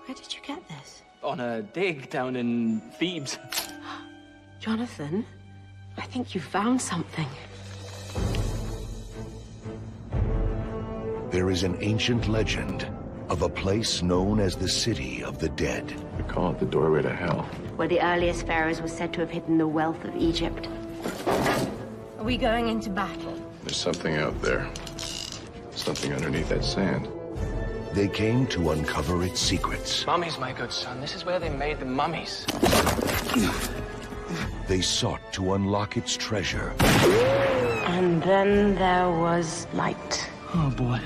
Where did you get this? On a dig down in Thebes. Jonathan, I think you found something. There is an ancient legend of a place known as the City of the Dead. We call it the doorway to hell. Where the earliest pharaohs were said to have hidden the wealth of Egypt. Are we going into battle? There's something out there. Something underneath that sand. They came to uncover its secrets. Mummies, my good son. This is where they made the mummies. They sought to unlock its treasure. And then there was light. Oh, boy.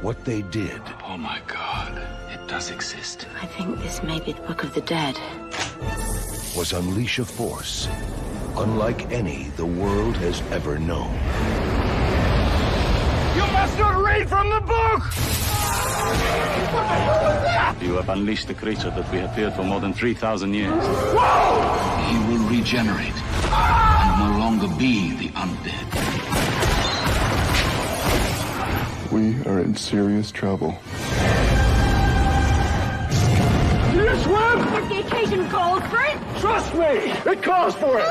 What they did Oh, my God. It does exist. I think this may be the Book of the Dead. was unleash a force unlike any the world has ever known. You must not read from the book! What the hell was that? You have unleashed the creature that we have feared for more than 3,000 years. Whoa! He will regenerate and no longer be the undead. We are in serious trouble. Do you swim? If the occasion calls for it. Trust me! It calls for it!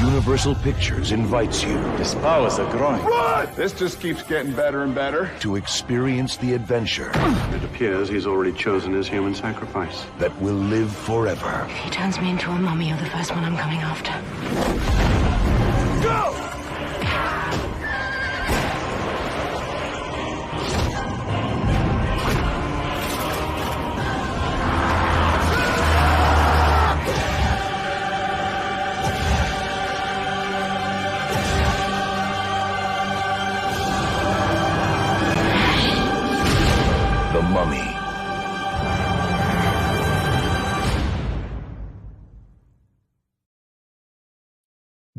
Universal Pictures invites you His powers are growing. What? This just keeps getting better and better. to experience the adventure It appears he's already chosen his human sacrifice. that will live forever. If he turns me into a mummy, you're the first one I'm coming after. Go! The Mummy.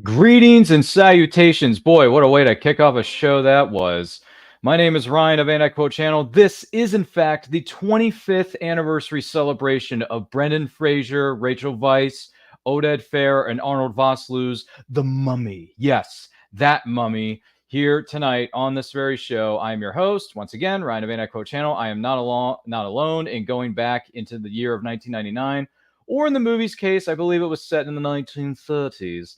Greetings and salutations. Boy, what a way to kick off a show that was. My name is Ryan of Anti-Quote Channel. This is, in fact, the 25th anniversary celebration of Brendan Fraser, Rachel Weisz, Oded Fehr, and Arnold Vosloo's The Mummy. Yes, that mummy. Here tonight on this very show, I am your host, once again, Ryan of Anti-Quote Channel. I am not alone in going back into the year of 1999, or in the movie's case, I believe it was set in the 1930s.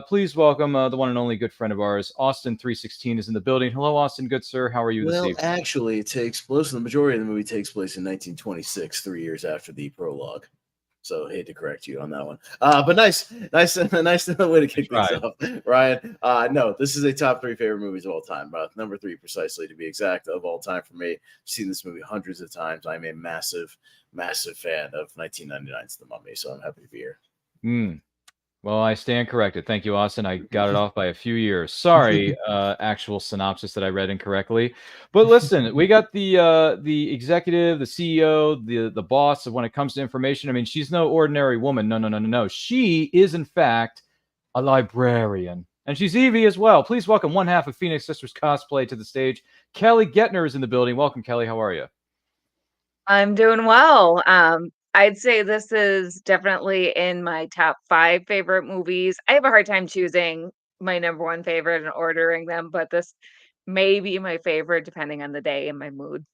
Please welcome the one and only good friend of ours, Austin316 is in the building. Hello, Austin, good sir. How are you this evening? Actually, it takes place. The majority of the movie takes place in 1926, 3 years after the prologue. So, hate to correct you on that one. But nice way to kick things off, Ryan. No, this is a top 3 favorite movies of all time. Number 3, precisely to be exact, of all time for me. I've seen this movie hundreds of times. I'm a massive, massive fan of 1999's The Mummy. So I'm happy to be here. Well, I stand corrected. Thank you, Austin. I got it off by a few years. Sorry, actual synopsis that I read incorrectly. But listen, we got the executive, the CEO, the boss of when it comes to information. I mean, she's no ordinary woman. No. She is, in fact, a librarian. And she's Evie as well. Please welcome one half of Phoenix Sisters cosplay to the stage. Kelly Gettner is in the building. Welcome, Kelly. How are you? I'm doing well. I'd say this is definitely in my top 5 favorite movies. I have a hard time choosing my number 1 favorite and ordering them, but this may be my favorite depending on the day and my mood.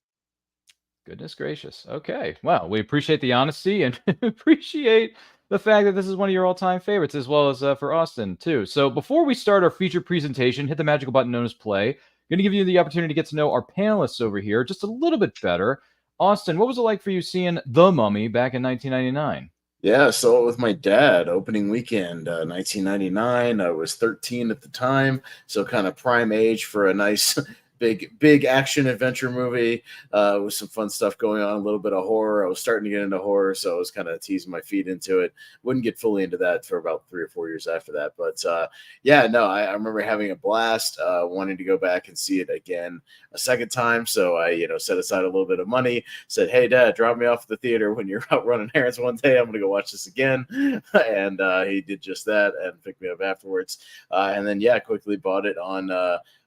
Goodness gracious. Okay. Well, we appreciate the honesty and appreciate the fact that this is one of your all-time favorites, as well as for Austin, too. So before we start our feature presentation, hit the magical button known as play. I'm going to give you the opportunity to get to know our panelists over here just a little bit better. Austin, what was it like for you seeing The Mummy back in 1999? Yeah, saw it with my dad opening weekend, 1999. I was 13 at the time, so kind of prime age for a nice big action adventure movie with some fun stuff going on, a little bit of horror. I was starting to get into horror, so I was kind of teasing my feet into it. Wouldn't get fully into that for about 3 or 4 years after that. But I remember having a blast, wanting to go back and see it again a second time. So I, set aside a little bit of money, said, "Hey, Dad, drop me off at the theater when you're out running errands one day. I'm going to go watch this again." And he did just that and picked me up afterwards. And then, quickly bought it on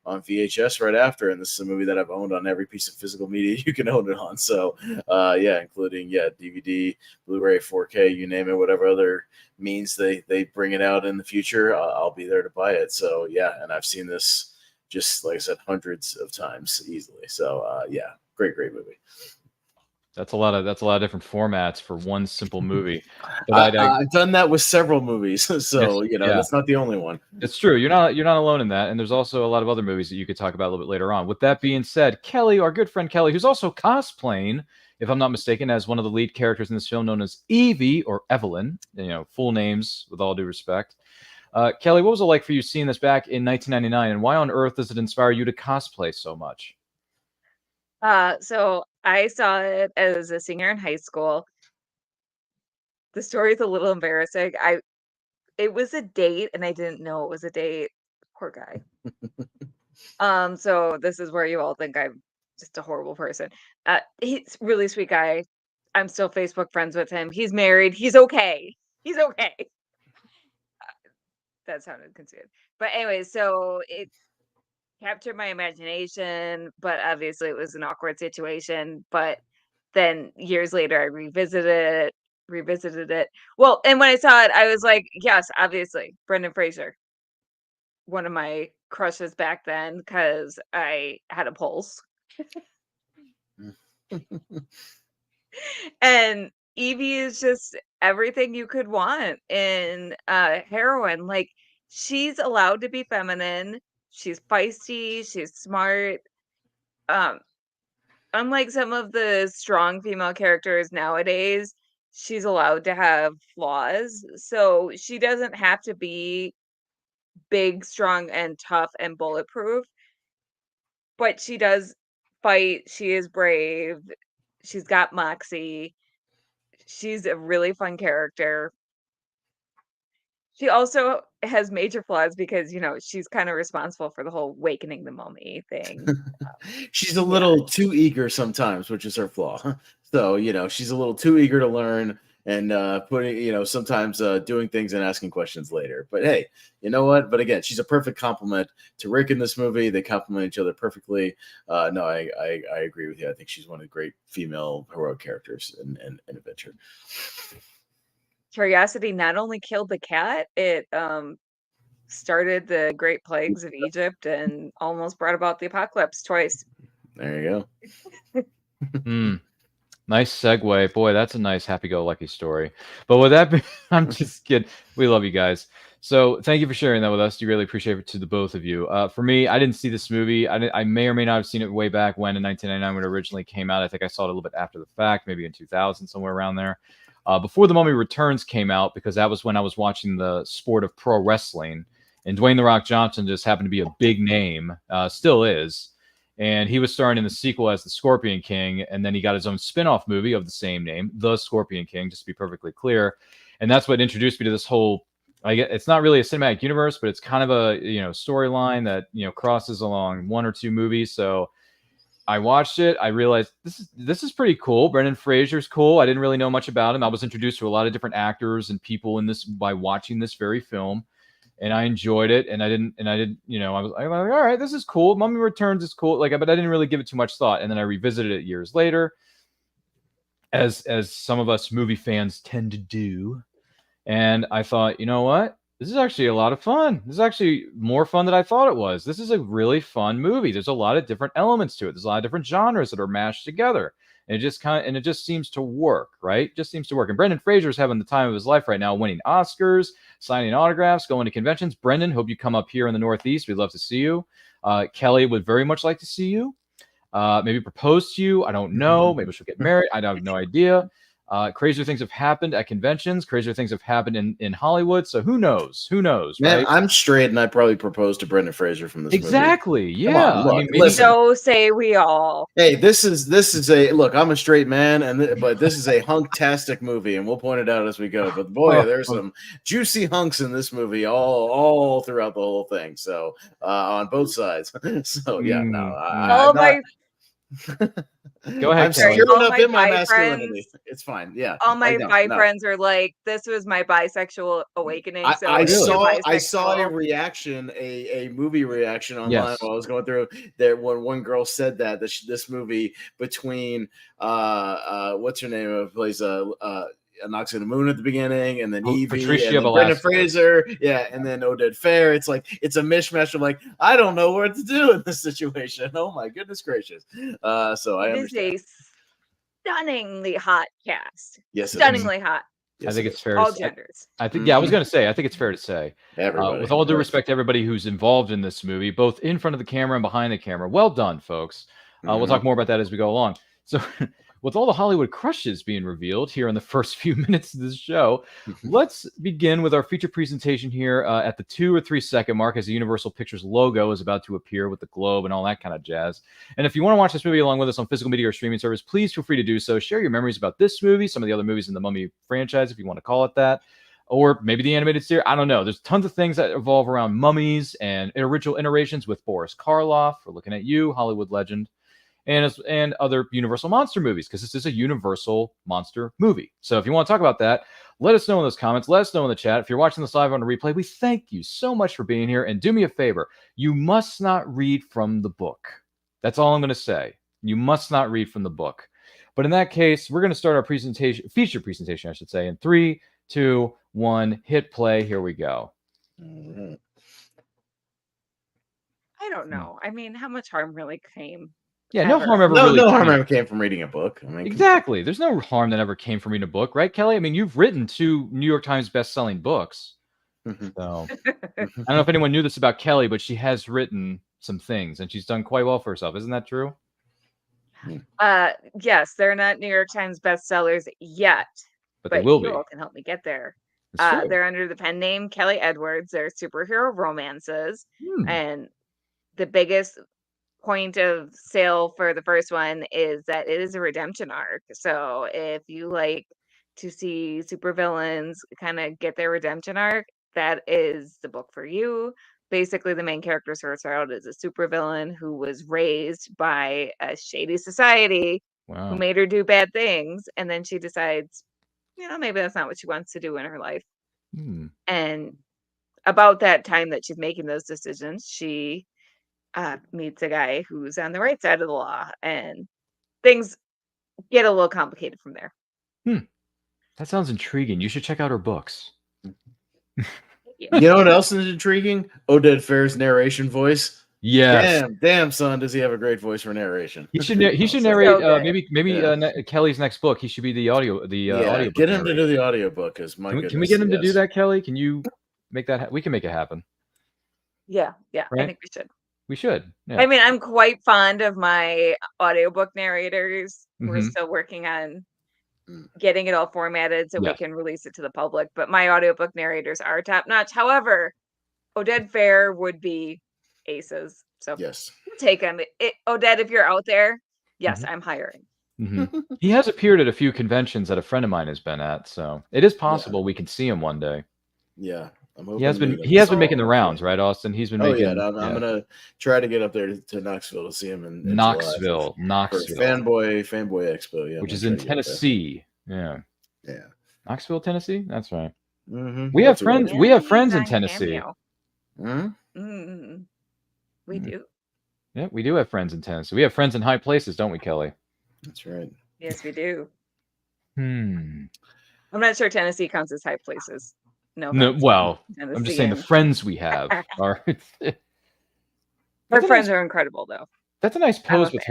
VHS right after, and this is a movie that I've owned on every piece of physical media you can own it on. So, including DVD, Blu-ray, 4K, you name it, whatever other means they bring it out in the future, I'll be there to buy it. So, and I've seen this, just like I said, hundreds of times easily. So, great movie. That's a lot of different formats for one simple movie. But I've done that with several movies, so yes, that's not the only one. It's true. You're not alone in that, and there's also a lot of other movies that you could talk about a little bit later on. With that being said, Kelly, our good friend Kelly, who's also cosplaying, if I'm not mistaken, as one of the lead characters in this film, known as Evie or Evelyn, full names with all due respect. Kelly, what was it like for you seeing this back in 1999, and why on earth does it inspire you to cosplay so much? So I saw it as a senior in high school. The story is a little embarrassing. It was a date, and I didn't know it was a date. Poor guy. So this is where you all think I'm just a horrible person. He's a really sweet guy. I'm still Facebook friends with him. He's married. He's okay. He's okay. That sounded conceited. But anyway, so it captured my imagination, but obviously it was an awkward situation. But then years later, I revisited it. Well, and when I saw it, I was like, yes, obviously, Brendan Fraser, one of my crushes back then, because I had a pulse. And Evie is just everything you could want in a heroine. Like, she's allowed to be feminine. She's feisty. She's smart. Unlike some of the strong female characters nowadays, she's allowed to have flaws. So she doesn't have to be big, strong, and tough and bulletproof, but she does fight. She is brave. She's got moxie. She's a really fun character. She also has major flaws because, she's kind of responsible for the whole awakening the mummy thing. She's a little too eager sometimes, which is her flaw. So, she's a little too eager to learn and putting, sometimes doing things and asking questions later. But hey, you know what? But again, she's a perfect complement to Rick in this movie. They complement each other perfectly. No, I agree with you. I think she's one of the great female heroic characters in adventure. Curiosity not only killed the cat, it started the Great Plagues of Egypt and almost brought about the apocalypse twice. There you go. Nice segue. Boy, that's a nice happy-go-lucky story. But with that, I'm just kidding. We love you guys. So thank you for sharing that with us. We really appreciate it to the both of you. For me, I didn't see this movie. I may or may not have seen it way back when in 1999 when it originally came out. I think I saw it a little bit after the fact, maybe in 2000, somewhere around there. Before The Mummy Returns came out, because that was when I was watching the sport of pro wrestling. And Dwayne The Rock Johnson just happened to be a big name, still is. And he was starring in the sequel as the Scorpion King, and then he got his own spin-off movie of the same name, The Scorpion King, just to be perfectly clear. And that's what introduced me to this whole, it's not really a cinematic universe, but it's kind of a, storyline that, crosses along one or two movies. So I watched it. I realized this is pretty cool. Brendan Fraser's cool. I didn't really know much about him. I was introduced to a lot of different actors and people in this by watching this very film. And I enjoyed it, and I didn't, I was like, all right, this is cool. Mummy Returns is cool, but I didn't really give it too much thought. And then I revisited it years later, as some of us movie fans tend to do. And I thought, you know what? This is actually a lot of fun. This is actually more fun than I thought it was. This is a really fun movie. There's a lot of different elements to it. There's a lot of different genres that are mashed together. And it just seems to work, right? Just seems to work. And Brendan Fraser is having the time of his life right now, winning Oscars, signing autographs, going to conventions. Brendan, hope you come up here in the Northeast. We'd love to see you. Kelly would very much like to see you. Maybe propose to you. I don't know. Maybe she'll get married. I have no idea. Crazier things have happened at conventions. Crazier things have happened in Hollywood. So who knows? Who knows? Man, right? I'm straight, and I probably proposed to Brendan Fraser from this exactly. movie. Yeah. On, look, maybe so say we all. Hey, this is a look. I'm a straight man, but this is a hunk-tastic movie, and we'll point it out as we go. But boy, there's some juicy hunks in this movie all throughout the whole thing. So on both sides. So yeah, no. Go ahead. I'm stirring up in my masculinity. It's fine. Yeah. All my bi friends are like, "This was my bisexual awakening." So I saw a reaction, a movie reaction online while I was going through there when one girl said that this movie between what's her name who plays Knocks on the Moon at the beginning, and then Evie, Patricia and then Brendan Fraser, and then Oded Fair. It's like it's a mishmash of like I don't know what to do in this situation. Oh my goodness gracious! So I understand. stunningly hot cast. Yes, it is. Stunningly hot. Yes, I think it it's is. fair All to say. genders. I think, yeah, I was going to say, I think it's fair to say. Everybody. With all due Yes. respect to everybody who's involved in this movie, both in front of the camera and behind the camera. Well done, folks. We'll talk more about that as we go along. So, with all the Hollywood crushes being revealed here in the first few minutes of this show, let's begin with our feature presentation here at the 2 or 3 second mark as the Universal Pictures logo is about to appear with the globe and all that kind of jazz. And if you want to watch this movie along with us on physical media or streaming service, please feel free to do so. Share your memories about this movie, some of the other movies in the Mummy franchise, if you want to call it that, or maybe the animated series. I don't know. There's tons of things that evolve around mummies and original iterations with Boris Karloff. We're looking at you, Hollywood legend. And other Universal monster movies, because this is a Universal monster movie. So if you want to talk about that, let us know in those comments. Let us know in the chat. If you're watching this live on a replay, we thank you so much for being here. And do me a favor. You must not read from the book. That's all I'm going to say. You must not read from the book. But in that case, we're going to start our feature presentation, I should say, in 3, 2, 1, hit play. Here we go. I don't know. I mean, how much harm really came? Yeah, no harm ever came from reading a book. I mean, exactly. There's no harm that ever came from reading a book, right, Kelly? I mean, you've written 2 New York Times best-selling books. So I don't know if anyone knew this about Kelly, but she has written some things, and she's done quite well for herself. Isn't that true? Yes, they're not New York Times bestsellers yet, but they will be. You all can help me get there. They're under the pen name Kelly Edwards. They're superhero romances, and the biggest point of sale for the first one is that it is a redemption arc. So if you like to see supervillains kind of get their redemption arc, that is the book for you. Basically, the main character starts out as a supervillain who was raised by a shady society who made her do bad things, and then she decides, maybe that's not what she wants to do in her life. And about that time that she's making those decisions, she meets a guy who's on the right side of the law, and things get a little complicated from there. That sounds intriguing. You should check out her books. You know what else is intriguing? Oded Fehr's narration voice. Yes. Damn, son, does he have a great voice for narration? He should narrate. Maybe Kelly's next book. He should be the audio. Get him to do the audiobook. Can we get him to do that, Kelly? Can you make that? We can make it happen. Yeah. Right? I think we should. We should. Yeah. I mean, I'm quite fond of my audiobook narrators. We're still working on getting it all formatted so we can release it to the public. But my audiobook narrators are top notch. However, Oded Fehr would be aces. So yes, take him. Oded, if you're out there, yes, I'm hiring. He has appeared at a few conventions that a friend of mine has been at, so it is possible we can see him one day. Yeah. He has been making the rounds, right, Austin? He's been making. I'm gonna try to get up there to Knoxville to see him in Knoxville, Fanboy Expo, yeah, which is in Tennessee. Yeah. Knoxville, Tennessee. That's right. Mm-hmm. We have friends. We have friends in Tennessee. We do. Yeah, we do have friends in Tennessee. We have friends in high places, don't we, Kelly? That's right. Yes, we do. I'm not sure Tennessee counts as high places. No. Well, I'm just saying the friends we have are. Her friends are incredible, though. That's a nice pose with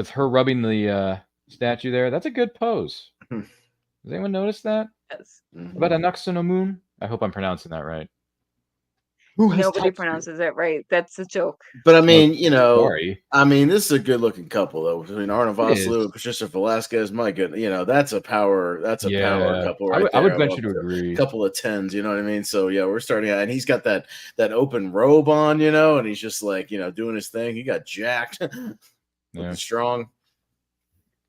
her rubbing the statue there. That's a good pose. Does anyone notice that? Yes. About a Naxonomoon? I hope I'm pronouncing that right. Nobody pronounces it right. That's a joke. But I mean, this is a good-looking couple though. Between Arnold Vosloo and Patricia Velasquez, my goodness, that's a power. That's a power couple right there. I would venture to agree. A couple of tens, you know what I mean? So yeah, we're starting out, and he's got that open robe on, and he's just like doing his thing. He got jacked, looking strong.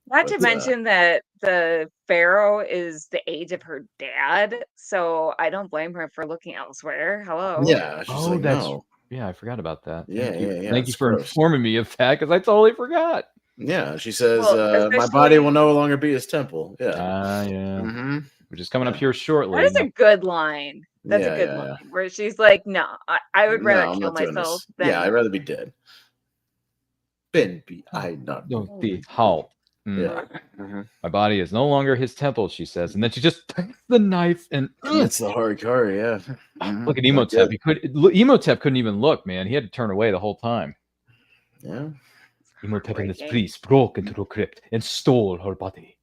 Not to mention that the pharaoh is the age of her dad, so I don't blame her for looking elsewhere. Hello. Yeah. Yeah, I forgot about that. Yeah. Thank you for informing me of that, because I totally forgot. Yeah, she says, my body will no longer be his temple. Yeah. Which is coming up here shortly. That is a good line. That's a good line. Where she's like, no, I would rather kill myself than... Yeah, I'd rather be dead. I not be how. Yeah. My body is no longer his temple, she says, and then she just takes the knife and it's the hardcore. Yeah. Look at Imhotep. Imhotep couldn't even look, man. He had to turn away the whole time. Yeah. Imhotep and his priests broke into the crypt and stole her body.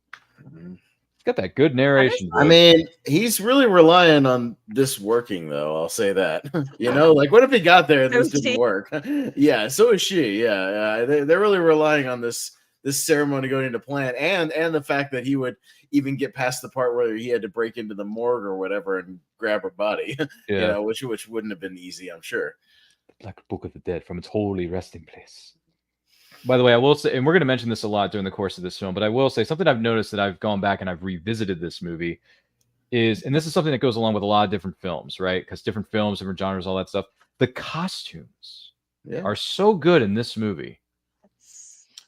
It's got that good narration. I mean, he's really relying on this working, though. I'll say that. Like, what if he got there and this didn't work? Yeah, so is she. Yeah, they're really relying on this ceremony going into plan, and the fact that he would even get past the part where he had to break into the morgue or whatever and grab her body. Which wouldn't have been easy, I'm sure. Like a Book of the Dead from its holy resting place. By the way, I will say, and we're going to mention this a lot during the course of this film, but I will say something I've noticed that I've gone back and I've revisited this movie is, and this is something that goes along with a lot of different films, right? Because different films, different genres, all that stuff. The costumes are so good in this movie.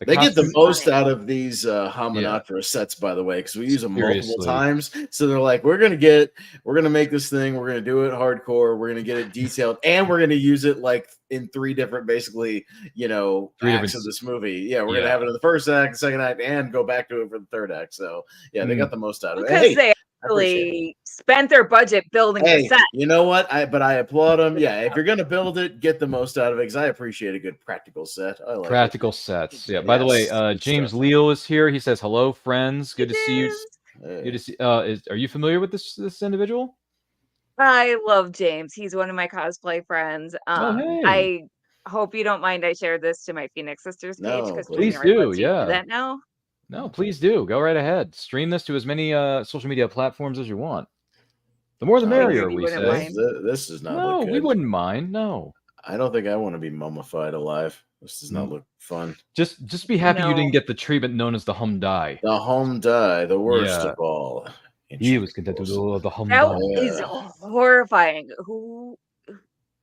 They get the most out of these Hamunaptra sets, by the way, because we use them multiple times. So they're like, we're gonna make this thing, we're gonna do it hardcore, we're gonna get it detailed, and we're gonna use it like in three different, basically, acts of this movie. Yeah, we're gonna have it in the first act, second act, and go back to it for the third act. So yeah, they got the most out of it. Because they actually spent their budget building the set. You know what? I applaud them. Yeah, if you're gonna build it, get the most out of it, because I appreciate a good practical set. I like practical sets. Yeah. By the way, James Leal is here. He says, "Hello, friends. Good to see you." Good to see. Are you familiar with this individual? I love James. He's one of my cosplay friends. Hey. I hope you don't mind I share this to my Phoenix Sisters page, because please do. Do that now. No, please do. Go right ahead. Stream this to as many social media platforms as you want. The more the merrier, we say. This does not look good. We wouldn't mind. No. I don't think I want to be mummified alive. This does not look fun. Just be happy you didn't get the treatment known as the hum die. The hum die, the worst of all. He was content to do the hum die. That is horrifying. Who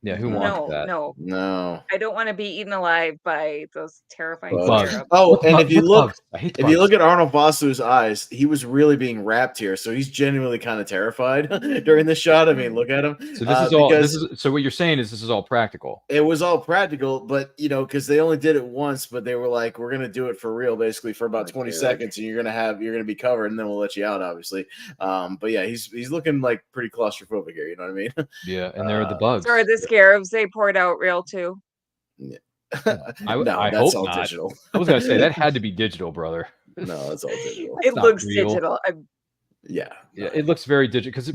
wants that? No. I don't want to be eaten alive by those terrifying bugs. Oh, and if you look at Arnold Vosloo's eyes, he was really being wrapped here, so he's genuinely kind of terrified during the shot. I mean, look at him. So so what you're saying is this is all practical. It was all practical, but because they only did it once, but they were like, we're gonna do it for real, basically for about 20 seconds, and you're gonna be covered, and then we'll let you out, obviously. But yeah, he's looking like pretty claustrophobic here. You know what I mean? Yeah, and there are the bugs. Or the scarabs they poured out real too. Yeah. I hope all not. Digital. I was gonna say that had to be digital, brother. No, that's all digital. It looks digital. Yeah, it looks very digital. Because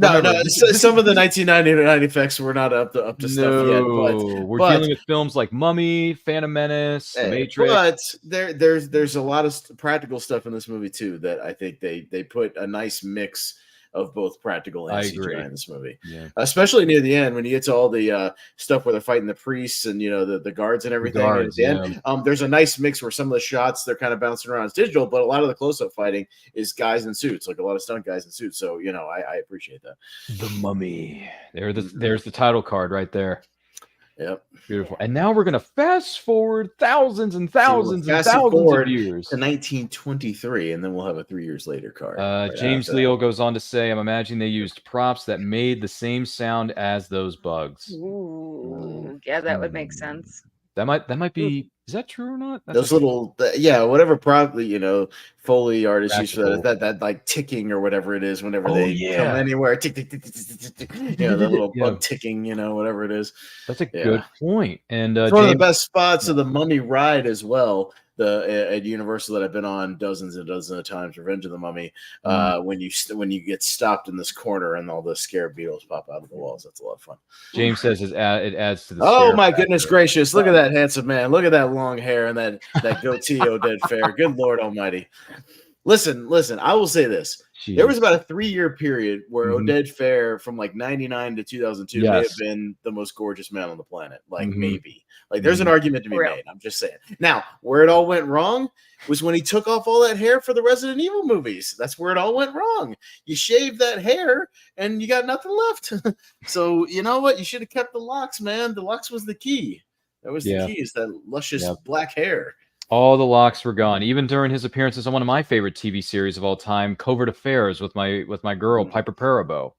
some of the 1999 effects were not up to stuff yet. We're dealing with films like Mummy, Phantom Menace, The Matrix. But there's a lot of practical stuff in this movie too that I think they put a nice mix of both practical and CGI in this movie, especially near the end when you get to all the stuff where they're fighting the priests and the guards and everything. At the end, there's a nice mix where some of the shots they're kind of bouncing around as digital, but a lot of the close-up fighting is guys in suits, like a lot of stunt guys in suits. So I appreciate that. The Mummy. There's the title card right there. Yep. Beautiful. And now we're going to fast forward thousands and thousands and thousands of years to 1923, and then we'll have a 3 years later card. James Leal goes on to say, I'm imagining they used props that made the same sound as those bugs. Ooh. Yeah, that would make sense. That might be. Is that true or not? Those little, whatever probably Foley artists use for that like ticking or whatever it is whenever they come anywhere. Tick, tick, tick, tick, tick, tick, tick. The little bug ticking, whatever it is. That's a good point. And it's one of the best spots of the Mummy ride as well. At Universal that I've been on dozens and dozens of times, Revenge of the Mummy. When you get stopped in this corner and all the scarab beetles pop out of the walls, that's a lot of fun. James says it adds to the. Oh my goodness gracious! Look at that handsome man! Look at that long hair and that goatee. Oded Fair. Good Lord Almighty! Listen. I will say this. There was about a 3-year period where Oded Fair, from like 99 to 2002, may have been the most gorgeous man on the planet. Like maybe. Like there's an argument to be made. I'm just saying. Now, where it all went wrong was when he took off all that hair for the Resident Evil movies. That's where it all went wrong. You shaved that hair and you got nothing left. So you know what? You should have kept the locks, man. The locks was the key. That was the key. Is that luscious black hair. All the locks were gone, even during his appearances on one of my favorite TV series of all time, Covert Affairs, with my girl Piper Perabo.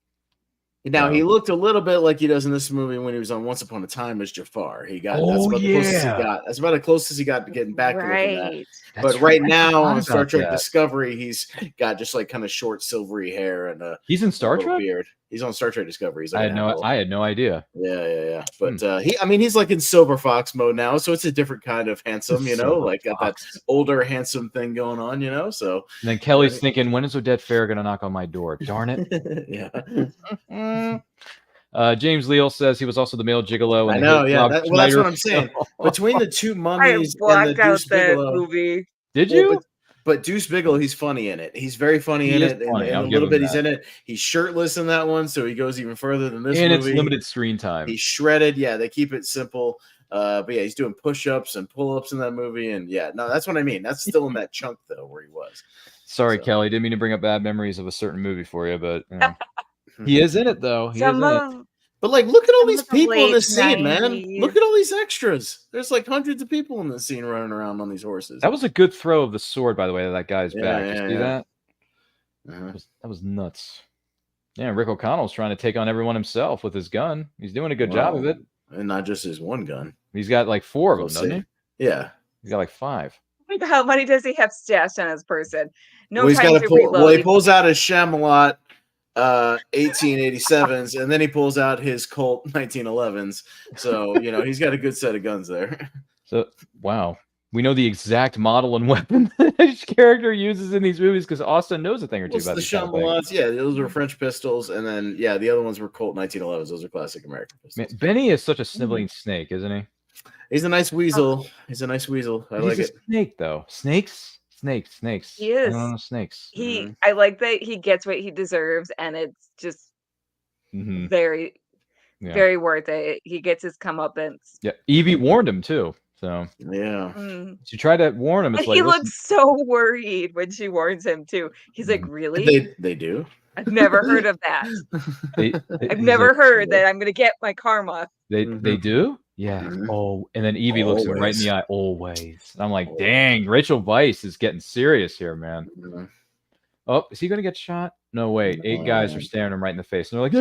Now he looked a little bit like he does in this movie when he was on Once Upon a Time as Jafar. He got that's about the closest he got. That's about the closest he got to getting back to looking at. But right now on Star Trek Discovery, he's got just like kind of short silvery hair and he's in Star Trek. Beard. He's on Star Trek Discovery. He's I like had no idea. Yeah. But he's like in sober fox mode now, so it's a different kind of handsome, like got that older handsome thing going on, So and then Kelly's thinking, when is Odette Fair gonna knock on my door? Darn it. Yeah. James Leal says he was also the male gigolo. I know, yeah. That's what I'm saying. Between the two mummies and the Deuce Bigelow movie. Did you? But Deuce Bigelow, he's funny in it. He's very funny in it. And a little bit he's in it. He's shirtless in that one, so he goes even further than this movie. And it's limited screen time. He's shredded. Yeah, they keep it simple. But yeah, he's doing push-ups and pull-ups in that movie. And yeah, no, that's what I mean. That's still in that chunk, though, where he was. Sorry, Kelly. Didn't mean to bring up bad memories of a certain movie for you, but he is in it, though. But like, look at all these people in this scene, man. Look at all these extras. There's like hundreds of people in this scene running around on these horses. That was a good throw of the sword, by the way, to that guy's back. You see that? That was nuts. Yeah, Rick O'Connell's trying to take on everyone himself with his gun. He's doing a good job of it. And not just his one gun. He's got like 4 of them, doesn't he? Yeah. He's got like 5. How many does he have stashed on his person? He pulls out his Shyamalan 1887s, and then he pulls out his Colt 1911s. So he's got a good set of guns there. So wow, we know the exact model and weapon that each character uses in these movies because Austin knows a thing or two about the these Shyamalans. Yeah, those were French pistols, and then the other ones were Colt 1911s. Those are classic American pistols. Man, Benny is such a sniveling snake, isn't he? He's a nice weasel. He's a nice weasel. I like it. Snake though. Snakes. He is. I don't know snakes. I like that he gets what he deserves, and it's just very, very worth it. He gets his comeuppance. Yeah, Evie warned him too. So yeah, she tried to warn him. It's he looks so worried when she warns him too. He's like, "Really? They do? I've never heard of that. I've never heard that. I'm gonna get my karma." They do. Yeah. Oh, and then Evie looks him right in the eye. Always. And I'm like, dang, Rachel Weisz is getting serious here, man. Oh, is he gonna get shot? No way. 8 guys are staring him right in the face, and they're like,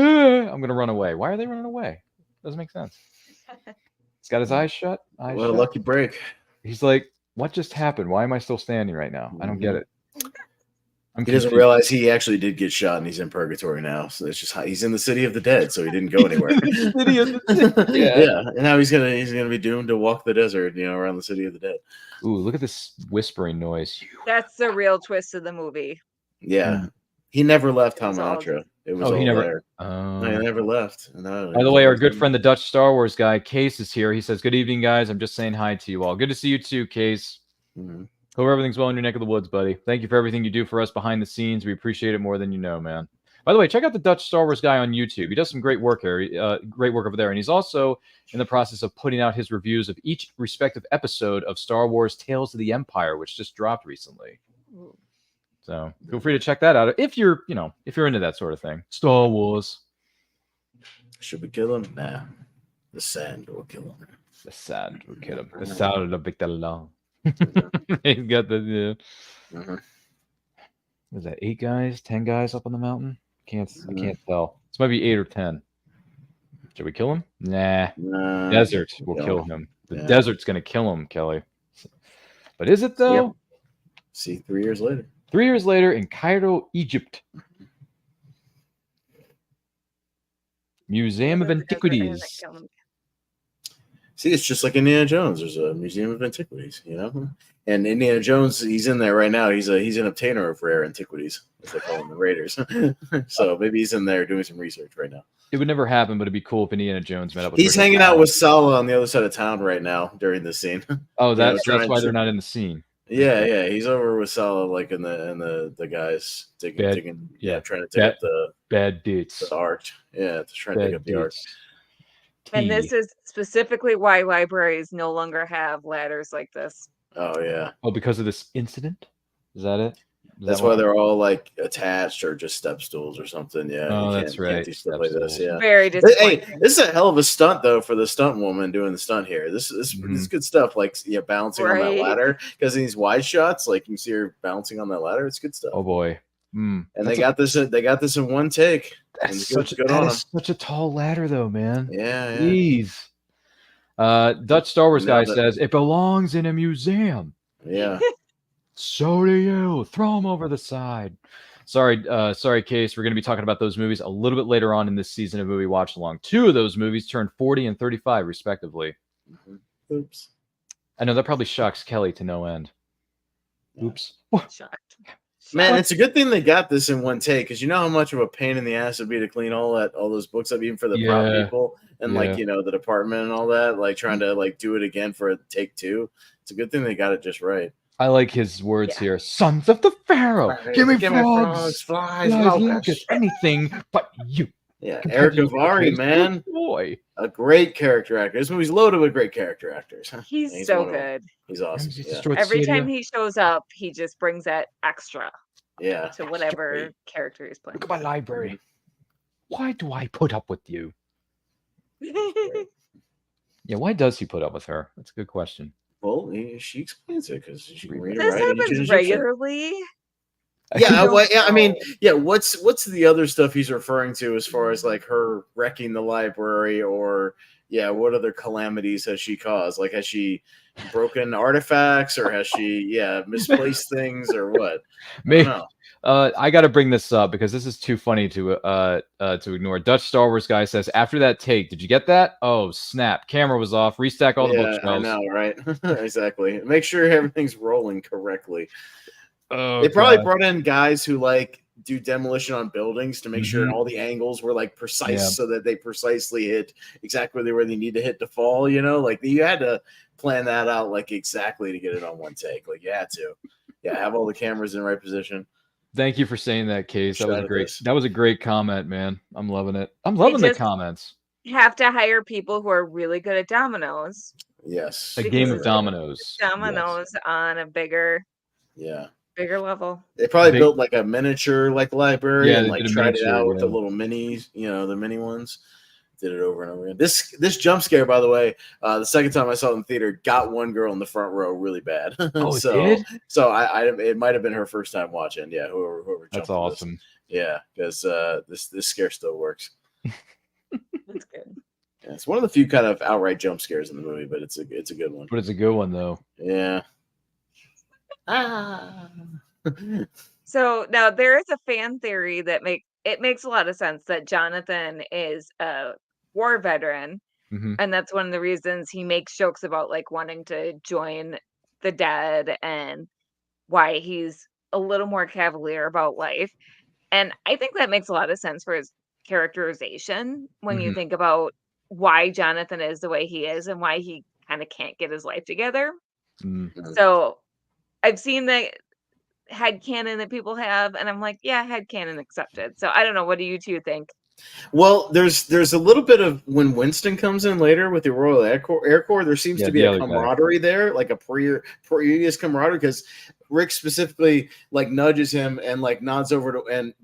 I'm gonna run away. Why are they running away? Doesn't make sense. He's got his eyes shut. What a lucky break. He's like, what just happened? Why am I still standing right now? I don't get it. He doesn't realize he actually did get shot and he's in purgatory now. So it's just he's in the city of the dead, so he didn't go anywhere. Yeah. And now he's gonna be doomed to walk the desert, around the city of the dead. Ooh, look at this whispering noise. That's the real twist of the movie. Yeah. He never left Hamunaptra. It was he never there. No, he never left. No, by the way, our good friend, the Dutch Star Wars guy, Case, is here. He says, "Good evening, guys. I'm just saying hi to you all. Good to see you too, Case. Hope everything's well in your neck of the woods, buddy. Thank you for everything you do for us behind the scenes. We appreciate it more than you know, man." By the way, check out the Dutch Star Wars guy on YouTube. He does some great work here, great work over there. And he's also in the process of putting out his reviews of each respective episode of Star Wars Tales of the Empire, which just dropped recently. So feel free to check that out if you're into that sort of thing. Star Wars. Should we kill him? Nah. The sand will kill him. The sand will kill him. The sand will kill him. He's got the was that 8 guys, 10 guys up on the mountain? I can't tell. This might be 8 or 10. Should we kill him? Nah. Desert will kill him. The desert's gonna kill him, Kelly. But is it though? Yep. See, 3 years later. 3 years later in Cairo, Egypt. Museum of Antiquities. See, it's just like Indiana Jones. There's a Museum of Antiquities, And Indiana Jones, he's in there right now. He's an obtainer of rare antiquities, as they call them, the Raiders. So maybe he's in there doing some research right now. It would never happen, but it'd be cool if Indiana Jones met up with He's hanging out with Sala on the other side of town right now during this scene. Oh, that's why they're not in the scene. Yeah. He's over with Sala, like in the guys trying to dig up the bad dates. The art. Yeah, trying to dig up the art. And this is specifically why libraries no longer have ladders like this. Oh yeah. Oh, because of this incident? Is that it? That's why they're all like attached or just step stools or something. Yeah. Oh, that's right. Do stuff like this. Yeah. Very disappointing. Hey, this is a hell of a stunt though for the stunt woman doing the stunt here. This is good stuff. Like balancing on that ladder, because in these wide shots, like you can see her balancing on that ladder. It's good stuff. Oh boy. And they got this in one take. That's such a tall ladder though, man. Yeah. Jeez. Dutch Star Wars guy says it belongs in a museum. Yeah. So do you. Throw them over the side. Sorry, Case. We're going to be talking about those movies a little bit later on in this season of Movie Watch Along. 2 of those movies turned 40 and 35, respectively. Oops. I know that probably shocks Kelly to no end. Oops. Shocked. Man, it's a good thing they got this in one take, because you know how much of a pain in the ass it'd be to clean all those books up, even for the prop people and like the department and all that, like trying to like do it again for take 2. It's a good thing they got it just right. I like his words here. Sons of the Pharaoh, give me frogs, flies, locusts, anything but you. Yeah, Eric Avari, man, boy, a great character actor. This movie's loaded with great character actors. He's so good. He's awesome. Every time he shows up, he just brings that extra. Yeah. To whatever character he's playing. Look at my library. Why do I put up with you? Yeah, why does he put up with her? That's a good question. Well, she explains it because she can read it. This happens regularly. Yeah, I mean, what's the other stuff he's referring to as far as like her wrecking the library, or what other calamities has she caused? Like, has she broken artifacts, or has she misplaced things, or what? Maybe. I got to bring this up because this is too funny to ignore. Dutch Star Wars guy says, after that take, did you get that? Oh snap! Camera was off. Restack all the bookshelves. I know, right? Exactly. Make sure everything's rolling correctly. Oh, they probably brought in guys who like do demolition on buildings to make sure all the angles were like precise, so that they precisely hit exactly where they need to hit to fall. You know, like you had to plan that out like exactly to get it on one take. Like you had to, have all the cameras in the right position. Thank you for saying that, Case. That was great. That was a great comment, man. I'm loving it. I'm loving the comments. Have to hire people who are really good at dominoes. Yes, a game of dominoes. Dominoes on a bigger level. They probably built like a miniature like library and like tried it out with the little minis, the mini ones. Did it over and over again. This jump scare, by the way, the second time I saw it in the theater, got one girl in the front row really bad. Oh, so, it did? So it might have been her first time watching. Yeah, whoever jumped. That's awesome. Yeah, because this scare still works. That's good. Yeah, it's one of the few kind of outright jump scares in the movie, but it's a good one. But it's a good one though. Yeah. So now there is a fan theory that makes a lot of sense that Jonathan is a war veteran, and that's one of the reasons he makes jokes about like wanting to join the dead and why he's a little more cavalier about life. And I think that makes a lot of sense for his characterization when you think about why Jonathan is the way he is and why he kind of can't get his life together. So I've seen the headcanon that people have, and I'm like, headcanon accepted. So I don't know. What do you two think? Well, there's a little bit of when Winston comes in later with the Royal Air Corps, there seems to be a camaraderie there, like a previous camaraderie, because Rick specifically like nudges him and like nods over to and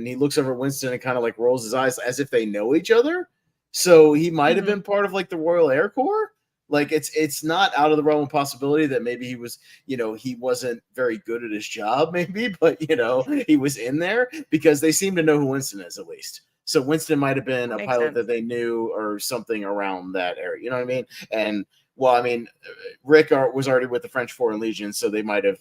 he looks over at Winston and kind of like rolls his eyes as if they know each other. So he might have been part of like the Royal Air Corps. Like it's not out of the realm of possibility that maybe he was, he wasn't very good at his job, maybe, but he was in there because they seem to know who Winston is at least. So Winston might have been a pilot that they knew or something around that area. You know what I mean? And well, I mean, Rick was already with the French Foreign Legion, so they might have,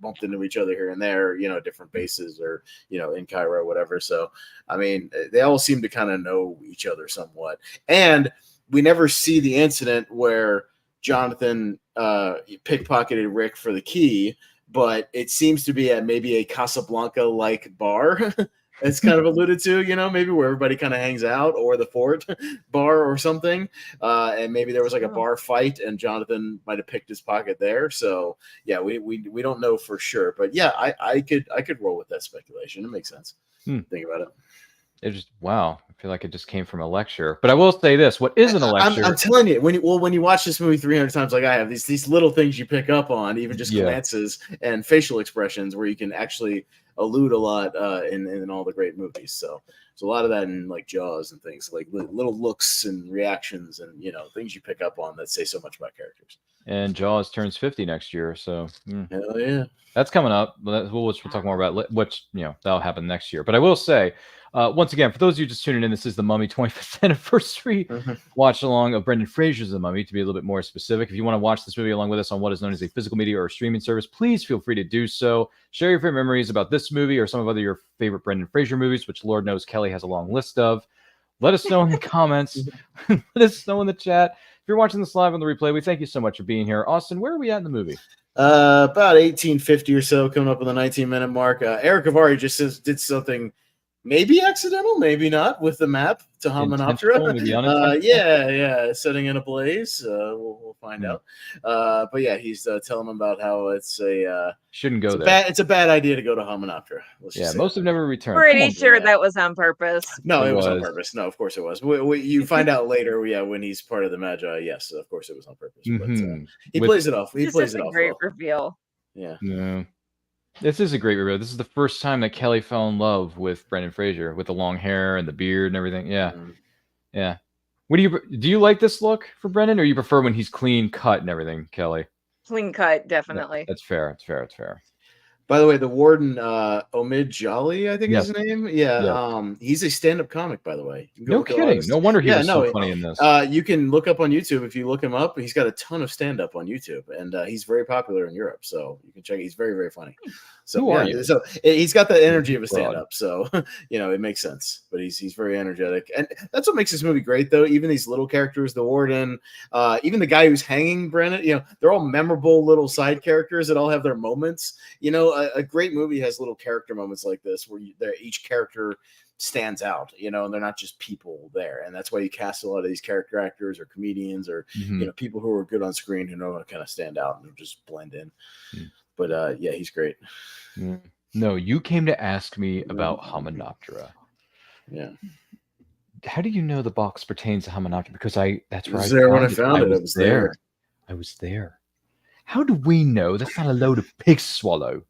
bumped into each other here and there, different bases or, in Cairo, whatever. So, I mean, they all seem to kind of know each other somewhat. And we never see the incident where Jonathan pickpocketed Rick for the key, but it seems to be at maybe a Casablanca-like bar. It's kind of alluded to, maybe where everybody kind of hangs out, or the Fort bar or something. And maybe there was like a bar fight and Jonathan might have picked his pocket there. So yeah, we don't know for sure, but yeah, I could roll with that speculation. It makes sense. Think about it. It just, wow. I feel like it just came from a lecture. But I will say this: what isn't a lecture? I'm telling you, when you watch this movie 300 times, like I have, these little things you pick up on, even just glances and facial expressions, where you can actually allude a lot in all the great movies. So there's a lot of that in like Jaws and things, like little looks and reactions and things you pick up on that say so much about characters. And Jaws turns 50 next year, so Hell yeah. that's coming up. We'll talk more about which, that'll happen next year. But I will say, once again, for those of you just tuning in, this is the Mummy 25th anniversary watch along of Brendan Fraser's The Mummy, to be a little bit more specific. If you want to watch this movie along with us on what is known as a physical media or a streaming service, please feel free to do so. Share your favorite memories about this movie or some of your favorite Brendan Fraser movies, which Lord knows Kelly has a long list of. Let us know in the comments. Let us know in the chat. If you're watching this live on the replay, we thank you so much for being here. Austin, where are we at in the movie? About 1850 or so, coming up on the 19-minute mark. Eric Avari just did something maybe accidental, maybe not, with the map to Hamunaptra. Yeah, setting in a blaze. We'll find out. But yeah, he's telling them about how it's shouldn't go there. It's a bad idea to go to Hamunaptra. Most have never returned. Pretty sure that was on purpose. No, it was on purpose. No, of course it was. You find out later, when he's part of the Magi. Yes, of course it was on purpose. But he plays it off. He plays it off. Great reveal. Yeah. This is a great reveal. This is the first time that Kelly fell in love with Brendan Fraser, with the long hair and the beard and everything. Yeah. What do you like this look for Brendan, or you prefer when he's clean cut and everything, Kelly? Clean cut, definitely. That's fair. It's fair. By the way, the warden, Omid Jolly, I think is his name. Yeah. He's a stand-up comic, by the way. No kidding. No wonder he was so funny in this. You can look up on YouTube. If you look him up, he's got a ton of stand-up on YouTube, and he's very popular in Europe. So you can check it. He's very, very funny. So Who are you? So he's got the energy of a stand-up. So it makes sense. But he's very energetic, and that's what makes this movie great, though. Even these little characters, the warden, even the guy who's hanging Brennan, they're all memorable little side characters that all have their moments. A great movie has little character moments like this where each character stands out, and they're not just people there. And that's why you cast a lot of these character actors or comedians or, people who are good on screen who know how to kind of stand out and just blend in. But he's great. No, you came to ask me about Hamunaptra. Yeah. How do you know the box pertains to Hamunaptra? Because that's where I was there when I found it. I was there. I was there. How do we know? That's not a load of pig swallow.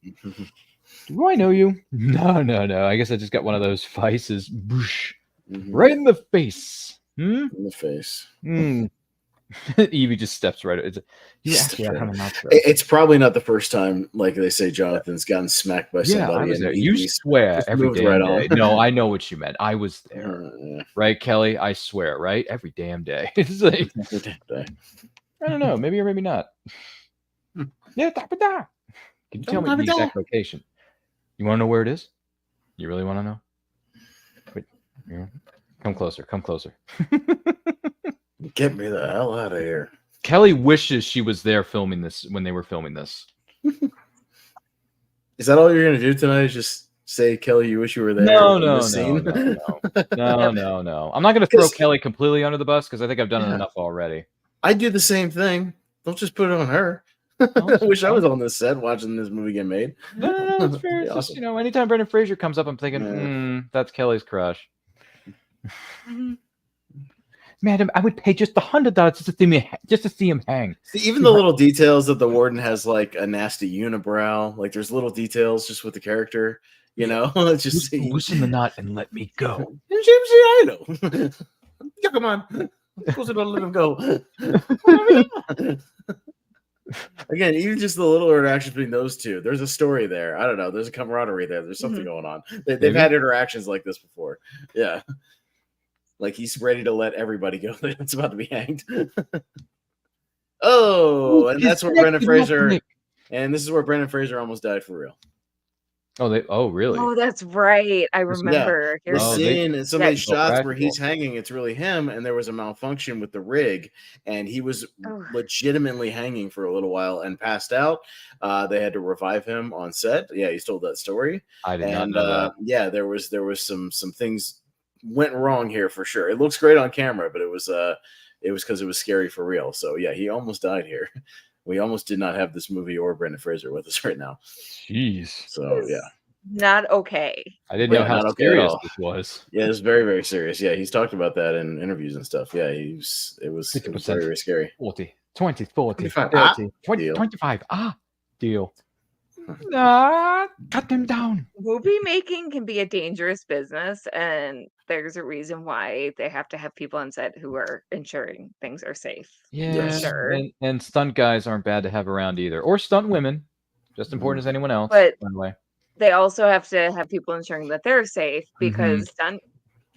Do I know you? No. I guess I just got one of those faces. Right in the face. In the face. Evie just steps right. It's probably not the first time, like they say, Jonathan's gotten smacked by somebody. You swear every damn day. No, I know what you meant. I was there. Right, Kelly? I swear, right? Every damn day. It's like, every damn day. I don't know. Maybe or maybe not. Yeah, can you tell me the exact location? You want to know where it is? You really want to know? Wait, come closer. Get me the hell out of here. Kelly wishes she was there filming this when they were filming this. Is that all you're going to do tonight? Is just say, Kelly, you wish you were there? No. I'm not going to throw Kelly completely under the bus because I think I've done it enough already. I do the same thing. Don't just put it on her. I wish I was on this set watching this movie get made. No, it's fair. It's awesome. Just, anytime Brendan Fraser comes up, I'm thinking, that's Kelly's crush. Madam, I would pay just $100 just to see him hang. See, even the little details that the warden has, like a nasty unibrow. Like there's little details just with the character. Let's just loosen the knot and let me go. I know. Yeah, come on. Supposed to let him go. Again, even just the little interactions between those two, there's a story there. I don't know. There's a camaraderie there. There's something going on. They've had interactions like this before. Yeah. Like he's ready to let everybody go that's about to be hanged. And that's where Brendan Fraser, and this is where Brendan Fraser almost died for real. Oh, really? Oh, that's right. I remember. You're seeing some of these shots where he's hanging, it's really him, and there was a malfunction with the rig, and he was legitimately hanging for a little while and passed out. They had to revive him on set. Yeah, he's told that story. I did not know that. Yeah, there was some things went wrong here for sure. It looks great on camera, but it was because it was scary for real. So yeah, he almost died here. We almost did not have this movie or Brendan Fraser with us right now. Jeez. So yeah. Not okay. I didn't know how serious this was. Yeah, it's very, very serious. Yeah, he's talked about that in interviews and stuff. Yeah, it was very, very scary. 40, 20, 40, 25, 30, 20, 25. Deal. Nah, cut them down. Movie making can be a dangerous business, and there's a reason why they have to have people on set who are ensuring things are safe. Yeah, For sure. and stunt guys aren't bad to have around either, or stunt women, just important as anyone else. But by the way, they also have to have people ensuring that they're safe because Mm-hmm.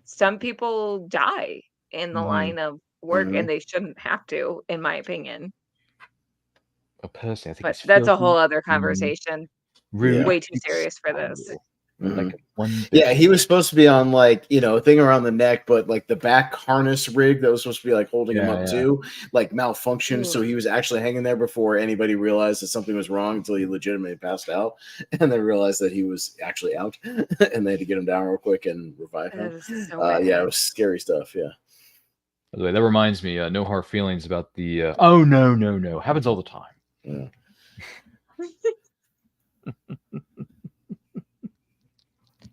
stunt people die in the Mhm. line of work, Mhm. and they shouldn't have to, in my opinion. a pussy. I think But it's that's a filthy, whole other rude, conversation. rude, Way too and serious for this. scoundrel. Mhm. Like one. Yeah, he was supposed to be on like a thing around the neck, but like the back harness rig that was supposed to be like holding him Yeah, up yeah. too, like malfunctioned. So Ugh. he was actually hanging there before anybody realized that something was wrong until he legitimately passed out, and they realized that he was actually out, and they had to get him down real quick and revive That him. is so bad. Yeah, it was scary stuff. Yeah. By the way, that reminds me. No hard feelings about the. Oh no! Happens all the time. Yeah.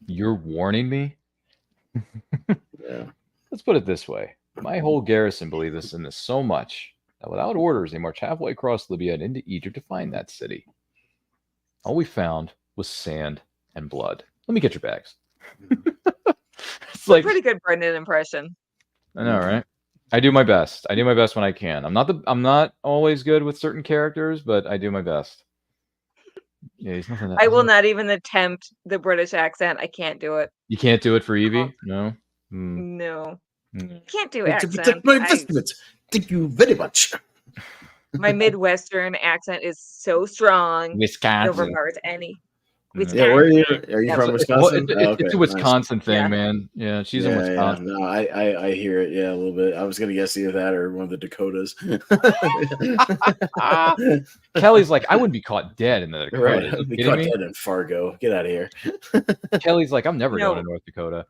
You're warning me. Yeah. Let's put it this way. My whole garrison believed this in this so much that without orders, they marched halfway across Libya and into Egypt to find that city. All we found was sand and blood. Let me get your bags. It's like Pretty good Brendan impression. I know, right? I do my best. I do my best when I can. I'm not always good with certain characters, but I do my best. Yeah, he's nothing. I will not even attempt the British accent. I can't do it. You can't do it for Evie? No. No. Mm. Can't do To protect accents. my investments. Thank you very much. My Midwestern accent is so strong. It Wisconsin. overpowers any. Yeah, where are you? Wisconsin. Are you That's from what- Wisconsin? It's Oh, a okay, Wisconsin nice. thing, Yeah. man. Yeah, she's in Yeah, Wisconsin. no, I hear it. Yeah, a little bit. I was gonna guess either that or one of the Dakotas. Kelly's like, I wouldn't be caught dead in the Dakota. Right, Are you we kidding caught me? dead in Fargo. Get out of here. Kelly's like, I'm never No. going to North Dakota.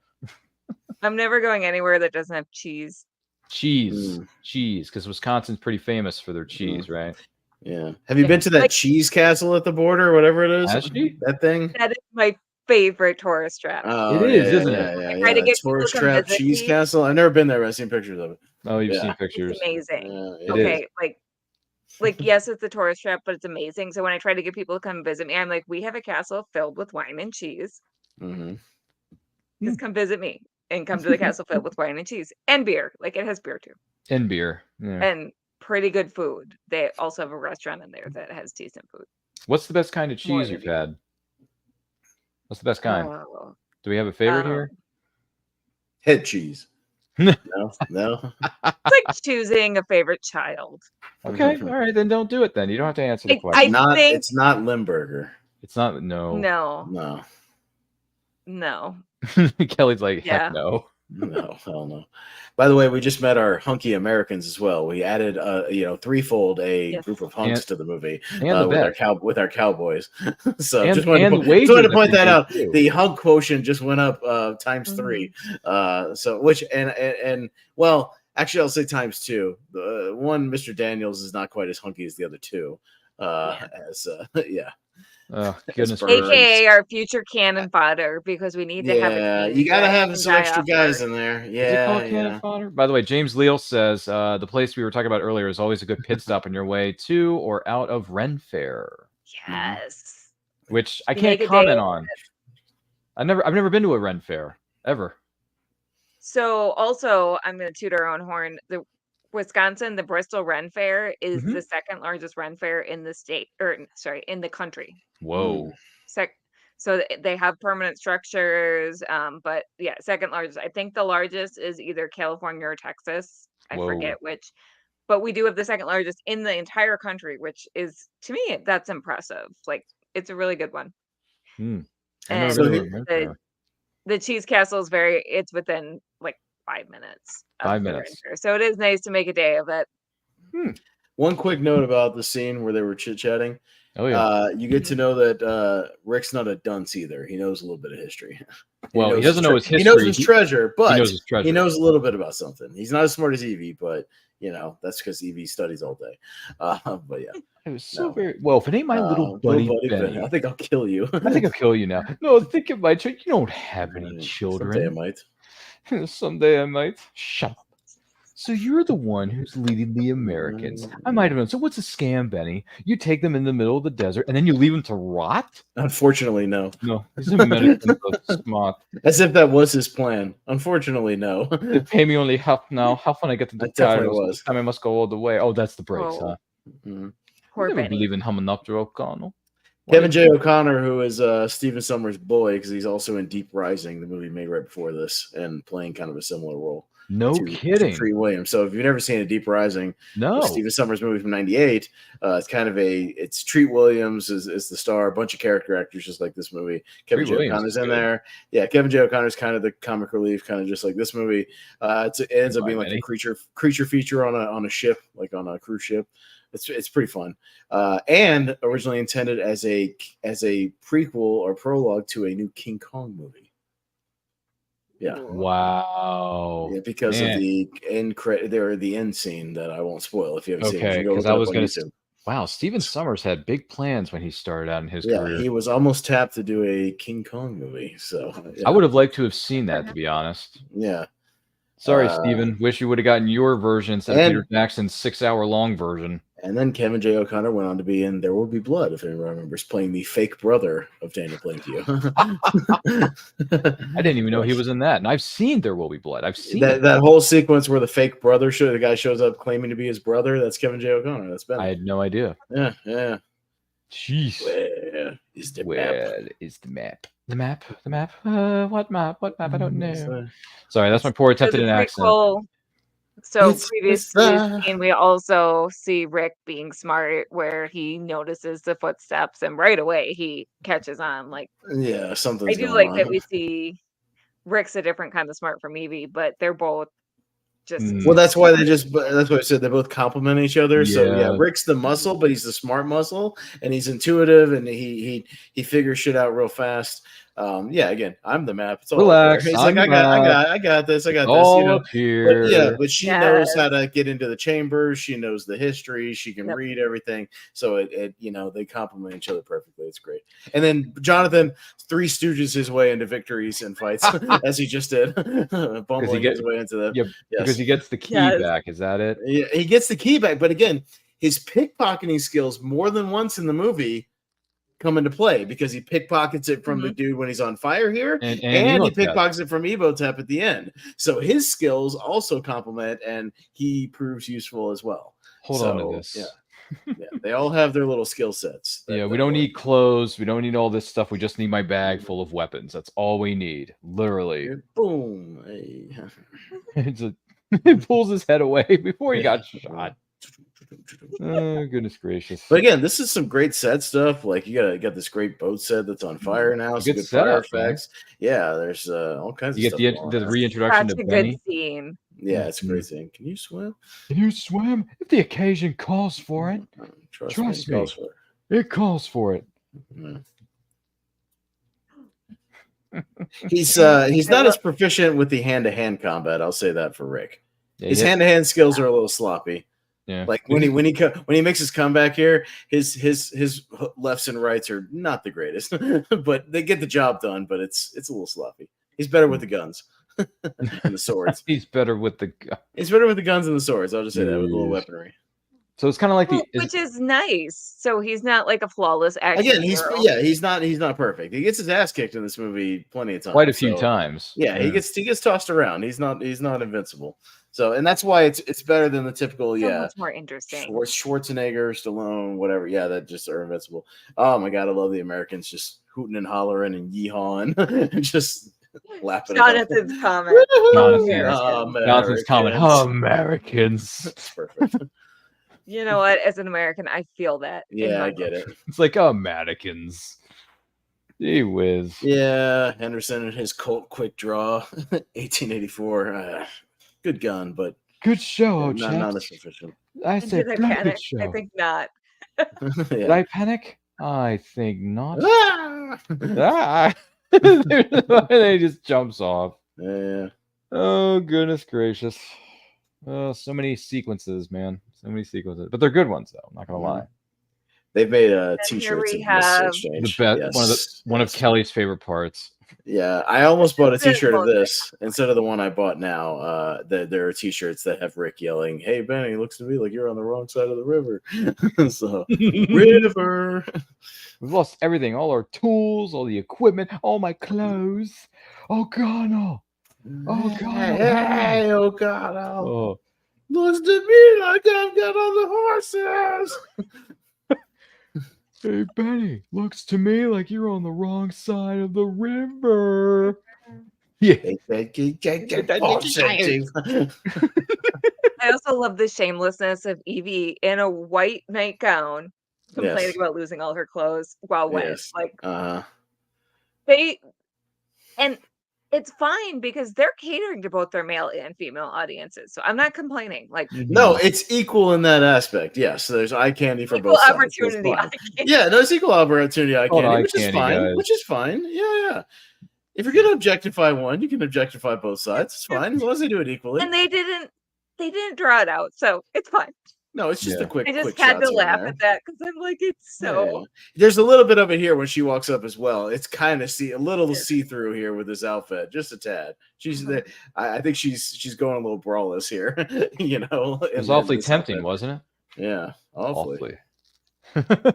I'm never going anywhere that doesn't have cheese. Cheese, because Wisconsin's pretty famous for their cheese, right? Yeah. Have you been to that Like- cheese castle at the border, or whatever it is? Has she? That thing? That is my favorite tourist trap. Oh, It is, isn't it? Yeah, I try to get people Tourist to come Trap visit Cheese me. Castle. I've never been there, but I've seen pictures of it. Oh, you've Yeah. seen pictures. It's amazing. Yeah, Okay, like yes, it's a tourist trap, but it's amazing. So when I try to get people to come visit me, I'm like, we have a castle filled with wine and cheese. Mm-hmm. Just come visit me and come to the castle filled with wine and cheese and beer. Like it has beer too. And beer. Yeah. And pretty good food. They also have a restaurant in there that has decent food. What's the best kind of More cheese than you've had? What's the best kind? Oh, Do we have a favorite here? Head cheese. No. it's like choosing a favorite child. Okay, all right, then don't do it then. You don't have to answer the I question. think It's not Limburger. It's not, no. No. Kelly's like, Yeah. heck no. No, hell no. By the way, we just met our hunky Americans as well. We added, threefold Yes. group of hunks And- to the movie and the with our cowboys. So And- just wanted and to, the wages just wanted to are point that pretty out. good, too. The hunk quotient just went up times Mhm. 3. So which and well, actually, I'll say times 2. The one, Mr. Daniels, is not quite as hunky as the other two. Yeah. Oh, goodness per- gracious. AKA our future cannon fodder because we need to have a team you gotta that have can some die extra off guys first. in there. Is it called Yeah, cannon yeah. fodder? By the way, James Leal says the place we were talking about earlier is always a good pit stop on your way to or out of Ren Fair, Yes. which I You can't make a day comment of on. I've never been to a Ren Fair ever. So also, I'm going to toot our own horn. The Wisconsin, the Bristol Ren Fair is Mhm. the second largest Ren Fair in the state, or sorry, in the country. Whoa. So they have permanent structures, but yeah, second largest. I think the largest is either California or Texas. I Whoa. forget which. But we do have the second largest in the entire country, which is, to me, that's impressive. Like, it's a really good one. Hmm. And So the Cheese Castle is it's within like 5 minutes. of 5 the Ren minutes. Fair. So it is nice to make a day of it. One quick note about the scene where they were chit-chatting. Oh yeah. You get to know that Rick's not a dunce either. He knows a little bit of history. Well, he doesn't know his He knows history. his treasure, but knows his treasure. he knows a little bit about something. He's not as smart as Evie, but that's because Evie studies all day. But yeah, It was so very well. If it ain't my little buddy, Benny, I think I'll kill you. I think I'll kill you now. No, think of my children. You don't have any Someday I children. might. Someday I might. Shut up. So you're the one who's leading the Americans. I might have known. So what's a scam, Benny? You take them in the middle of the desert and then you leave them to rot? Unfortunately, no. No, he's a American, but smart. As if that was his plan. Unfortunately, no. They pay me only half now. Half when I get to the That definitely tires. was. This time I must go all the way. Oh, that's the brakes, Oh. huh? Mhm. Poor I never Benny. believe in Hamunaptra, O'Connell. Kevin J. O'Connor, who is Stephen Sommers' boy, because he's also in Deep Rising, the movie made right before this, and playing kind of a similar role. No to kidding. Treat Williams. So if you've never seen a Deep Rising, No. Stephen Sommers movie from '98, it's kind of it's Treat Williams is the star, a bunch of character actors just like this movie. Kevin Treat J. Williams O'Connor's is in good. there. Yeah, Kevin J. O'Connor's kind of the comic relief, kind of just like this movie. It ends up being like a creature feature on a ship, like on a cruise ship. It's pretty fun, and originally intended as a prequel or prologue to a new King Kong movie. Yeah. Wow. Yeah, because Man. of the end scene that I won't spoil if you haven't seen it. Okay, You go because look I it was up on going to. YouTube. Wow, Stephen Sommers had big plans when he started out in his career. He was almost tapped to do a King Kong movie. So I would have liked to have seen that, to be honest. Yeah. Sorry, Stephen. Wish you would have gotten your version instead of and- Peter Jackson's 6-hour-long version. And then Kevin J. O'Connor went on to be in There Will Be Blood, if anyone remembers, playing the fake brother of Daniel Plainview. I didn't even know he was in that, and I've seen There Will Be Blood. I've seen it. that whole sequence where the fake brother the guy shows up claiming to be his brother. That's Kevin J. O'Connor. That's Ben. I had no idea. Yeah. Jeez. Where is the map? Where is the map? The map? The map? What map? What map? I don't know. So- Sorry, that's my poor So attempt at the an accent. prequel- So It's previous to this scene, we also see Rick being smart, where he notices the footsteps, and right away he catches on. Like, Yeah, something's I do going like on. that we see Rick's a different kind of smart from Evie, but they're both just Well, that's why that's what I said. They both complement each other. So Yeah. Rick's the muscle, but he's the smart muscle, and he's intuitive, and he figures shit out real fast. Again, I'm the map. It's all Relax, He's I'm like, the I got this. All You know. up here. But she knows how to get into the chambers. She knows the history. She can read everything. So it they complement each other perfectly. It's great. And then Jonathan Three Stooges his way into victories and fights as he just did, bumbling his way into them. Yeah, because he gets the key back. Is that it? Yeah, he gets the key back, but again, his pickpocketing skills more than once in the movie come into play because he pickpockets it from the dude when he's on fire here, and he Imhotep. pickpockets it from Imhotep at the end. So his skills also complement, and he proves useful as well. Hold on to this. Yeah, they all have their little skill sets. We don't need clothes. We don't need all this stuff. We just need my bag full of weapons. That's all we need. Literally. Boom. Hey. It pulls his head away before he got shot. Oh, goodness gracious. But again, this is some great set stuff. Like you got this great boat set that's on fire now. Some good fire effects. Yeah, there's all kinds of stuff. You get the reintroduction That's to a Benny. good scene. Yeah, it's a great thing. Can you swim? Can you swim? If the occasion calls for it. Trust me. It calls for it. He's not as proficient with the hand-to-hand combat. I'll say that for Rick. His hand-to-hand skills are a little sloppy. Yeah. Like when he makes his comeback here, his lefts and rights are not the greatest, but they get the job done. But it's a little sloppy. He's better with the guns and the swords. He's better with the guns and the swords. I'll just say that with a little weaponry. So it's kind of like which is nice. So he's not like a flawless action. Again, hero. he's not perfect. He gets his ass kicked in this movie plenty of times. Quite a few times. Yeah, he gets tossed around. He's not invincible. So, and that's why it's better than the typical so much more interesting. Schwarzenegger, Stallone, whatever. Yeah, that just are invincible. Oh my god, I love the Americans just hooting and hollering and yeehawing and just laughing. Jonathan's comment. Jonathan's comment. Americans. That's perfect. You know what? As an American, I feel that. Yeah, I get it. It's like Americans. Gee whiz. Yeah, Henderson and his Colt quick draw, 1884. Good gun, but good show, not as sufficient. I said Did I good panic? show. I think not. Did I panic? I think not. They just jumps off. Yeah. Oh goodness gracious. Oh, so many sequences, man. So many sequences, but they're good ones though. I'm not gonna lie. They've made Here t-shirts. we have exchange. One of Kelly's favorite parts. Yeah, I almost bought a There's T-shirt of both this instead of the one I bought now. There are T-shirts that have Rick yelling, "Hey Benny, it looks to me like you're on the wrong side of the river." So, river. We've lost everything, all our tools, all the equipment, all my clothes. Oh God, no. Oh God. Hey, oh God, Oh. looks to me like I've got all the horses. Hey Benny, looks to me like you're on the wrong side of the river. Yeah. I also love the shamelessness of Evie in a white nightgown complaining about losing all her clothes while wet. Yes. Like Uh-huh. they and it's fine because they're catering to both their male and female audiences. So I'm not complaining. Like No, it's equal in that aspect. Yes, there's eye candy for equal both sides. opportunity. It's fine. Yeah, no, it's equal opportunity eye Called candy, eye which is candy, fine. guys. Which is fine. Yeah. If you're gonna objectify one, you can objectify both sides. It's fine as long as they do it equally. And they didn't draw it out, so it's fine. No, it's just a quick. I just quick had to shots here and laugh there. at that because I'm like, it's so. Yeah. There's a little bit of it here when she walks up as well. It's kind of a little see through here with this outfit, just a tad. I think she's going a little braless here. You know, It was awfully tempting, wasn't it? Yeah, awfully. Awfully.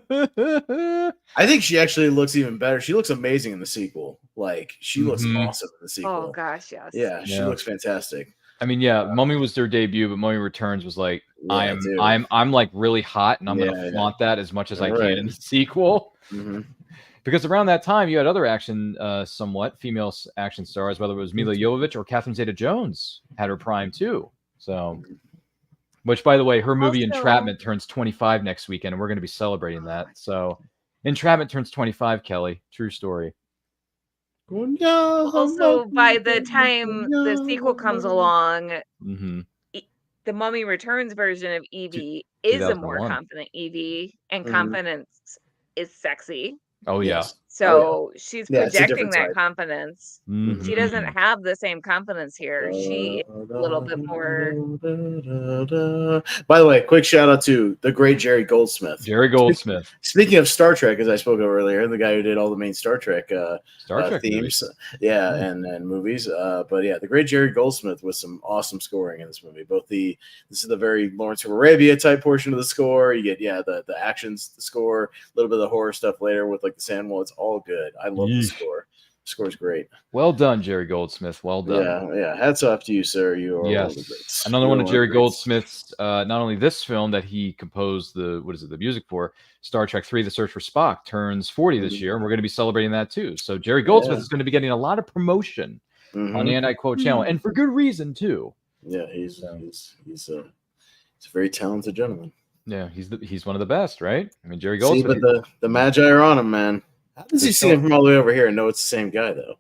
I think she actually looks even better. She looks amazing in the sequel. Like she looks awesome in the sequel. Oh gosh, yes. Yeah, she looks fantastic. I mean, yeah, Mummy was their debut, but Mummy Returns was like, Yeah, I'm like really hot, and I'm gonna flaunt that as much as I can in the sequel. Mm-hmm. Because around that time, you had other action, somewhat female action stars, whether it was Mila Jovovich or Catherine Zeta-Jones had her prime too. So, which by the way, her movie Also- Entrapment turns 25 next weekend, and we're going to be celebrating that. So, Entrapment turns 25 , Kelly. True story. Also, by the time the sequel comes along, the Mummy Returns version of Evie is a more 2001. confident Evie, and confidence is sexy. Oh yeah. So she's Yeah, it's a projecting different that type. confidence. Mhm. She doesn't have the same confidence here. She is a little bit more. By the way, quick shout out to the great Jerry Goldsmith. Jerry Goldsmith. Speaking of Star Trek, as I spoke of earlier, the guy who did all the main Star Trek Trek themes, and movies. But yeah, the great Jerry Goldsmith with some awesome scoring in this movie. This is the very Lawrence of Arabia type portion of the score. You get the actions, the score, a little bit of the horror stuff later with like the Sandwall. It's all good. I love the score. The score's great. Well done, Jerry Goldsmith. Well done. Yeah. Hats off to you, sir. You are one of the Yes. greats. Another You're one of the Jerry greats. Goldsmith's, not only this film that he composed the music for, Star Trek 3, The Search for Spock, turns 40 this year, and we're going to be celebrating that too. So Jerry Goldsmith is going to be getting a lot of promotion on the Anti-Quote channel, and for good reason too. Yeah, he's a very talented gentleman. Yeah, he's one of the best, right? I mean, Jerry See, Goldsmith. but the Magi are on him, man. How does he see him from all the way over here and know it's the same guy, though?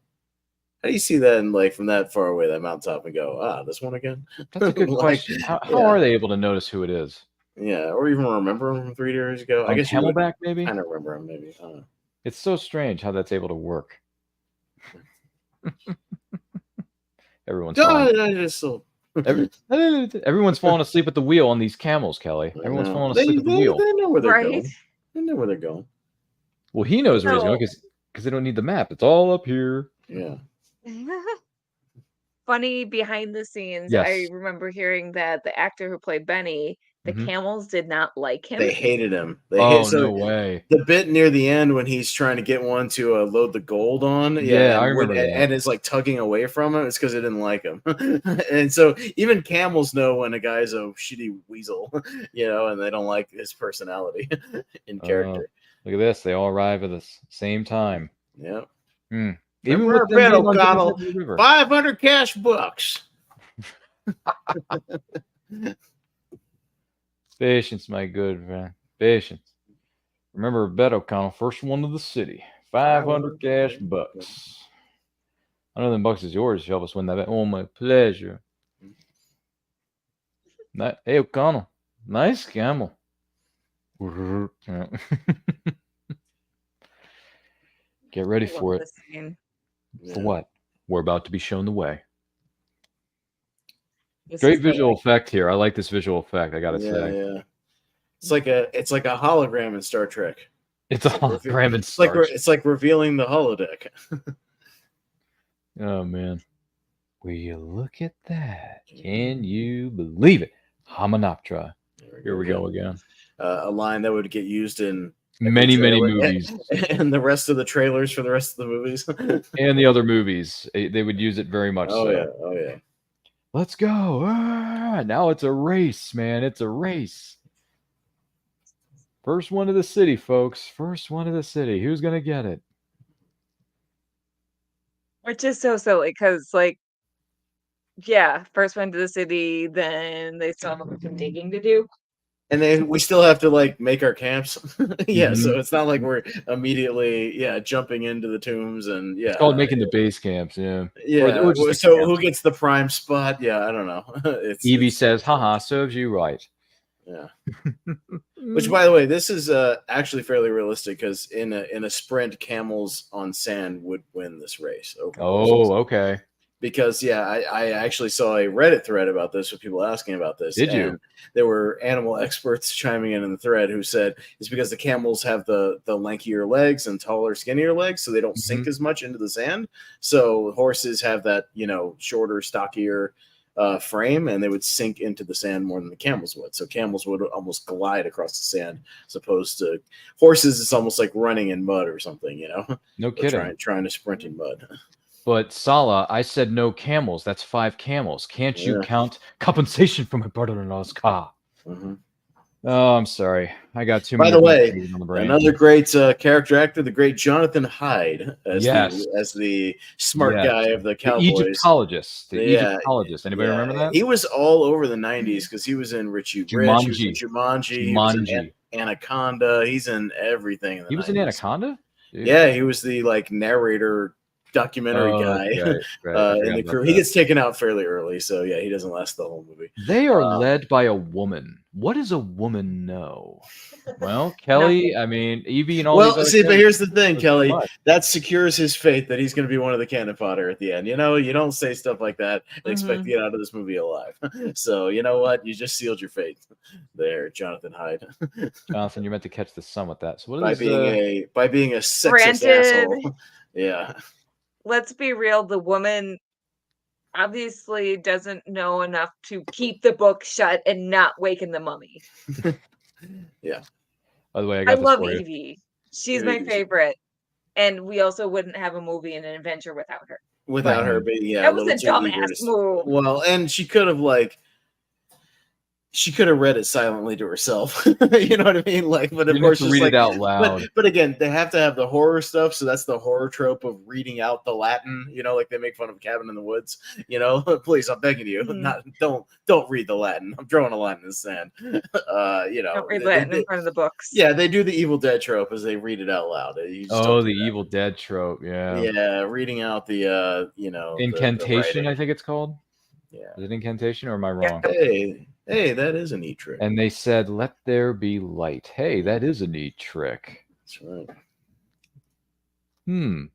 How do you see that and like from that far away, that mountaintop, and go, this one again? That's a good question. How are they able to notice who it is? Yeah, or even remember him from 3 years ago? I guess Camelback, maybe. I don't remember him. Maybe. I don't know. It's so strange how that's able to work. Everyone's everyone's falling asleep at the wheel on these camels, Kelly. Everyone's falling asleep at the wheel. They know where they're going. They know where they're going. Well, he knows where he's going because they don't need the map. It's all up here. Yeah. Funny behind the scenes. Yes. I remember hearing that the actor who played Benny, the camels did not like him. They hated him. No way. The bit near the end when he's trying to get one to load the gold on, I remember that. and it's like tugging away from him. It's because they didn't like him. And so even camels know when a guy's a shitty weasel, and they don't like his personality in character. Look at this. They all arrive at the same time. Yep. Even with them being on different O'Connell, sides of the river. 500 cash bucks. Patience, my good man. Patience. Remember, Bet O'Connell, first one to the city. 500 cash bucks. I know them bucks is yours. Help us win that bet. Oh, my pleasure. Hey, O'Connell. Nice camel. Get ready for it. For what? We're about to be shown the way. Great visual effect here. I like this visual effect. I gotta say. Yeah. It's like a hologram in Star Trek. It's a hologram in Star Trek. It's like revealing the holodeck. Oh man. Will you look at that? Can you believe it? Hamunaptra. Here we go again. A line that would get used in Many movies. and the rest of the trailers for the rest of the movies. And the other movies. They would use it very much so. Yeah. Oh, yeah. Let's go. Now it's a race, man. It's a race. First one to the city, folks. First one to the city. Who's going to get it? Which is so silly because, like, yeah, first one to the city, then they still have some digging to do. And then we still have to like make our camps. Yeah, so Mhm. it's not like we're immediately jumping into the tombs and It's called making the base camps, yeah. Yeah. Or just the So camps. who gets the prime spot? Yeah, I don't know. Evie says, haha, serves you right. Yeah. Which, by the way, this is actually fairly realistic because in a sprint, camels on sand would win this race. Over horses. Oh, okay. Because I actually saw a Reddit thread about this with people asking about this. Did you? And there were animal experts chiming in the thread who said it's because the camels have the lankier legs and taller, skinnier legs, so they don't sink as much into the sand. So horses have that shorter, stockier frame, and they would sink into the sand more than the camels would. So camels would almost glide across the sand, as opposed to horses. It's almost like running in mud or something, No kidding. Trying to sprint in mud. But Sala, I said no camels. That's 5 camels. Can't you count compensation for my brother-in-law's car? Mm-hmm. Oh, I'm sorry. I got too By many. the way, on the brain. another great character actor, the great Jonathan Hyde, as the smart guy of the Cowboys. Egyptologist. Egyptologist. Anybody remember that? He was all over the 90s because he was in Richie Rich, he was in Jumanji, he was in Anaconda. He's in everything. In the 90s. Was in Anaconda? Dude. Yeah, he was the narrator documentary guy in the crew. He gets taken out fairly early, so he doesn't last the whole movie. They are led by a woman. What does a woman know? Well, Kelly, I mean, Evie and all. Well, see, but here's the thing, Kelly. That secures his fate that he's going to be one of the cannon fodder at the end. You don't say stuff like that and expect to get out of this movie alive. So you know what? You just sealed your fate there, Jonathan Hyde. Jonathan, you're meant to catch the sun with that. So what by is being a sexist asshole? Yeah. Let's be real. The woman obviously doesn't know enough to keep the book shut and not waken the mummy. Yeah. By the way, I love Evie. She's my favorite. And we also wouldn't have a movie and an adventure without her. Without her being, that was a dumbass move. Well, and she could have read it silently to herself. You know what I mean? But of course, read it out loud. But again, they have to have the horror stuff, so that's the horror trope of reading out the Latin. Like they make fun of Cabin in the Woods. Please, I'm begging you, don't read the Latin. I'm drawing a line in the sand. Don't read Latin in front of the books. Yeah, they do the Evil Dead trope as they read it out loud. The Evil Dead trope. Yeah. Yeah, reading out the incantation. I think it's called. Yeah. Is it incantation or am I wrong? Hey, that is a neat trick. And they said, "Let there be light." Hey, that is a neat trick. That's right. You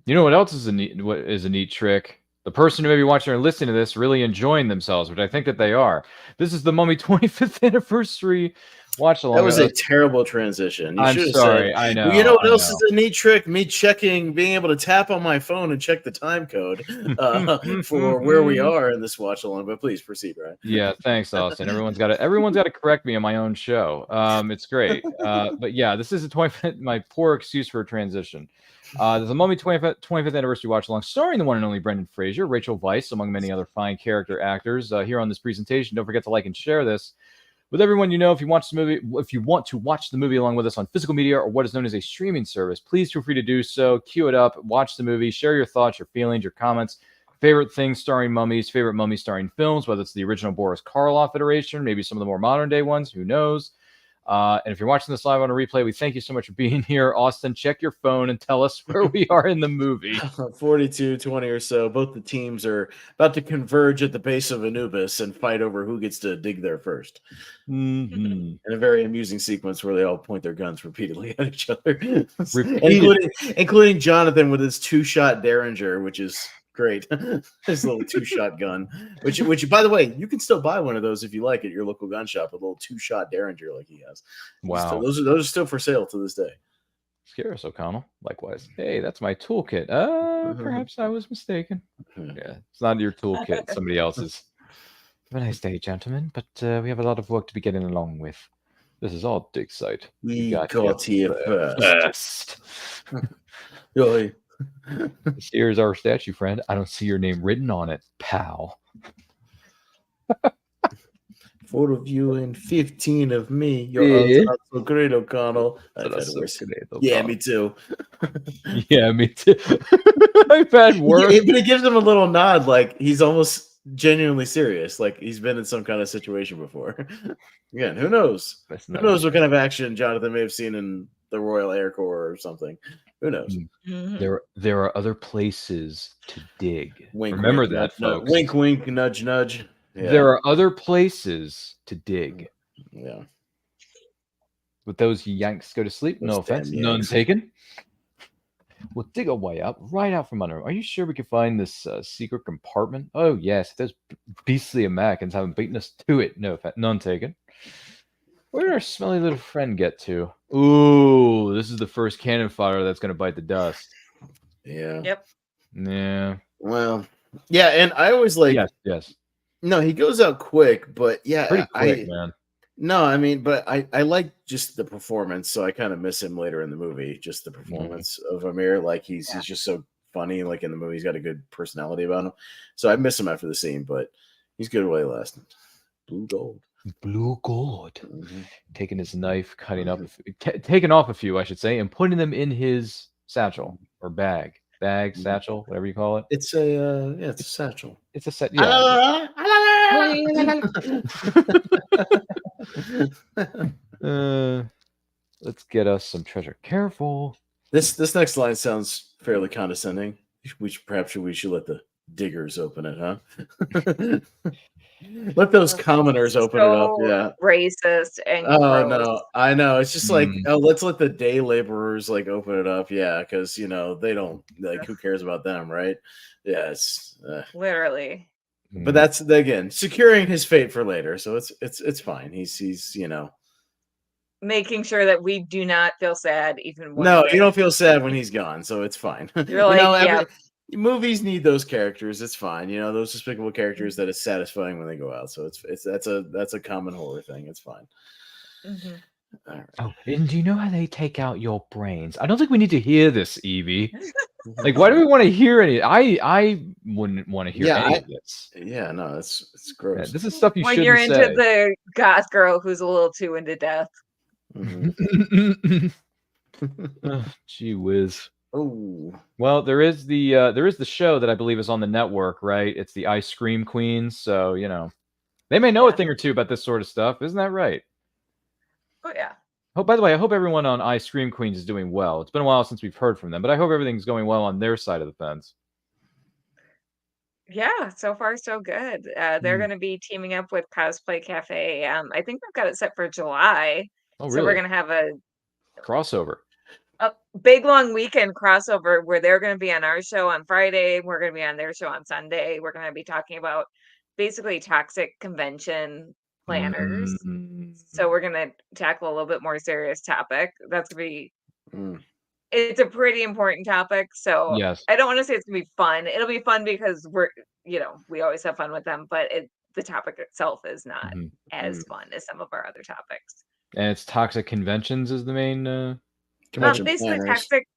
know what else is a neat trick? The person who may be watching or listening to this really enjoying themselves, which I think that they are. This is the Mummy 25th anniversary watch-along. That was a terrible transition. I'm sorry. I know. Well, you know what else is a neat trick? Me being able to tap on my phone and check the time code for where we are in this watch-along. But please proceed, Ryan. Yeah, thanks, Austin. Everyone's got to correct me on my own show. It's great. But yeah, this is my poor excuse for a transition. There's a Mummy 25th anniversary watch-along starring the one and only Brendan Fraser, Rachel Weisz, among many other fine character actors here on this presentation. Don't forget to like and share this with everyone you know. If you want to watch the movie along with us on physical media or what is known as a streaming service, please feel free to do so. Cue it up, watch the movie, share your thoughts, your feelings, your comments, favorite things starring mummies, favorite mummy starring films, whether it's the original Boris Karloff iteration, maybe some of the more modern day ones, who knows. And if you're watching this live on a replay, we thank you so much for being here. Austin, check your phone and tell us where we are in the movie. 42-20 or so. Both the teams are about to converge at the base of Anubis and fight over who gets to dig there first. In a very amusing sequence where they all point their guns repeatedly at each other, including Jonathan with his 2-shot Derringer, which is great. His little 2-shot gun, which by the way, you can still buy one of those if you like at your local gun shop, a little 2-shot Derringer like he has. Wow. Those are still for sale to this day. Scarce O'Connell. Likewise. Hey, that's my toolkit. Perhaps I was mistaken. Yeah, it's not your toolkit. It's somebody else's. Have a nice day, gentlemen. But we have a lot of work to be getting along with. This is all dig site. We got here first. Here's our statue, friend. I don't see your name written on it, pal. 4 of you and 15 of me. You're not so great, O'Connell. Yeah, me too. Yeah, me too. I've had worse. Yeah, but it gives him a little nod, like he's almost genuinely serious, like he's been in some kind of situation before. Again, who knows? Who knows what kind of action Jonathan may have seen in the Royal Air Corps or something? Who knows? There are other places to dig. Wink, Remember wink, that, folks. Wink, wink, nudge, nudge. Yeah. There are other places to dig. Yeah. With those Yanks go to sleep. No offense. None taken. We'll dig a way up, right out from under him. Are you sure we can find this secret compartment? Oh, yes. Those beastly Americans haven't beaten us to it. No offense. None taken. Where did our smelly little friend get to? Ooh, this is the first cannon fodder that's going to bite the dust. Yeah. Yep. Yeah. Well, yeah, and I always like... Yes. No, he goes out quick, but yeah. Pretty quick, man. No, I mean, but I like just the performance, so I kind of miss him later in the movie. Just the performance of Amir, like he's just so funny. Like in the movie, he's got a good personality about him. So I miss him after the scene, but he's good while he lasted. Blue gold. Taking his knife, cutting up, taking off a few, I should say, and putting them in his satchel or bag, satchel, whatever you call it. It's a it's a satchel. It's a set. Yeah. Let's get us some treasure. Careful. This next line sounds fairly condescending. We should let the diggers open it, huh? Let those commoners open it up. Yeah. Racist and gross. No, I know. It's just like, let's let the day laborers like open it up. Yeah, because they don't like. Who cares about them, right? Yeah, it's literally. But that's again securing his fate for later, so it's fine. He's making sure that we do not feel sad even when you don't feel sad when he's gone, so it's fine. You're like, movies need those characters. It's fine, those despicable characters that is satisfying when they go out. So that's a common horror thing. It's fine. Mm-hmm. All right. Oh, and do you know how they take out your brains? I don't think we need to hear this, Evie. Like, why do we want to hear any? I wouldn't want to hear any of this. Yeah, no, it's gross. Yeah, this is stuff you when shouldn't you're into say. the goth girl who's a little too into death. Mm-hmm. Oh, gee whiz. Oh, well, there is the show that I believe is on the network, right? It's the Ice Cream Queens, so they may know a thing or two about this sort of stuff. Isn't that right? Oh yeah. Oh, by the way, I hope everyone on Ice Cream Queens is doing well. It's been a while since we've heard from them, but I hope everything's going well on their side of the fence. Yeah, so far so good. They're going to be teaming up with Cosplay Cafe. I think they've got it set for July. Oh, so really? We're going to have a crossover. A big long weekend crossover where they're going to be on our show on Friday. We're going to be on their show on Sunday. We're going to be talking about basically toxic convention planners. So we're going to tackle a little bit more serious topic. That's going to be it's a pretty important topic. So yes. I don't want to say it's going to be fun. It'll be fun because we always have fun with them, but the topic itself is not as fun as some of our other topics. And it's toxic conventions is the main basically planners. Toxic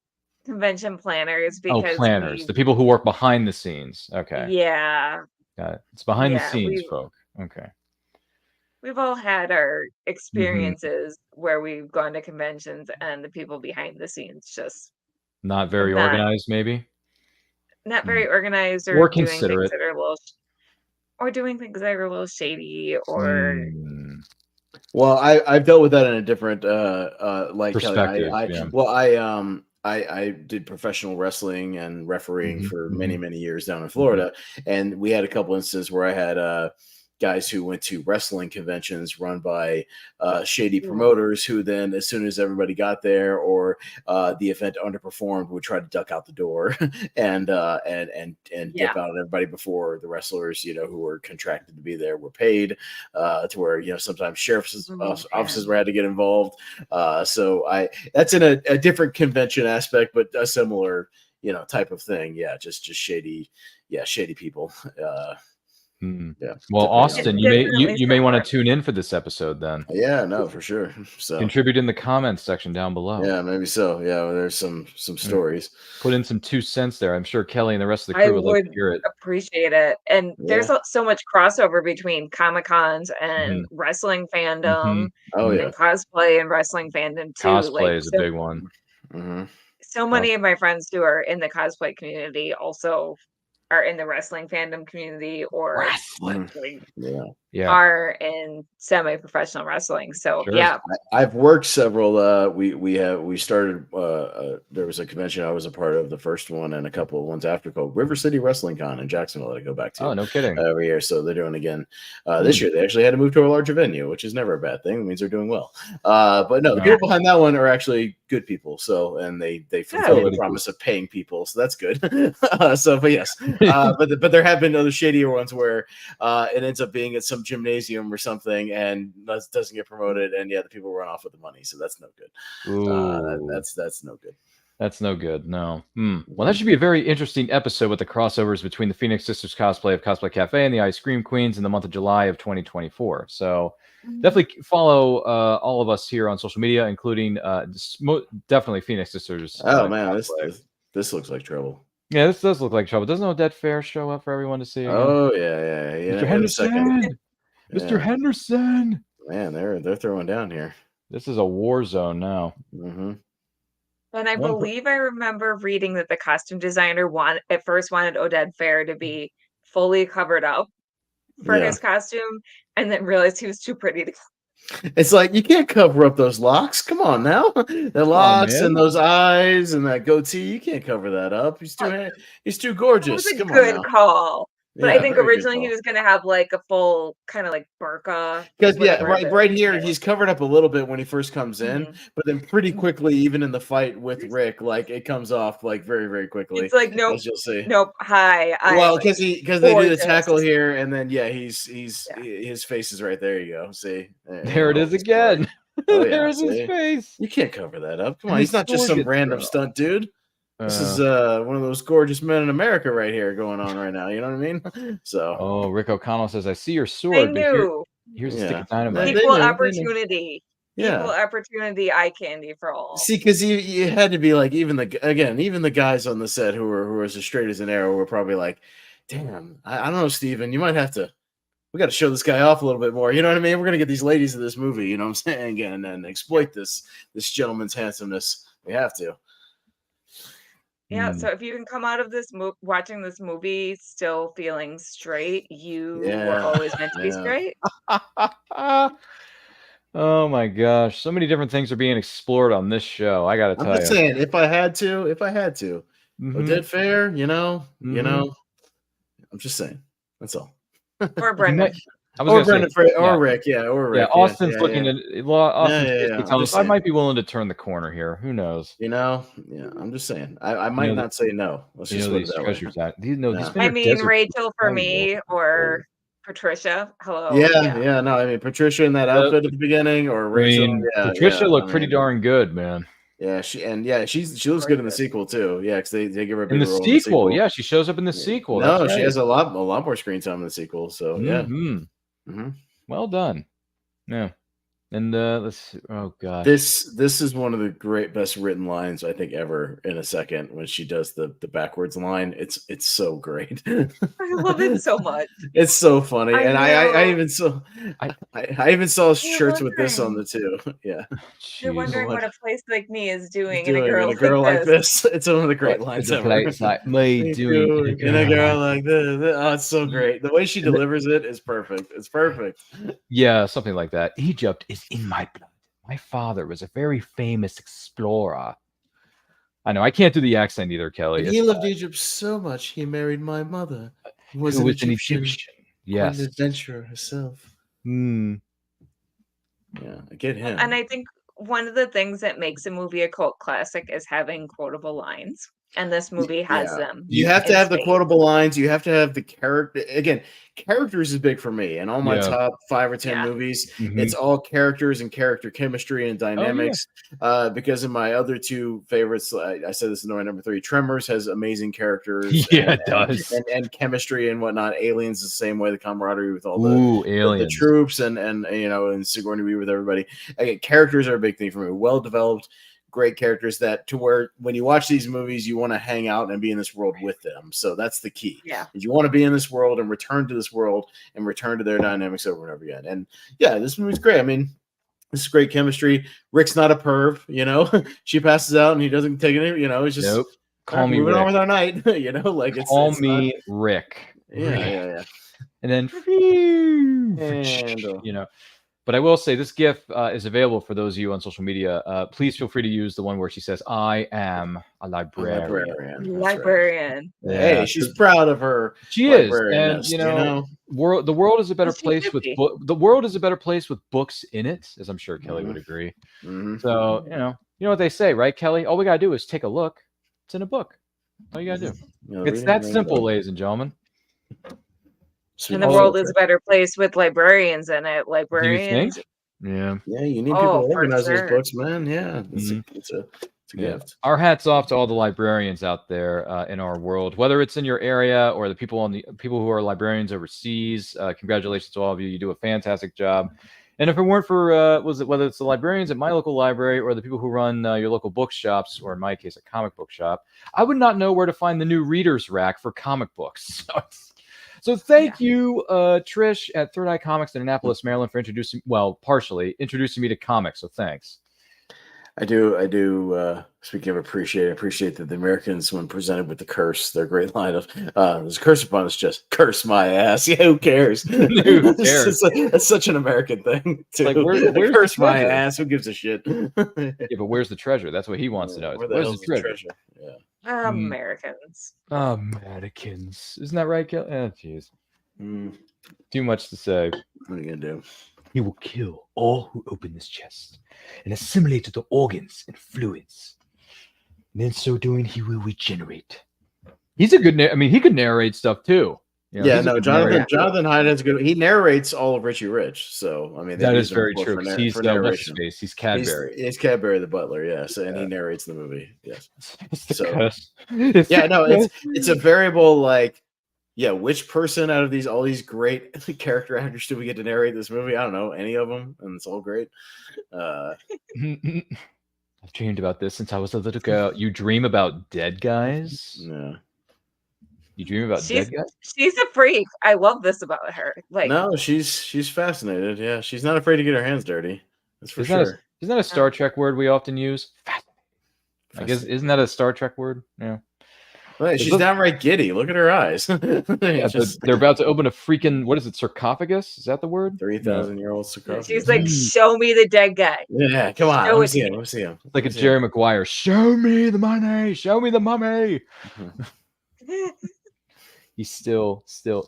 convention planners because planners, the people who work behind the scenes. Okay. Yeah. Got it. It's behind the scenes, folk. Okay. We've all had our experiences where we've gone to conventions and the people behind the scenes just not very organized, maybe. Not very organized, or doing considerate, things that are a little, or doing things that are a little shady, or. Well, I've dealt with that in a different perspective. I did professional wrestling and refereeing for many years down in Florida, and we had a couple instances where I had guys who went to wrestling conventions run by shady promoters who then, as soon as everybody got there or the event underperformed, would try to duck out the door and dip out on everybody before the wrestlers, who were contracted to be there were paid, to where, sometimes sheriff's offices were had to get involved. So that's in a different convention aspect, but a similar, type of thing. Yeah. Just shady people. Yeah. Well, Austin, you may want to tune in for this episode then. Yeah, no, for sure. So contribute in the comments section down below. Yeah, maybe so. Yeah, well, there's some stories. Put in some 2 cents there. I'm sure Kelly and the rest of the crew would like to hear it. Appreciate it. And there's so much crossover between Comic-Cons and wrestling fandom. Oh yeah, and cosplay and wrestling fandom too. Cosplay is a big one. So many of my friends who are in the cosplay community also are in the wrestling fandom community or are in semi-professional wrestling. So yeah, I've worked several. We started. There was a convention I was a part of, the first one, and a couple of ones after, called River City Wrestling Con in Jacksonville that I go back to. Oh, no kidding! Every year, so they're doing again this year. They actually had to move to a larger venue, which is never a bad thing. It means they're doing well. But no, the people behind that one are actually good people. So, and they fulfill the promise of paying people, so that's good. But yes, but there have been other shadier ones where it ends up being at some gymnasium or something and doesn't get promoted, and the people run off with the money, so that's no good. That's no good. That's no good. No. Well, that should be a very interesting episode with the crossovers between the Phoenix Sisters cosplay of Cosplay Cafe and the Ice Cream Queens in the month of July of 2024. So definitely follow all of us here on social media, including definitely Phoenix Sisters. Oh man, this looks like trouble. Yeah, this does look like trouble. Doesn't Odette Fair show up for everyone to see again? Oh yeah. Mr. Henderson. Mr. Henderson. Man, they're throwing down here. This is a war zone now. And I believe I remember reading that the costume designer at first wanted Odette Fair to be fully covered up for his costume, and then realized he was too pretty to. It's like, you can't cover up those locks. Come on now, the locks and those eyes and that goatee. You can't cover that up. He's too gorgeous. It was a good call. But I think originally he was going to have like a full kind of like burqa. Because right here he's covered up a little bit when he first comes in, but then pretty quickly, even in the fight with Rick, like it comes off like very, very quickly. It's like nope, as you'll see. Nope. Hi. Well, because they do the tackle here, and then his face is right there. You go. See, there it is again. There's his face. You can't cover that up. Come on, he's not just some random stunt dude. This is one of those gorgeous men in America right here going on right now. You know what I mean? So, Rick O'Connell says, "I see your sword, but here's a stick of dynamite." Equal opportunity. Equal opportunity eye candy for all. See, because you had to be like, even the guys on the set who were as straight as an arrow were probably like, "Damn, I don't know, Steven, you might have to. We got to show this guy off a little bit more. You know what I mean? We're gonna get these ladies in this movie. You know what I'm saying? And exploit this gentleman's handsomeness. We have to." Yeah, so if you can come out of this watching this movie still feeling straight, you were always meant to be straight. Oh my gosh, so many different things are being explored on this show. I gotta tell you. I'm just saying, if I had to, Odette Fair, I'm just saying. That's all. Or Brendan. Or Rick, or Rick. Yeah, Austin's looking at. Austin's I might be willing to turn the corner here. Who knows? I'm just saying. I might not say no. Let's just these treasures. I mean, Rachel for me, or Patricia. Hello. Yeah. No, I mean Patricia in that outfit at the beginning, or Rachel. I mean, Patricia looked pretty darn good, man. Yeah, she looks good in the sequel too. Yeah, because they give her a big role in the sequel. Yeah, she shows up in the sequel. No, she has a lot more screen time in the sequel. So yeah. Well done. Yeah. And let's oh god. This is one of the best written lines I think ever in a second when she does the backwards line. It's so great. I love it so much. It's so funny. I even saw shirts with this on the too. Yeah. You're wondering what a place like me is doing in a girl like this. It's one of the great lines ever. A place like me doing in a girl like this. Oh, it's so great. The way she delivers it is perfect. It's perfect. Yeah, something like that. Egypt is in my blood. My father was a very famous explorer. I know I can't do the accent either, Kelly. He loved Egypt so much he married my mother, who was an Egyptian. Yes. Queen Adventurer herself. Hmm. Yeah, I get him. And I think one of the things that makes a movie a cult classic is having quotable lines. And this movie has them. You have to in have the spades. quotable lines. You have to have the character. Again, characters is big for me. And all my top 5 or 10 movies, it's all characters and character chemistry and dynamics. Because in my other 2 favorites, I said this in my number 3, Tremors has amazing characters. It does. And chemistry and whatnot. Aliens the same way, the camaraderie with all the troops and Sigourney Weaver with everybody. Again, characters are a big thing for me. Well developed, great characters that to where when you watch these movies, you want to hang out and be in this world with them. So that's the key. Yeah. You want to be in this world and return to this world and return to their dynamics over and over again. And yeah, this movie's great. I mean, this is great chemistry. Rick's not a perv, she passes out and he doesn't take it, it's just Call me moving Rick. on with our night, like Call me Rick. Yeah. And then But I will say this GIF is available for those of you on social media. Please feel free to use the one where she says, "I am a librarian." Librarian. Right. Hey, she's proud of her. She is, and the world is a better place with the world is a better place with books in it, as I'm sure Kelly would agree. So you know what they say, right, Kelly? All we gotta do is take a look. It's in a book. All you gotta do. It's that simple, ladies and gentlemen. And the world is a better place with librarians in it. Librarians. Yeah, you need people to organize those books, man. Yeah, it's a gift. Our hats off to all the librarians out there in our world, whether it's in your area or the people who are librarians overseas. Congratulations to all of you. You do a fantastic job. And if it weren't for whether it's the librarians at my local library or the people who run your local bookshops, or in my case, a comic book shop, I would not know where to find the new readers rack for comic books. So thank you, Trish at Third Eye Comics in Annapolis, Maryland, for partially introducing me to comics. So thanks. I do. Speaking of appreciate that the Americans, when presented with the curse, their great line of "There's a curse upon us, just curse my ass." Yeah, who cares? Who cares? It's such an American thing. Too. Like, where's curse my ass? Who gives a shit? Yeah, but where's the treasure? That's what he wants to know. Where's the treasure? Yeah. Americans. Americans. Isn't that right, Kelly? Oh, jeez. Too much to say. What are you gonna do? He will kill all who open this chest and assimilate the organs and fluids. And in so doing, he will regenerate. He's a good. He could narrate stuff too. Jonathan Hyden's good. He narrates all of Richie Rich, so that is very true. He's He's Cadbury. He's Cadbury the butler, yes, and he narrates the movie. Yes. It's a variable like. Yeah, which person out of all these great character actors do we get to narrate this movie? I don't know, any of them, and it's all great. I've dreamed about this since I was a little girl. You dream about dead guys? Yeah. You dream about dead guys? She's a freak. I love this about her. No, she's fascinated. Yeah, she's not afraid to get her hands dirty. That's for sure. Isn't that a Star Trek word we often use? I guess isn't that a Star Trek word? Yeah. Right, she's downright giddy. Look at her eyes. They're about to open a freaking, what is it, sarcophagus? Is that the word? 3,000-year-old sarcophagus. She's like, show me the dead guy. Yeah, come on. Let me see him. Like a Jerry Maguire. Show me the money. Show me the mummy. He's still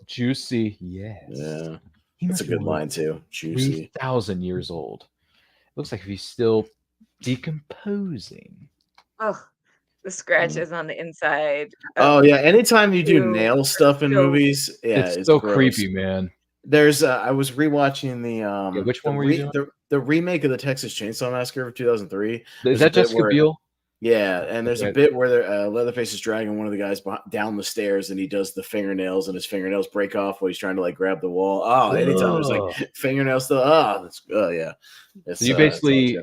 juicy. Yes. Yeah. That's a good line too. Juicy. 3,000 years old. Looks like he's still decomposing. Oh. The scratches on the inside. Oh yeah, anytime you do nail stuff in movies, it's so gross. Creepy, man. There's I was rewatching the which one were you doing? The remake of the Texas Chainsaw Massacre of 2003. Is that Jessica Biel? Yeah, and there's a bit where Leatherface is dragging one of the guys down the stairs, and he does the fingernails, and his fingernails break off while he's trying to like grab the wall. Oh, anytime there's like fingernails still. Yeah. So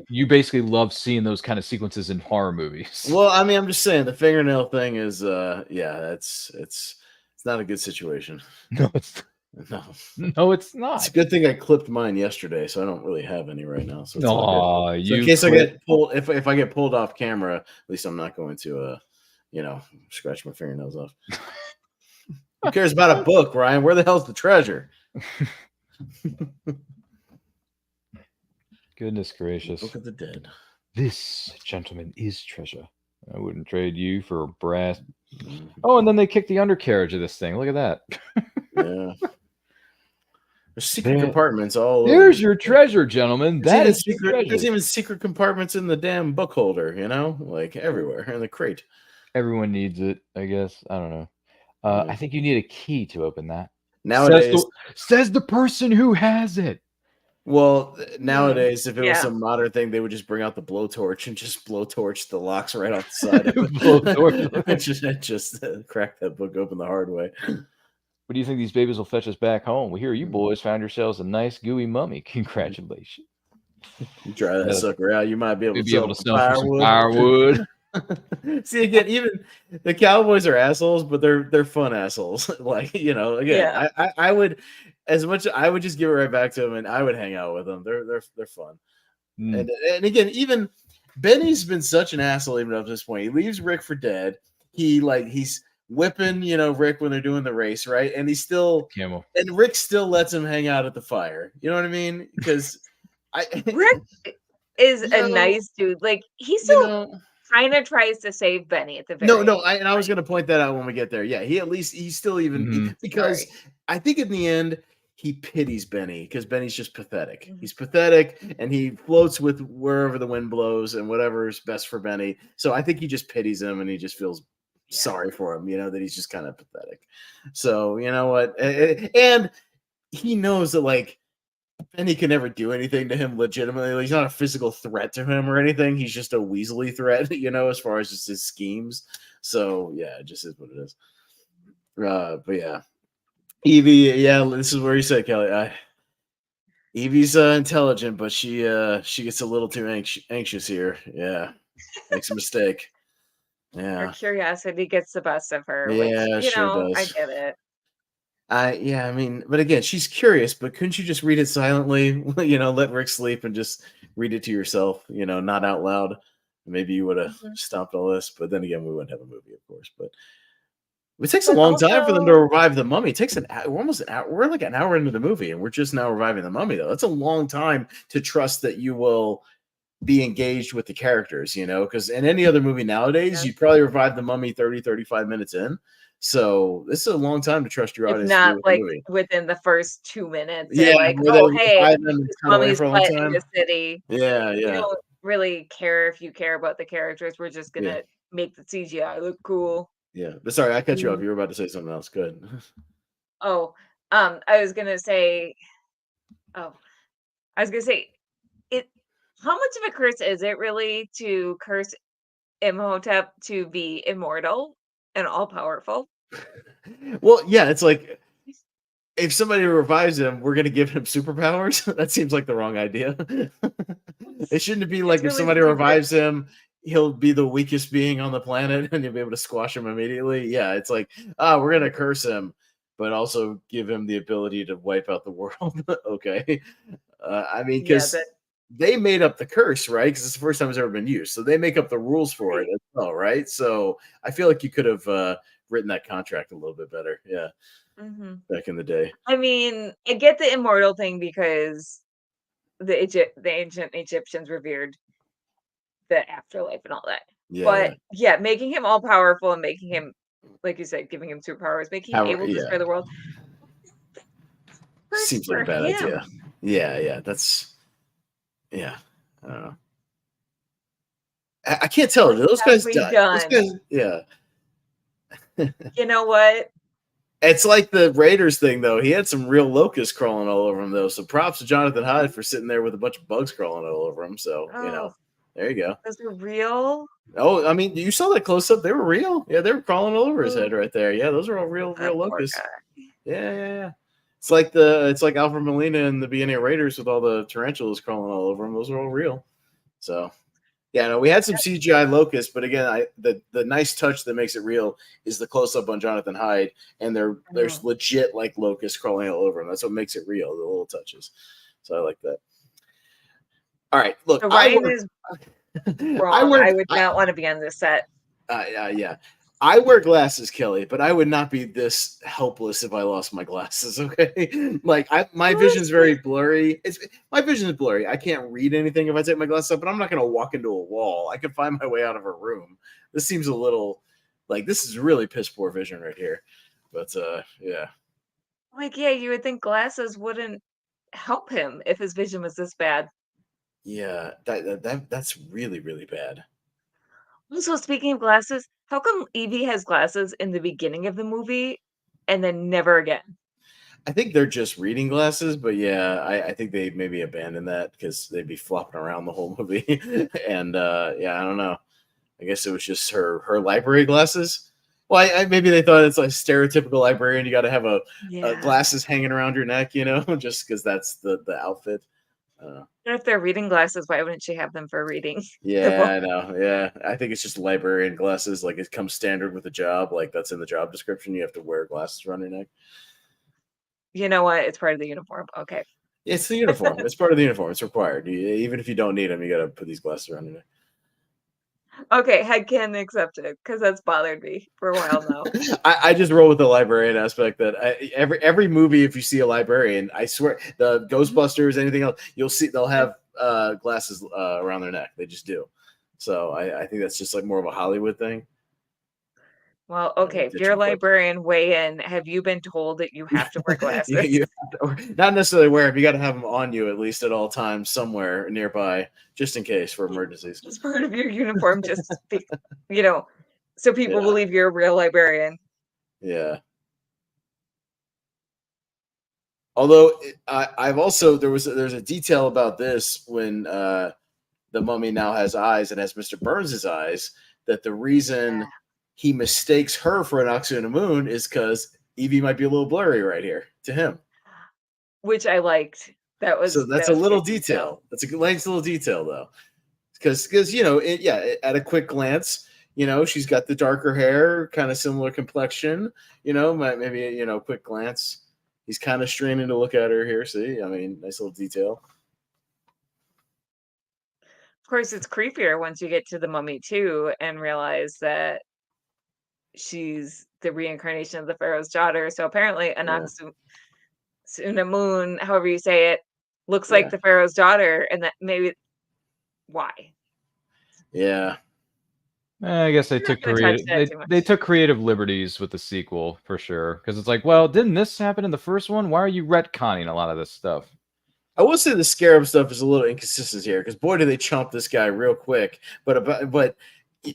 you basically love seeing those kind of sequences in horror movies. Well, I'm just saying the fingernail thing is it's not a good situation. No, it's not. It's a good thing I clipped mine yesterday, so I don't really have any right now. So in case I get pulled, if I get pulled off camera, at least I'm not going to scratch my fingernails off. Who cares about a book, Ryan? Where the hell's the treasure? Goodness gracious. Book of the Dead. This, gentleman, is treasure. I wouldn't trade you for a brass. Oh, and then they kicked the undercarriage of this thing. Look at that. Yeah. There's secret compartments all over. There's your treasure, gentlemen. That is your treasure. There's even secret compartments in the damn book holder, you know, like everywhere in the crate. Everyone needs it, I guess. I don't know. I think you need a key to open that. Nowadays, says the person who has it. Well, nowadays, if it was some modern thing, they would just bring out the blowtorch and just blowtorch the locks right off the side of it. just crack that book open the hard way. What do you think these babies will fetch us back home? We hear you boys found yourselves a nice gooey mummy. Congratulations. You try that sucker out, you might be able to sell some firewood. See, again, even the cowboys are assholes, but they're fun assholes. Like, you know, again, I would, as much I would just give it right back to them, and I would hang out with them. They're fun. And again, even Benny's been such an asshole even up to this point. He leaves Rick for dead. He's whipping, you know, Rick when they're doing the race, right? And he's still and Rick still lets him hang out at the fire. You know what I mean? Because Rick is a nice dude. Like, he still kind of tries to save Benny at the very end. I was going to point that out when we get there. Yeah, he's still even because I think in the end he pities Benny because Benny's just pathetic. He's pathetic and he floats with wherever the wind blows and whatever's best for Benny. So I think he just pities him and he just feels sorry for him, you know, that he's just kind of pathetic. So, you know what? And he knows that, like, Benny can never do anything to him legitimately. He's not a physical threat to him or anything. He's just a Weasley threat, you know, as far as just his schemes. So, yeah, it just is what it is. But, yeah. Evie, this is where you said, Kelly. Evie's intelligent, but she gets a little too anxious here. Yeah. Makes a mistake. Yeah. Her curiosity gets the best of her. Yeah, which, you sure know, does. I get it. I mean, but again, she's curious, but couldn't you just read it silently? You know, let Rick sleep and just read it to yourself, you know, not out loud. Maybe you would have stopped all this, but then again, we wouldn't have a movie, of course. But it takes a long time for them to revive the mummy. It takes we're almost an hour. We're like an hour into the movie, and we're just now reviving the mummy, though. That's a long time to trust that you will be engaged with the characters, you know, because in any other movie nowadays, you'd probably revive the mummy 30-35 minutes in. So this is a long time to trust your audience. If not like within the first 2 minutes. Yeah, like, oh, hey, mummy's fled in the city. Yeah. You don't really care if you care about the characters. We're just gonna make the CGI look cool. Yeah, but sorry, I cut you off. You were about to say something else. Good. Oh, I was gonna say it. How much of a curse is it really to curse Imhotep to be immortal and all powerful? Well, yeah, it's like if somebody revives him, we're gonna give him superpowers. That seems like the wrong idea. It shouldn't be like if somebody revives him, he'll be the weakest being on the planet and you'll be able to squash him immediately. Yeah, it's like, we're gonna curse him, but also give him the ability to wipe out the world. Okay. I mean, because they made up the curse, right? Because it's the first time it's ever been used. So they make up the rules for it as well, right? So I feel like you could have written that contract a little bit better. Yeah. Back in the day. I mean, I get the immortal thing because the ancient Egyptians revered the afterlife and all that. Yeah. But yeah, making him all powerful and making him, like you said, giving him superpowers, making him able to destroy the world. Seems like a bad idea. Yeah. That's I don't know. I can't tell. Those guys died. Yeah. You know what? It's like the Raiders thing, though. He had some real locusts crawling all over him, though. So props to Jonathan Hyde for sitting there with a bunch of bugs crawling all over him. So, you know, there you go. Those are real? Oh, I mean, you saw that close up. They were real. Yeah, they were crawling all over his head right there. Yeah, those are all real locusts. Yeah. It's like Alfred Molina in the beginning of Raiders with all the tarantulas crawling all over him. Those are all real. So, yeah, no, we had some CGI locusts, but again, the nice touch that makes it real is the close up on Jonathan Hyde, and there's legit like locusts crawling all over him. That's what makes it real, the little touches. So I like that. All right, look, so Ryan is wrong. I would not want to be on this set. Yeah. I wear glasses, Kelly, but I would not be this helpless if I lost my glasses. Okay, like my vision's very blurry. My vision is blurry. I can't read anything if I take my glasses off, but I'm not going to walk into a wall. I can find my way out of a room. This seems a little like this is really piss poor vision right here. But yeah. Like, yeah, you would think glasses wouldn't help him if his vision was this bad. Yeah, that's really, really bad. Also, speaking of glasses, how come Evie has glasses in the beginning of the movie and then never again? I think they're just reading glasses, but yeah, I think they maybe abandoned that because they'd be flopping around the whole movie. And yeah, I don't know. I guess it was just her library glasses. Well, maybe they thought it's like stereotypical librarian. You got to have a glasses hanging around your neck, just because that's the outfit. And if they're reading glasses, why wouldn't she have them for reading? Yeah, I know. Yeah, I think it's just librarian glasses. Like it comes standard with the job. Like that's in the job description. You have to wear glasses around your neck. You know what? It's part of the uniform. Okay. It's the uniform. It's part of the uniform. It's required. Even if you don't need them, you got to put these glasses around your neck. Okay, headcanon accepted, because that's bothered me for a while now. I just roll with the librarian aspect that every movie, if you see a librarian, I swear, the Ghostbusters, anything else, you'll see they'll have glasses around their neck. They just do. So I think that's just like more of a Hollywood thing. Well, okay, if you're a librarian, weigh in. Have you been told that you have to wear glasses? you not necessarily wear them. You got to have them on you at least at all times somewhere nearby, just in case for emergencies. It's part of your uniform, just so people believe you're a real librarian. Yeah. Although I've also there's a detail about this when the mummy now has eyes and has Mr. Burns' eyes, that the reason he mistakes her for an Oxyunamun is because Evie might be a little blurry right here to him. Which I liked. That's a little detail. That's a nice little detail though. Because at a quick glance, she's got the darker hair, kind of similar complexion, maybe quick glance. He's kind of straining to look at her here. See, I mean, nice little detail. Of course, it's creepier once you get to the mummy too and realize that she's the reincarnation of the pharaoh's daughter. So apparently, Anck-su-namun, however you say it, looks like the pharaoh's daughter, and that maybe why? Yeah. I guess they took creative liberties with the sequel for sure, because it's like, well, didn't this happen in the first one? Why are you retconning a lot of this stuff? I will say the scarab stuff is a little inconsistent here, because boy, do they chomp this guy real quick. But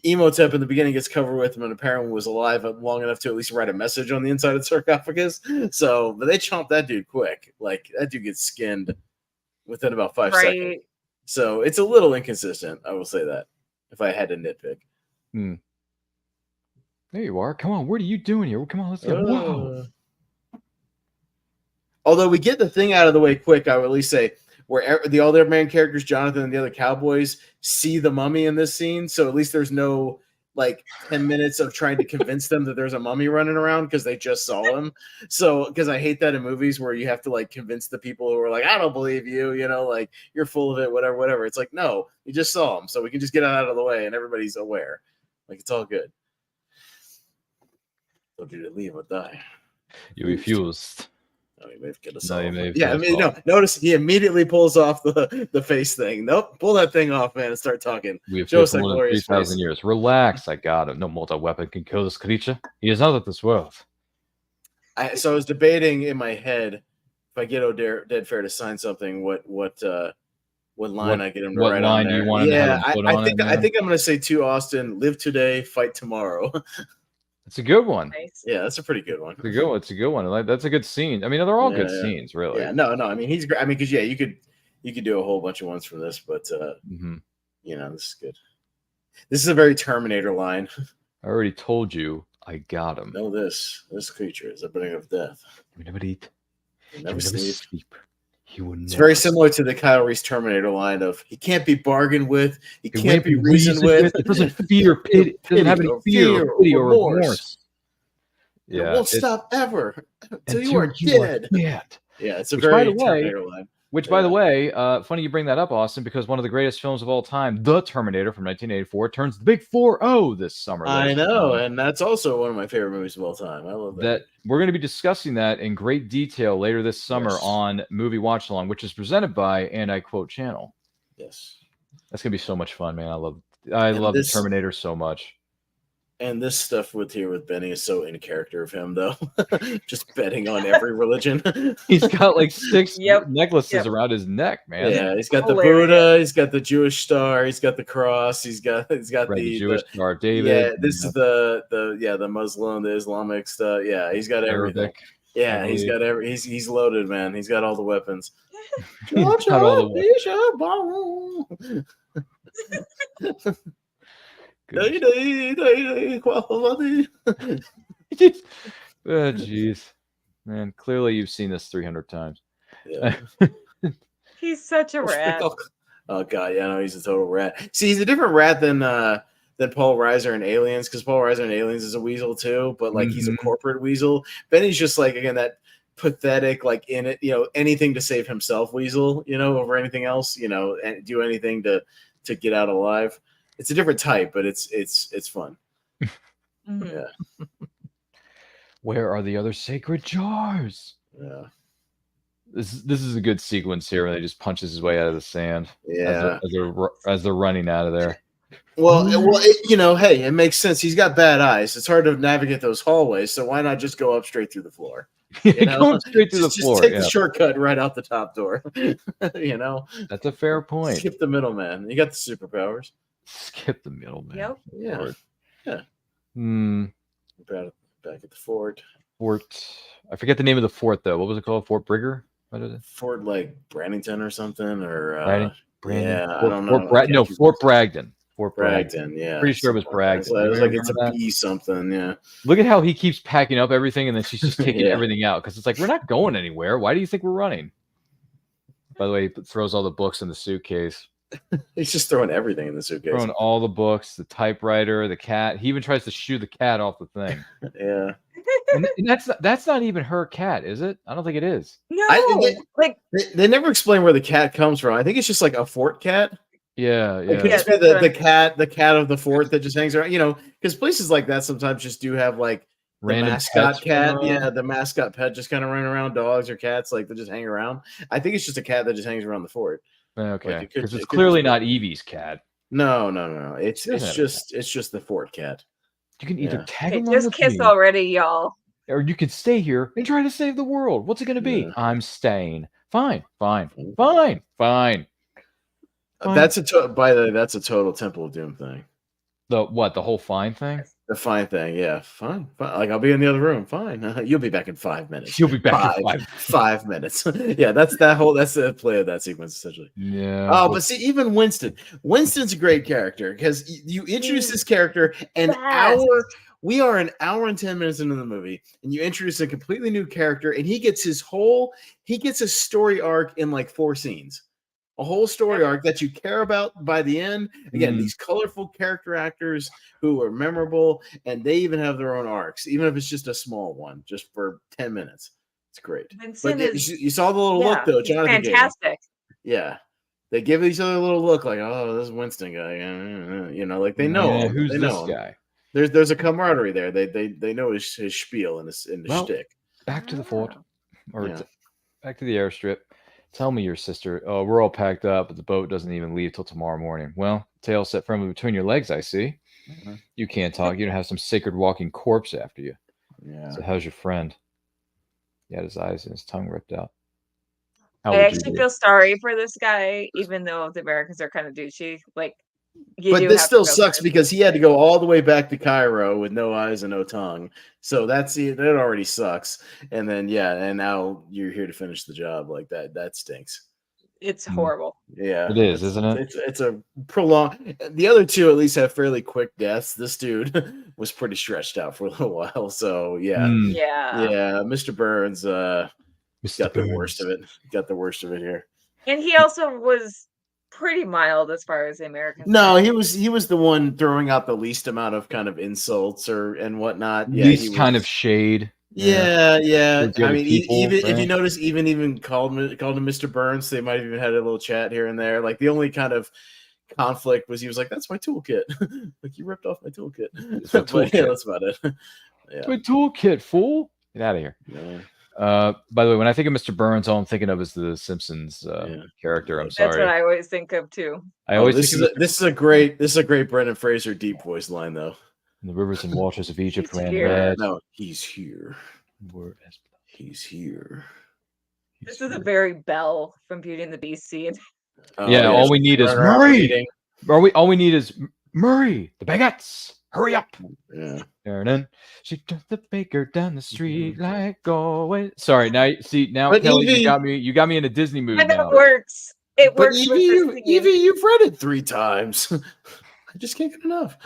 Imhotep in the beginning gets covered with him and apparently was alive long enough to at least write a message on the inside of the sarcophagus. So, but they chomp that dude quick. Like that dude gets skinned within about 5 seconds. So it's a little inconsistent. I will say that if I had to nitpick. There you are. Come on. What are you doing here? Come on. Let's go. Whoa. Although we get the thing out of the way quick, I would at least say where the other main characters, Jonathan and the other cowboys, see the mummy in this scene. So at least there's no 10 minutes of trying to convince them that there's a mummy running around because they just saw him. So because I hate that in movies where you have to convince the people who are like, I don't believe you, you're full of it, whatever. It's like, no, you just saw him. So we can just get out of the way and everybody's aware. It's all good. Told you to leave or die. You refused. Oh, he may have killed us all. Notice he immediately pulls off the face thing. Nope, pull that thing off, man, and start talking. We have for more than 3,000 years. Relax, I got him. No mortal weapon can kill this creature. He is not of this world. So I was debating in my head if I get Dead Fair to sign something, what line I get him to write on there. I think I'm going to say to Austin, live today, fight tomorrow. It's a good one. Nice. Yeah, that's a pretty good one. It's a good one. That's a good scene. I mean, they're all good scenes, really. Yeah, no. I mean, he's great. I mean, because you could do a whole bunch of ones from this, but this is good. This is a very Terminator line. I already told you, I got him. Know this creature is a bringer of death. We never eat. We never sleep. It's very similar to the Kyle Reese Terminator line of he can't be bargained with, he can't be reasoned with. It doesn't fear pity. It doesn't have any fear or pity or remorse. Yeah, it won't stop ever until you are dead. Yeah, it's a very Terminator line. Which, by the way, funny you bring that up, Austin, because one of the greatest films of all time, The Terminator from 1984, turns the big 4-0 this summer. I know, and that's also one of my favorite movies of all time. I love that. We're going to be discussing that in great detail later this summer on Movie Watchalong, which is presented by And I Quote Channel. Yes. That's going to be so much fun, man. I love The Terminator so much. And this stuff with Benny is so in character of him, though. Just betting on every religion. He's got like 6 necklaces around his neck, man. Yeah, he's got the Buddha, he's got the Jewish star, he's got the cross, he's got the Jewish star, David. Yeah, this is the Muslim, the Islamic stuff. Yeah, he's got everything. Arabic. Yeah, he's got he's loaded, man. He's got all the weapons. Got all the Oh, jeez. Man, clearly you've seen this 300 times. Yeah. He's such a rat. Oh god, yeah, no, he's a total rat. See, he's a different rat than Paul Reiser in Aliens, because Paul Reiser in Aliens is a weasel too, but like he's a corporate weasel. Benny's just like, again, that pathetic, like in it, anything to save himself weasel, over anything else, and do anything to get out alive. It's a different type, but it's fun. Yeah. Where are the other sacred jars? Yeah. This is a good sequence here where he just punches his way out of the sand. Yeah. As they're running out of there. Well, hey, it makes sense. He's got bad eyes. It's hard to navigate those hallways, so why not just go up straight through the floor? Going straight through the floor. Just take the shortcut right out the top door. That's a fair point. Skip the middleman. You got the superpowers. Skip the middleman. Yep. Yeah. Yeah. Back at the fort. I forget the name of the fort though. What was it called? Fort Brigger? What is it? Fort like Brandington or something, or Brandon? yeah, I don't know. Fort Bragdon. Fort Bragdon, yeah. Pretty sure it was Bragdon. It was like it's a B something, yeah. Look at how he keeps packing up everything, and then she's just taking everything out because it's like we're not going anywhere. Why do you think we're running? By the way, he throws all the books in the suitcase. He's just throwing everything in the suitcase. Throwing all the books, the typewriter, the cat. He even tries to shoo the cat off the thing. Yeah. And that's not even her cat, is it? I don't think it is. No, they never explain where the cat comes from. I think it's just like a fort cat. Yeah. It could just be the cat of the fort that just hangs around. Because places like that sometimes just do have like the mascot cat. Yeah, the mascot pet just kind of running around, dogs or cats, like they just hang around. I think it's just a cat that just hangs around the fort. Okay, because it's clearly not Evie's cat. No. It's just the fort cat. You can either tag along just with kiss me, already, y'all, or you can stay here and try to save the world. What's it going to be? Yeah. I'm staying. Fine. That's that's a total Temple of Doom thing. The what? The whole fine thing? The fine thing, yeah. Fine. Like I'll be in the other room. Fine. You'll be back in 5 minutes. You'll be back in 5 minutes. Yeah, that's the play of that sequence essentially. Yeah. Oh, but see, even Winston's a great character because you introduce this character we are an hour and 10 minutes into the movie, and you introduce a completely new character, and he gets a story arc in like 4 scenes. A whole story arc that you care about by the end. Again, these colorful character actors who are memorable, and they even have their own arcs, even if it's just a small one, just for 10 minutes. It's great. But you saw the little look, though. Jonathan fantastic. Yeah. They give each other a little look like, oh, this is Winston guy. Like they know him. Who's they this know guy? There's a camaraderie there. They know his spiel and his shtick. Back to the fort. Back to the airstrip. Tell me your sister. Oh, we're all packed up, but the boat doesn't even leave till tomorrow morning. Well, tail set firmly between your legs, I see. Mm-hmm. You can't talk. You don't have some sacred walking corpse after you. Yeah. So how's your friend? He had his eyes and his tongue ripped out. I actually feel sorry for this guy, even though the Americans are kind of douchey. But this still sucks because he had to go all the way back to Cairo with no eyes and no tongue. So that already sucks. And then and now you're here to finish the job like that. That stinks. It's horrible. Yeah, it is, isn't it? It's a prolonged. The other two at least have fairly quick deaths. This dude was pretty stretched out for a little while. So yeah. Mr. Burns got the worst of it. Got the worst of it here. And he also was pretty mild as far as the Americans. No, he was the one throwing out the least amount of kind of insults and whatnot. Yeah, least kind of shade. Yeah. I mean, if you notice, even called him Mr. Burns. They might have even had a little chat here and there. Like the only kind of conflict was he was like, "That's my toolkit." Like you ripped off my toolkit. But, yeah, that's about it. It's my toolkit, fool. Get out of here. Yeah. By the way, when I think of Mr. Burns, all I'm thinking of is the Simpsons character. I'm sorry. That's what I always think of too. This is a great Brendan Fraser deep voice line though. And the rivers and waters of Egypt ran here. red. No, he's here. He's here. This is a very Belle from Beauty and the Beast scene. Yeah, all we need is Murray. All we need is Murray. The baguettes. Hurry up. Yeah. Then she took the baker down the street like always. Sorry, now But Kelly, Evie, you got me in a Disney mood I know now. it works. It But works. Evie, you've read it 3 times. I just can't get enough.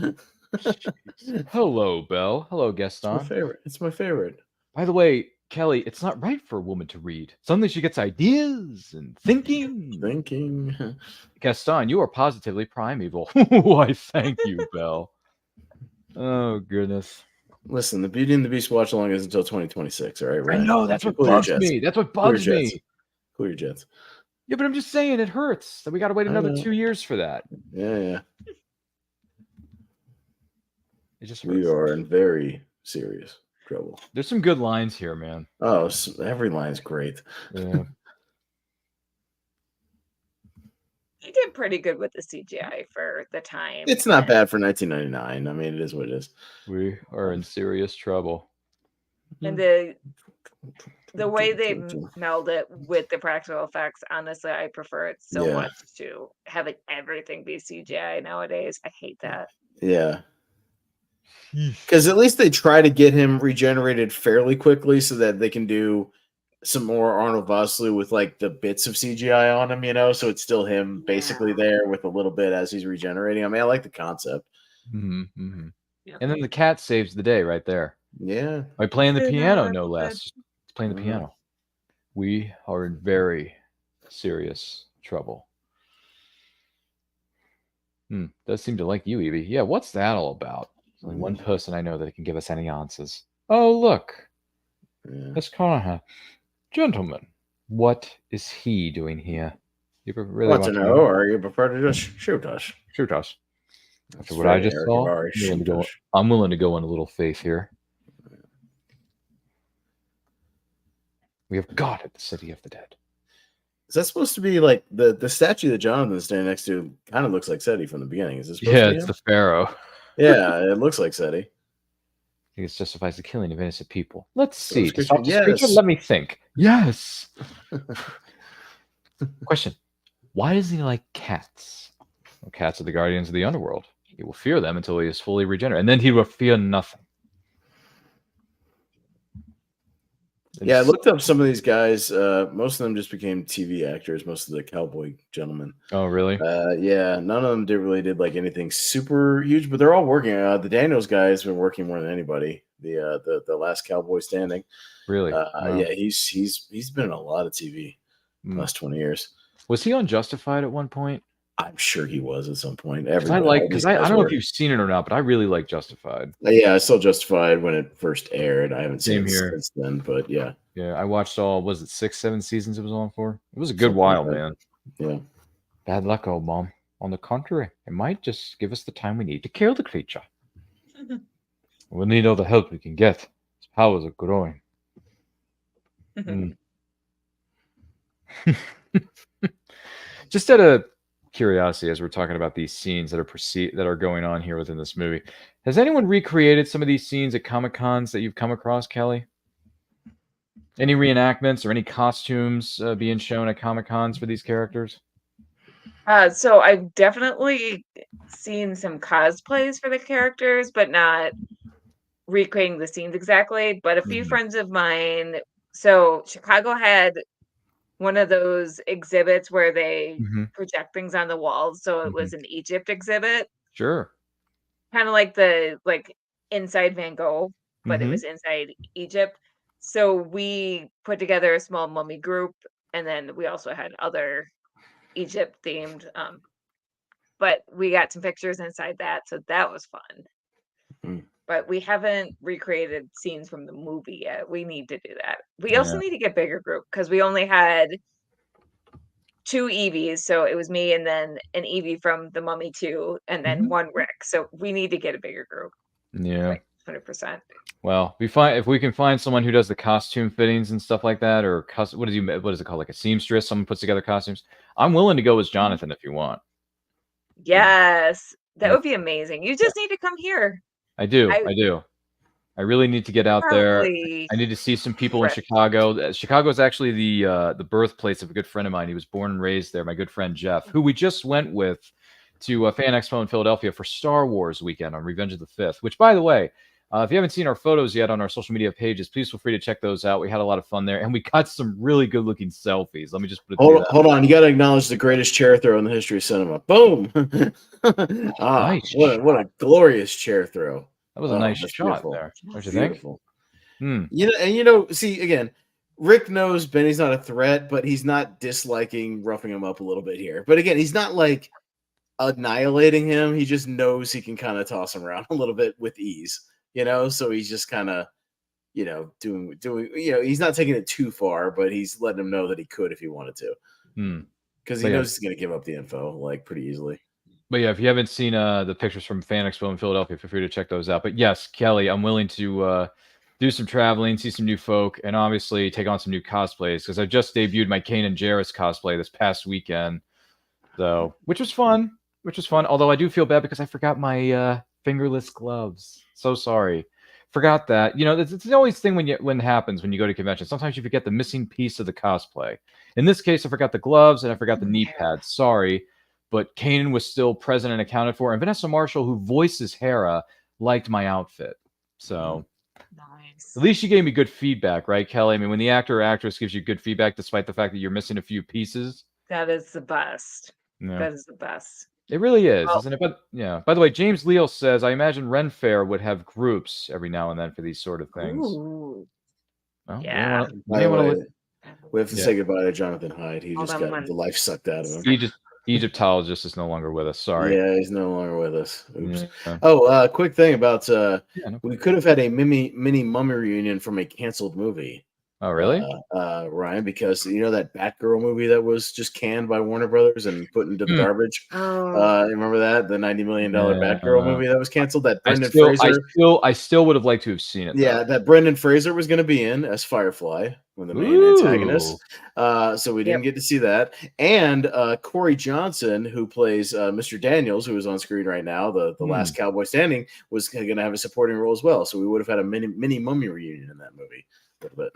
Hello, Belle. Hello, Gaston. It's my favorite. By the way, Kelly, it's not right for a woman to read. Suddenly she gets ideas and thinking. Gaston, you are positively primeval. Why, thank you, Belle. Oh, goodness. Listen, the Beauty and the Beast watch along is until 2026. All right, I Ryan? know, that's what bugs me. That's what bugs me. Cool your jets. Yeah, but I'm just saying it hurts that we got to wait another know. 2 years for that. Yeah. It just We hurts. are in very serious trouble. There's some good lines here, man. Oh, every line's great. Yeah. He did pretty good with the CGI for the time. It's not bad for 1999. I mean, it is what it is. We are in serious trouble. And the way they meld it with the practical effects, honestly, I prefer it so much to having everything be CGI nowadays. I hate that. Yeah. Because at least they try to get him regenerated fairly quickly so that they can do some more Arnold Vosloo with like the bits of CGI on him, so it's still him basically there with a little bit as he's regenerating. I mean, I like the concept. Mm-hmm. Yeah. And then the cat saves the day right there. Yeah. By playing the piano, no less. It's playing the piano. We are in very serious trouble. Does seem to like you, Evie. Yeah, what's that all about? There's only one person I know that can give us any answers. Oh, look. That's Connor. Gentlemen, what is he doing here? You really want to know, or you prefer to just shoot us? Shoot us. That's After what I just Eric, saw, I'm willing to go on a little faith here. We have God at the city of the dead. Is that supposed to be like the statue that Jonathan's standing next to? Kind of looks like Seti from the beginning. Is this? It's the Pharaoh. Yeah, it looks like Seti. I think it justifies the killing of innocent people. Let's see. Yes. Let me think. Yes. Question: why does he like cats? Well, cats are the guardians of the underworld. He will fear them until he is fully regenerated, and then he will fear nothing. Yeah, I looked up some of these guys. Most of them just became TV actors. Most of the cowboy gentlemen. Oh, really? Yeah, none of them did like anything super huge, but they're all working. The Daniels guy has been working more than anybody. The last cowboy standing. Really? Wow. Yeah, he's been in a lot of TV the last 20 years. Was he on Justified at one point? I'm sure he was at some point. I don't know if you've seen it or not, but I really like Justified. Yeah, I saw Justified when it first aired. I haven't seen it here since then, but yeah. Yeah, I watched all, was it 6, 7 seasons it was on for? It was a good while, man. Yeah. Bad luck, old mom. On the contrary, it might just give us the time we need to kill the creature. We'll need all the help we can get. His powers are growing. Just out of curiosity, as we're talking about these scenes that are going on here within this movie, has anyone recreated some of these scenes at Comic-Cons that you've come across, Kelly? Any reenactments or any costumes being shown at Comic-Cons for these characters? So I've definitely seen some cosplays for the characters, but not recreating the scenes exactly. But a few friends of mine, so Chicago had one of those exhibits where they project things on the walls. So it was an Egypt exhibit. Sure. Kind of like inside Van Gogh, but it was inside Egypt. So we put together a small mummy group, and then we also had other Egypt themed. But we got some pictures inside that, so that was fun. But we haven't recreated scenes from the movie yet. We need to do that. We also need to get bigger group because we only had 2 Evies. So it was me and then an Evie from the Mummy 2 and then 1 Rick. So we need to get a bigger group. Yeah. Like 100%. Well, if we can find someone who does the costume fittings and stuff like that, or what is it called? Like a seamstress, someone puts together costumes. I'm willing to go as Jonathan if you want. Yes. That would be amazing. You just need to come here. I do. I do. I really need to get out there. Probably I need to see some people in Chicago. Chicago is actually the birthplace of a good friend of mine. He was born and raised there. My good friend Jeff, who we just went with to Fan Expo in Philadelphia for Star Wars weekend on Revenge of the Fifth. Which, by the way, if you haven't seen our photos yet on our social media pages, please feel free to check those out. We had a lot of fun there, and we got some really good-looking selfies. Let me just put it. Hold on, you got to acknowledge the greatest chair throw in the history of cinema. Boom! Nice. What a glorious chair throw. That was a nice shot beautiful. there. Don't you Beautiful. think? You know, see again. Rick knows Benny's not a threat, but he's not disliking roughing him up a little bit here. But again, he's not like annihilating him. He just knows he can kind of toss him around a little bit with ease. You know, so he's just kind of, you know, doing. You know, he's not taking it too far, but he's letting him know that he could if he wanted to, because he knows he's going to give up the info like pretty easily. But yeah, if you haven't seen the pictures from Fan Expo in Philadelphia, feel free to check those out. But yes, Kelly, I'm willing to do some traveling, see some new folk, and obviously take on some new cosplays because I just debuted my Kane and Jarrus cosplay this past weekend, so which was fun. Although I do feel bad because I forgot my fingerless gloves. So sorry, forgot that. You know, it's the always thing when it happens when you go to convention. Sometimes you forget the missing piece of the cosplay. In this case, I forgot the gloves and I forgot the knee pads. Sorry. But Kanan was still present and accounted for. And Vanessa Marshall, who voices Hera, liked my outfit. So nice. At least she gave me good feedback, right, Kelly? I mean, when the actor or actress gives you good feedback, despite the fact that you're missing a few pieces. That is the best. Yeah. That is the best. It really is, isn't it? But yeah. By the way, James Leal says, I imagine Ren Fair would have groups every now and then for these sort of things. Ooh. Well, yeah. We have to say goodbye to Jonathan Hyde. He just got the life sucked out of him. Egyptologist is no longer with us. Sorry. Yeah, he's no longer with us. Oops. Yeah. Oh, quick thing about we could have had a mini mummy reunion from a canceled movie. Oh, really? Ryan, because you know that Batgirl movie that was just canned by Warner Brothers and put into the garbage. Remember that the $90 million Batgirl movie that was canceled? That Brendan Fraser. I still would have liked to have seen it. Yeah, that Brendan Fraser was going to be in as Firefly, one of the main antagonists. So we didn't get to see that. And Corey Johnson, who plays Mr. Daniels, who is on screen right now, the last cowboy standing, was going to have a supporting role as well. So we would have had a mini mummy reunion in that movie a little bit.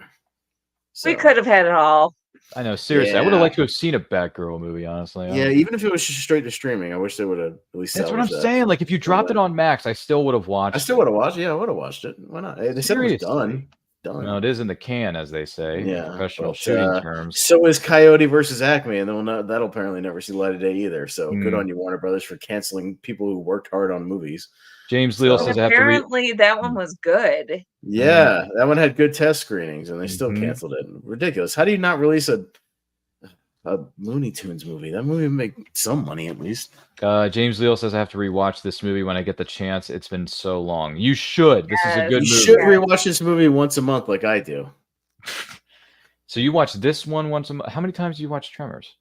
So, we could have had it all. I know, seriously. I would have liked to have seen a Batgirl movie, honestly. Yeah, even if it was just straight to streaming, I wish they would have at least. That's what I'm saying. Like, if you dropped it on Max, I still would have watched. I still would have watched. Yeah, I would have watched it. Why not? They said it was done. No, it is in the can, as they say. Yeah, professional shooting terms. So is Coyote versus Acme, and that'll apparently never see light of day either. So good on you, Warner Brothers, for canceling people who worked hard on movies. James Leal says apparently that one was good. Yeah, that one had good test screenings, and they still canceled it. Ridiculous. How do you not release a Looney Tunes movie? That movie would make some money at least. James Leal says I have to rewatch this movie when I get the chance. It's been so long. You should. This is a good movie. You should rewatch this movie once a month, like I do. So you watch this one once a month. How many times do you watch Tremors?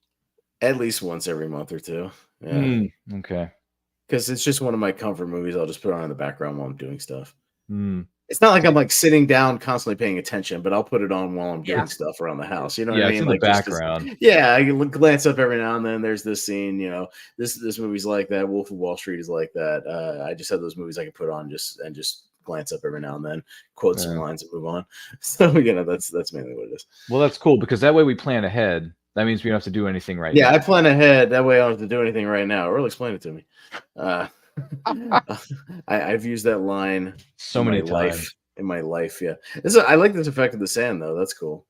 At least once every month or two. Yeah. Okay. Because it's just one of my comfort movies. I'll just put on in the background while I'm doing stuff. It's not like I'm like sitting down constantly paying attention, but I'll put it on while I'm doing stuff around the house. You know what I mean? It's in like the background. I can glance up every now and then. There's this scene, you know, this movie's like that. Wolf of Wall Street is like that. I just have those movies I can put on just glance up every now and then, quote some lines and move on. So that's mainly what it is. Well, that's cool because that way we plan ahead. That means we don't have to do anything right now. Yeah, I plan ahead. That way I don't have to do anything right now. Or explain it to me. I've used that line so many times in my life. Yeah, I like this effect of the sand though. That's cool.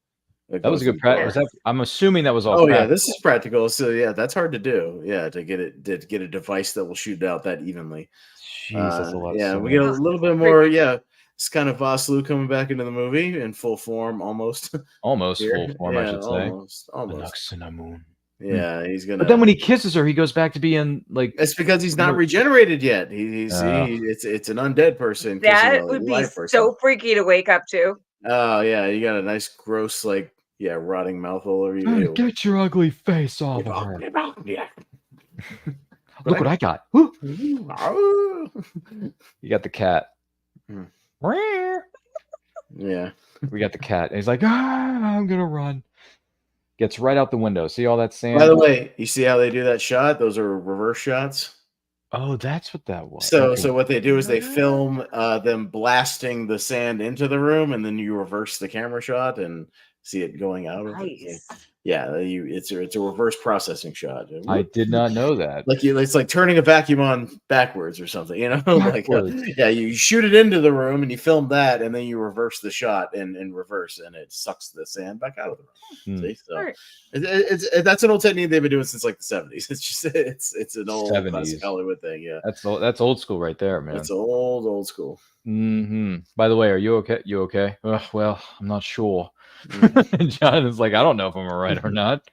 That was a good practice. I'm assuming that was all. Oh practical. Yeah, this is practical. So yeah, that's hard to do. Yeah, to get a device that will shoot out that evenly. Jeez, that's a lot. Yeah, we get a little bit more. Yeah, it's kind of Vosloo coming back into the movie in full form, almost. Almost full form, I should say. Almost. Yeah, he's gonna. But then when he kisses her, he goes back to being like. It's because he's not regenerated yet. It's an undead person. That would be so freaky to wake up to. Oh yeah, you got a nice, gross, rotting mouth all over you. Get your ugly face off of her. Look what I got. You got the cat. Yeah, we got the cat, and he's like, I'm gonna run. Gets right out the window. See all that sand? By the way, you see how they do that shot? Those are reverse shots. Oh, that's what that was. So, Okay. so what they do is they film them blasting the sand into the room, and then you reverse the camera shot and see it going out of it. Nice. Yeah, it's a reverse processing shot. I did not know that. It's like turning a vacuum on backwards or something, you know. Backwards. Yeah, you shoot it into the room and you film that, and then you reverse the shot in reverse, and it sucks the sand back out of the room. See, so that's an old technique they've been doing since like the 70s. It's just it's an old 70s. classic Hollywood thing. Yeah, That's old school right there, man. it's old school. By the way, are you okay? You okay? Well, I'm not sure. Jonathan's like, I don't know if I'm all right or not.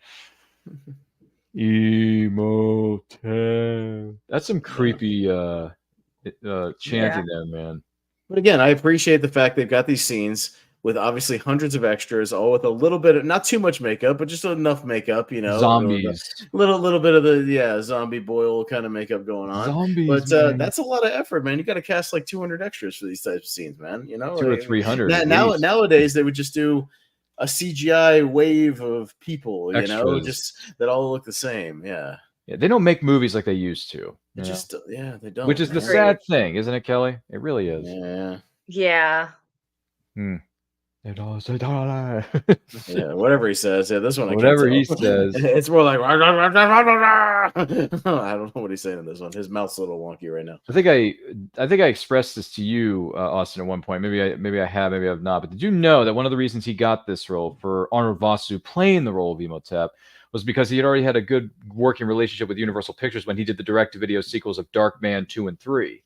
Imhotep. That's some creepy chanting there, man. But again, I appreciate the fact they've got these scenes with obviously hundreds of extras, all with a little bit of, not too much makeup, but just enough makeup, you know. Zombies. Little bit of the zombie boil kind of makeup going on. Zombies, but man. that's a lot of effort, man. You got to cast like 200 extras for these types of scenes, man. You know, 200 or 300. Nowadays they would just do a CGI wave of people, you know, Extras. just that all look the same. Yeah. Yeah, they don't make movies like they used to. They don't. Which is the sad thing, isn't it, Kelly? It really is. Yeah. Yeah. Yeah, whatever he says. Yeah, this one. Whatever he says. It's more like I don't know what he's saying in this one. His mouth's a little wonky right now. I think I expressed this to you, Austin, at one point. Maybe I have not. But did you know that one of the reasons he got this role for Arnold Vosloo playing the role of Imhotep was because he had already had a good working relationship with Universal Pictures when he did the direct-to-video sequels of Dark Man 2 and 3.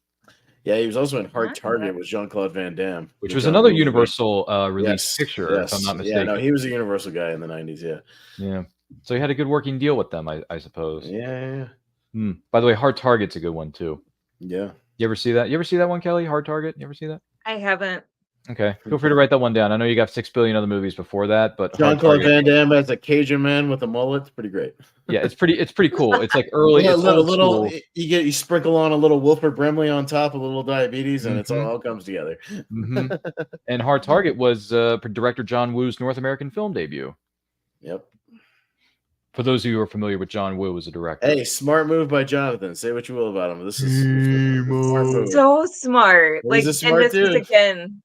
Yeah, he was also in Hard Target with Jean-Claude Van Damme, which was another Universal release picture, yes. if I'm not mistaken. Yeah, no, he was a Universal guy in the 90s. Yeah. Yeah. So he had a good working deal with them, I suppose. Yeah. By the way, Hard Target's a good one too. Yeah. You ever see that? You ever see that one, Kelly? Hard Target? You ever see that? I haven't. Okay. Feel free to write that one down. I know you got 6 billion other movies before that, but Jean-Claude Van Damme as a Cajun man with a mullet. It's pretty great. Yeah, it's pretty cool. It's like early. Yeah, it's little you sprinkle on a little Wilford Brimley on top, a little diabetes, and it's all comes together. And Hard Target was director John Woo's North American film debut. Yep. For those of you who are familiar with John Woo as a director. Hey, smart move by Jonathan. Say what you will about him. This is smart move. So smart. He's a smart and this dude. is again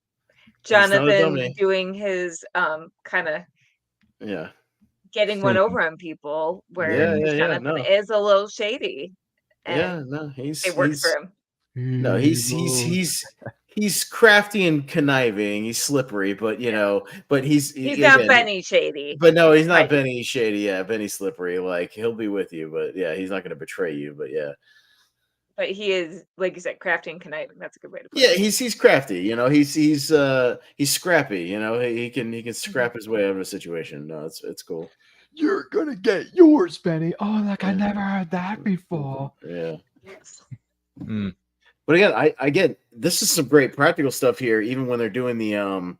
Jonathan dummy. doing his kind of getting one Thinking. over on people where Jonathan no. is a little shady. And it works for him. No, he's crafty and conniving. He's slippery, but he's not Benny shady. But no, he's not Benny shady. Yeah, Benny slippery. Like he'll be with you, but yeah, he's not going to betray you. But yeah. But he is, like you said, crafty and conniving. That's a good way to put it. Yeah, it. he's crafty. He's scrappy. He can scrap his way out of a situation. No, it's cool. You're gonna get yours, Benny. Oh, like I never heard that before. Yeah. But again, this is some great practical stuff here. Even when they're doing the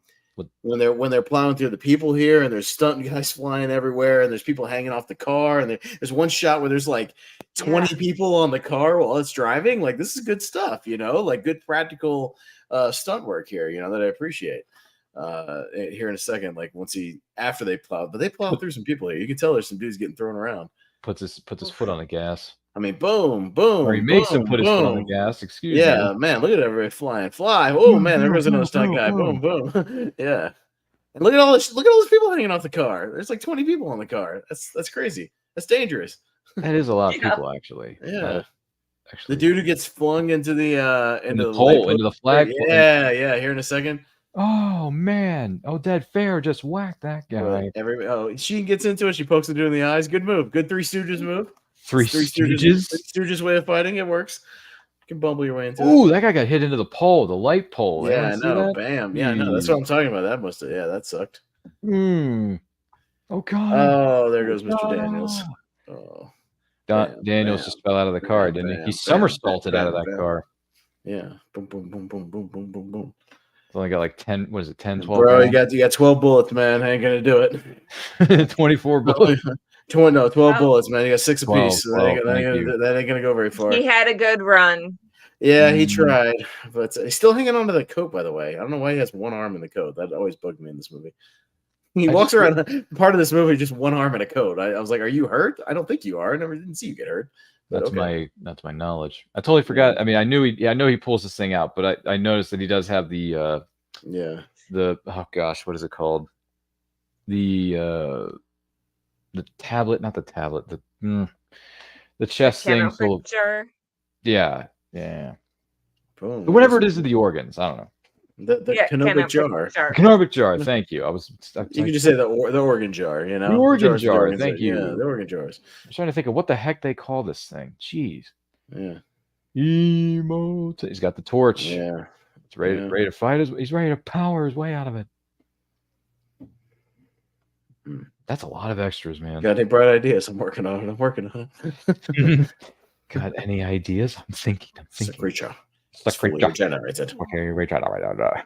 when they're plowing through the people here, and there's stunt guys flying everywhere, and there's people hanging off the car, and there's one shot where there's like 20 people on the car while it's driving. Like this is good stuff, like good practical stunt work here, that I appreciate. Here in a second, like after they plowed, but they plowed through some people here. You can tell there's some dudes getting thrown around. Puts his foot on the gas. I mean, boom, boom. Or he makes him put his foot on the gas. Excuse me. Yeah, man, look at everybody fly. Oh man, there goes another stunt guy. Boom, boom. Yeah. And look at all those people hanging off the car. There's like 20 people on the car. That's crazy. That's dangerous. That is a lot of people, actually. Yeah. The dude who gets flung into the hole, into the flag. Yeah. Here in a second. Oh man! Odette Fair just whacked that guy. She gets into it. She pokes the dude in the eyes. Good move. Good Three Stooges move. Three Stooges. Stooges way of fighting. It works. You can bumble your way into it. Ooh, that guy got hit into the pole, the light pole. Yeah, I know. Bam. Yeah, no, that's what I'm talking about. That must have. Yeah, that sucked. Oh god. Oh, there goes Mr. Daniels. Oh. Daniels just fell out of the car, didn't he? He somersaulted out of that car. Yeah. Boom, boom, boom, boom, boom, boom, boom, boom. It's only got like 10, what is it, 10, 12? Bro, you got 12 bullets, man. I ain't gonna do it. 24 bullets. 12 bullets, man. You got 6 apiece. That ain't gonna go very far. He had a good run. Yeah, he tried, but he's still hanging on to the coat, by the way. I don't know why he has one arm in the coat. That always bugged me in this movie. He walks around part of this movie, just one arm in a coat. I was like, are you hurt? I don't think you are. I didn't see you get hurt. That's my knowledge. I totally forgot. I mean, I know he pulls this thing out, but I noticed that he does have the oh gosh, what is it called? The tablet, not the tablet, the chest thing full of, yeah. Boom, whatever it is of the organs, I don't know. The canopic jar. Canopic jar. Thank you. You can just say the organ jar. You know, the organ jar. Thank you. Yeah, the organ jars. I'm trying to think of what the heck they call this thing. Jeez. Yeah. Imhotep. He's got the torch. Yeah. He's ready to fight. He's ready to power his way out of it. That's a lot of extras, man. Got any bright ideas? I'm working on it. Got any ideas? I'm thinking. Creature. It's fully regenerated. Okay, regenerated. Now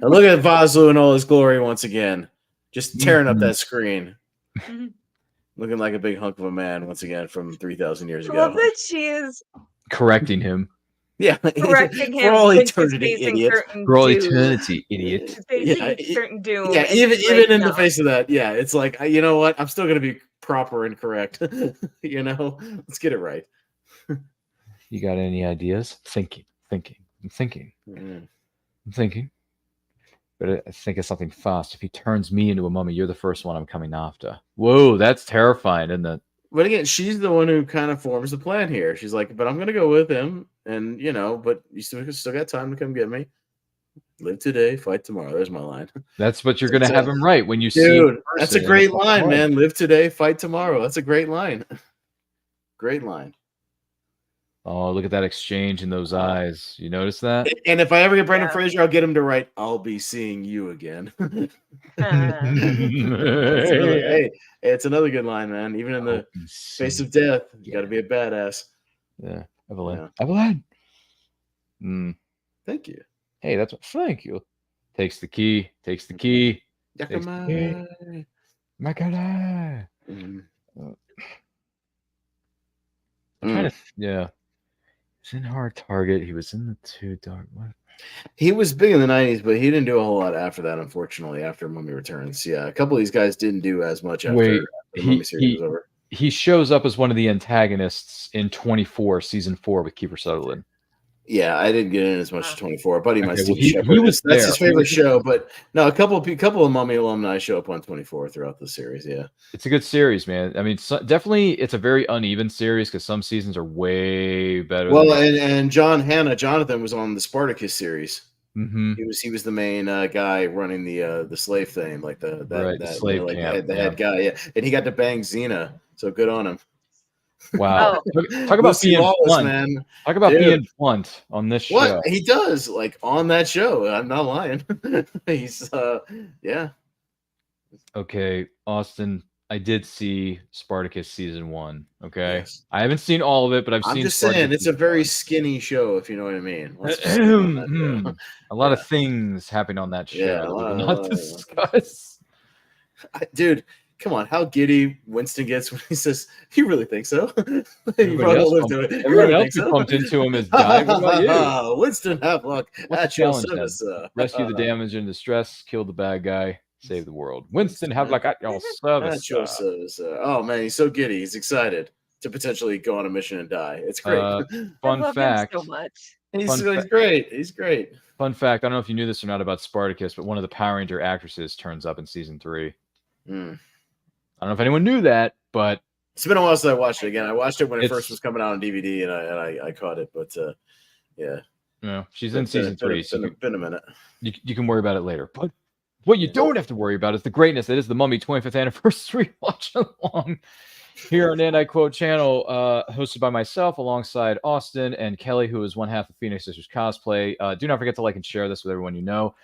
look at Vosloo in all his glory once again. Just tearing up that screen. Looking like a big hunk of a man once again from 3,000 years ago. I love that she is correcting him. Yeah, correcting him for all eternity, idiot. For all eternity, idiot. Certain doom. Yeah, even in the face of that, yeah, it's like, you know what? I'm still gonna be proper and correct. You know, let's get it right. You got any ideas? I'm thinking. But I think of something fast. If he turns me into a mummy, you're the first one I'm coming after. Whoa, that's terrifying, isn't it? But again, she's the one who kind of forms the plan here. She's like, but I'm going to go with him. And, you know, but you still got time to come get me. Live today, fight tomorrow. There's my line. That's what you're going to have him right when you see him. That's a great line, man. Live today, fight tomorrow. That's a great line. Great line. Oh, look at that exchange in those eyes. You notice that? And if I ever get Brendan Fraser, I'll get him to write, I'll be seeing you again. Hey, it's another good line, man. Even in the face of death, you got to be a badass. Yeah. Evelyn. Evelyn. Thank you. Hey, that's what. Thank you. Takes the key. Makara. Yeah. He's in Hard Target. He was in the Two Dark. What? He was big in the 90s, but he didn't do a whole lot after that, unfortunately, after Mummy Returns. Yeah, a couple of these guys didn't do as much after the Mummy series was over. He shows up as one of the antagonists in 24, season 4 with Kiefer Sutherland. Yeah, I didn't get in as much as 24. Buddy, my Steve Shepard. That's his favorite show. But no, a couple of Mummy alumni show up on 24 throughout the series. Yeah, it's a good series, man. I mean, definitely, it's a very uneven series because some seasons are way better. Well, and Jonathan was on the Spartacus series. Mm-hmm. He was the main guy running the slave thing, like the slave camp, the head guy. Yeah, and he got to bang Xena. So good on him. Wow. Talk about being blunt, man. Talk about being blunt on this show. What he does, like on that show. I'm not lying. He's yeah. Okay, Austin, I did see Spartacus season 1. Okay. Yes. I haven't seen all of it, but I'm just saying it's a very skinny show, if you know what I mean. A lot of things happen on that show that we will not discuss. Dude. Come on, how giddy Winston gets when he says, "You really think so?" Everyone else who bumped into him has died. What about you? Winston Havelock at your service. Rescue the damaged and distressed, kill the bad guy, save the world. Winston Havelock at your service. At your service. Oh man, he's so giddy. He's excited to potentially go on a mission and die. It's great. Fun fact. Him so much. He's great. He's great. Fun fact. I don't know if you knew this or not about Spartacus, but one of the Power Ranger actresses turns up in season 3. I don't know if anyone knew that, but it's been a while since I watched it again. I watched it when it first was coming out on DVD, and I caught it. But yeah, she's in season 3. So it's been a minute. You can worry about it later. But what you don't have to worry about is the greatness that is the Mummy 25th anniversary watch-along here on And I Quote channel, hosted by myself alongside Austin and Kelly, who is one half of Phoenix Sisters Cosplay. Do not forget to like and share this with everyone you know.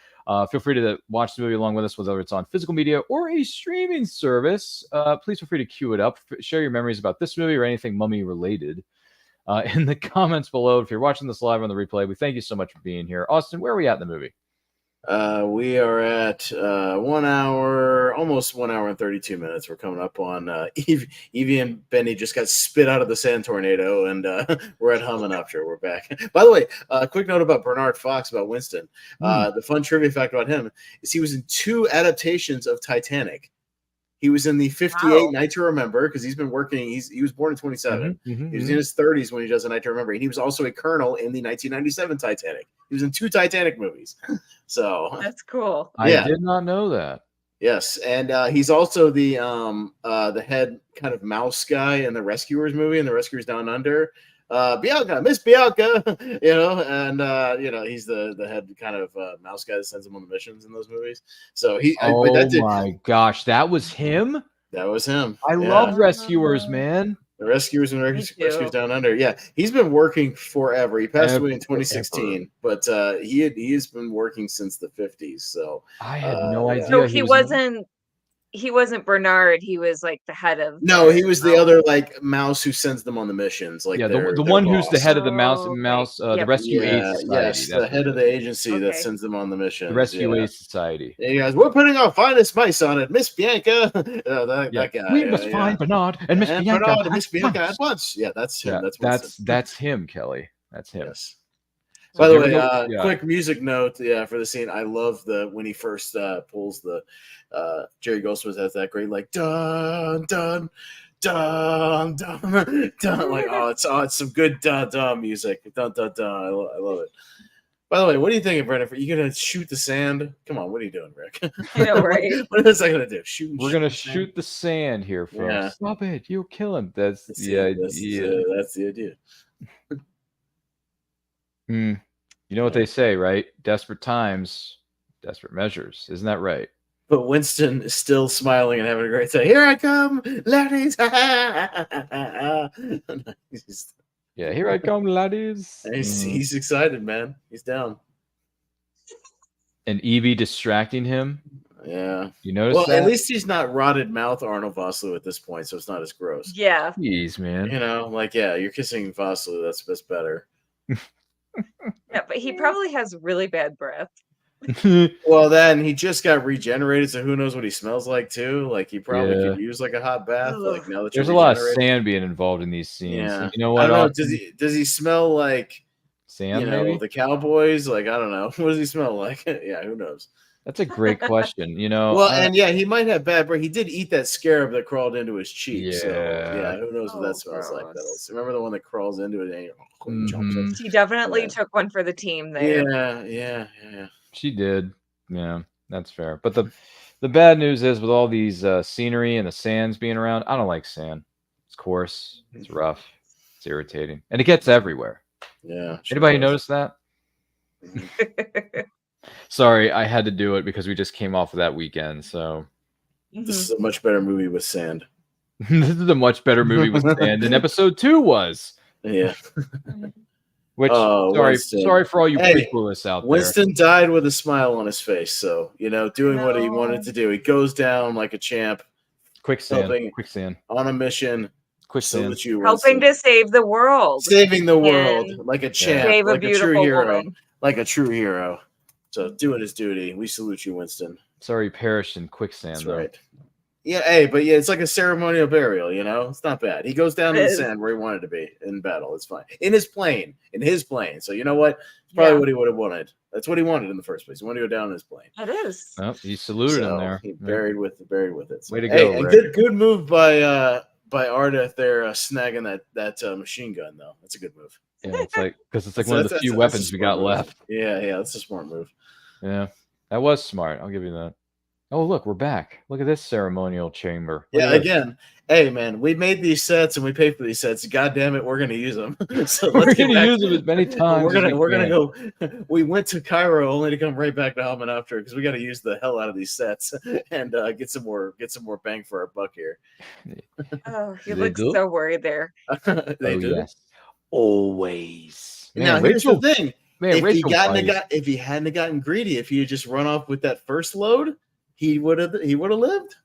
Feel free to watch the movie along with us, whether it's on physical media or a streaming service. Please feel free to queue it up. Share your memories about this movie or anything Mummy related in the comments below. If you're watching this live on the replay, we thank you so much for being here. Austin, where are we at in the movie? We are at 1 hour, almost 1 hour and 32 minutes. We're coming up on Evie and Benny just got spit out of the sand tornado, and we're at Hamunaptra. We're back. By the way, quick note about Bernard Fox, about Winston. The fun trivia fact about him is he was in 2 adaptations of Titanic. He was in the 58 Wow. Night to Remember because he's been working. He was born in 27. He was in his 30s when he does A Night to Remember, and he was also a colonel in the 1997 Titanic. He was in 2 Titanic movies. So That's cool. I did not know that. Yes, and he's also the head kind of mouse guy in the Rescuers movie and the Rescuers Down Under. Bianca, Miss Bianca, and he's the head kind of mouse guy that sends him on the missions in those movies. So my gosh, that was him. That was him. I love Rescuers, man. The Rescuers and Rescuers Down Under. Yeah, he's been working forever. He passed away in 2016, but he's been working since the 50s. So I had no idea. So he wasn't Bernard. He was like the head of. No, he was the other like mouse who sends them on the missions. Like the one who's the head of the the Rescue Aid Society. Yes, the head of the agency that sends them on the missions. The Rescue Aid Society. Hey guys, we're putting our finest mice on it, Miss Bianca. That guy. We must find Bernard and Miss Bianca at once. Yeah, that's him. That's him, Kelly. That's him. Yes. By the way, quick music note, for the scene. I love when he first pulls the Jerry Goldsmith has that great like dun dun dun dun dun like it's some good dun dun music. Dun dun dun. I love it. By the way, what do you think, Brendan? Are you gonna shoot the sand? Come on, what are you doing, Rick? I know, right? What is I gonna do? We're gonna shoot the sand here, folks. Yeah. Stop it! You'll kill him. That's the idea. That's the idea. You know what they say, right? Desperate times, desperate measures. Isn't that right? But Winston is still smiling and having a great time. Here I come, laddies. Yeah, here I come, laddies. He's excited, man. He's down. And Evie distracting him. Yeah. You notice that? At least he's not rotted mouth Arnold Vosloo at this point, so it's not as gross. Yeah. Jeez, man. You're kissing Vosloo. That's better. Yeah, but he probably has really bad breath. Well, then he just got regenerated, so who knows what he smells like too? Like he probably could use like a hot bath. Like now that there's a lot of sand being involved in these scenes. Yeah. You know what? I don't know. Does he smell like sand? Maybe the Cowboys. Like I don't know. What does he smell like? Yeah, who knows? That's a great question. Well, and he might have bad breath. He did eat that scarab that crawled into his cheek. Yeah. So who knows what that smells like? Remember the one that crawls into it and jumps in? He definitely took one for the team there. Yeah. She did. Yeah, that's fair. But the bad news is with all these scenery and the sands being around, I don't like sand. It's coarse. It's rough. It's irritating, and it gets everywhere. Yeah. Anybody notice that? Sorry, I had to do it because we just came off of that weekend. So this is a much better movie with sand. This is a much better movie with sand than episode 2 was. Yeah. Which sorry for all you prequelists out there. Winston died with a smile on his face, so doing what he wanted to do. He goes down like a champ. Quicksand on a mission. Quicksand. Helping to save the world. Saving the world like a champ, save like a a true beautiful hero. woman. Like a true hero. So doing his duty. We salute you, Winston. Sorry, he perished in quicksand. That's right. Yeah, it's like a ceremonial burial, It's not bad. He goes down in the sand where he wanted to be in battle. It's fine. In his plane. So you know what? It's probably what he would have wanted. That's what he wanted in the first place. He wanted to go down in his plane. It is. Oh, he saluted him there. He buried with it. So, way to go. And good move by Ardeth there, snagging that machine gun though. That's a good move. Yeah, it's like one of the few weapons we got left. Yeah, that's a smart move. Yeah, that was smart. I'll give you that. Oh, look, we're back. Look at this ceremonial chamber. Yeah, again, hey man, we made these sets and we paid for these sets. God damn it, we're gonna use them. So we're gonna use them as many times. We're gonna go. We went to Cairo only to come right back to Hamunaptra because we got to use the hell out of these sets and get some more bang for our buck here. Oh, you look so worried there. They do. Yes. Always. Now here's the thing. Man, if he hadn't gotten greedy, if he had just run off with that first load, he would have lived.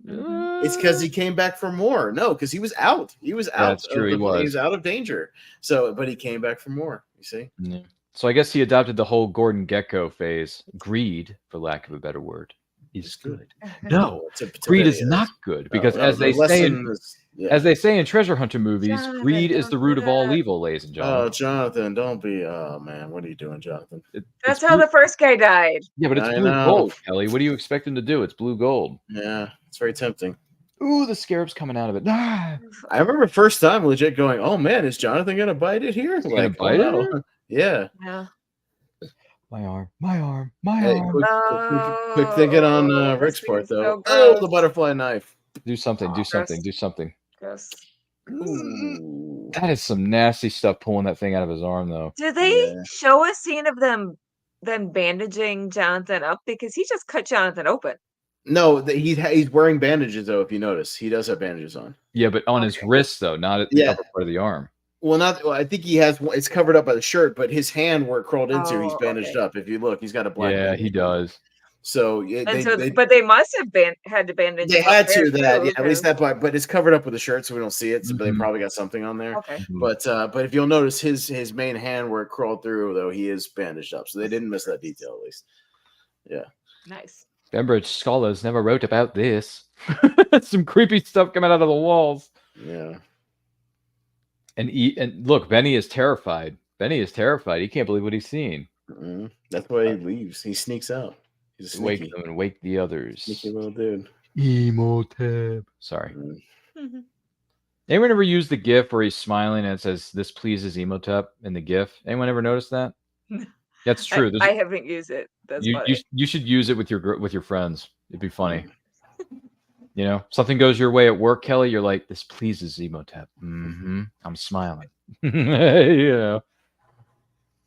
It's because he came back for more. No, because he was out. He was out. That's true. He was out of danger. So, but he came back for more. You see. Yeah. So I guess he adopted the whole Gordon Gekko phase. Greed, for lack of a better word, is good. No, greed is not good because as they say in treasure hunter movies, Jonathan, greed is the root of all evil, ladies and gentlemen. Oh, Jonathan, don't be. Oh man, what are you doing, Jonathan? That's how the first guy died. Yeah, but it's blue gold, Kelly. What do you expect him to do? It's blue gold. Yeah, It's very tempting. Ooh, the scarab's coming out of it. Ah, I remember first time legit going, "Oh man, is Jonathan gonna bite it here?" gonna bite it here? Yeah. Yeah. my arm, my arm, my Hey, arm. quick thinking on this Rick's part seems though. so Oh, the gross. butterfly knife. Do something, do something, Gross. do something. Gross. Ooh. That is some nasty stuff pulling that thing out of his arm, though. Did they Yeah. show a scene of them bandaging Jonathan up? Because he just cut Jonathan open. No, he's wearing bandages though. If you notice, he does have bandages on. Yeah, but on his wrist, though, not at the upper part of the arm. Well, not. Well, I think he has. It's covered up by the shirt, but his hand where it crawled into, he's Oh, bandaged okay. up. If you look, he's got a black. Yeah, bandage. he does. So But they must have had to bandage. they him up had there, to that. too, Yeah, at least 'cause- that part, but it's covered up with the shirt, so we don't see it. So, but they Mhm. probably got something on there. Okay. But if you'll notice, his main hand where it crawled through, though, he is bandaged up. So they didn't miss that detail, at least. Yeah. Nice. Cambridge scholars never wrote about this. Some creepy stuff coming out of the walls. Yeah. And look, Benny is terrified. Benny is terrified. He can't believe what he's seen. Mm-hmm. That's why he leaves. He sneaks out. He's a Wake sneaky, them and wake the others. sneaky little dude. Imhotep. Sorry. Mhm. Anyone ever use the GIF where he's smiling and it says "This pleases Imhotep" in the GIF? Anyone ever notice that? That's true. I haven't used it. That's You should use it with your friends. It'd be funny. You know, something goes your way at work, Kelly. You're like, "This pleases Imhotep." Mm-hmm. I'm smiling. You know.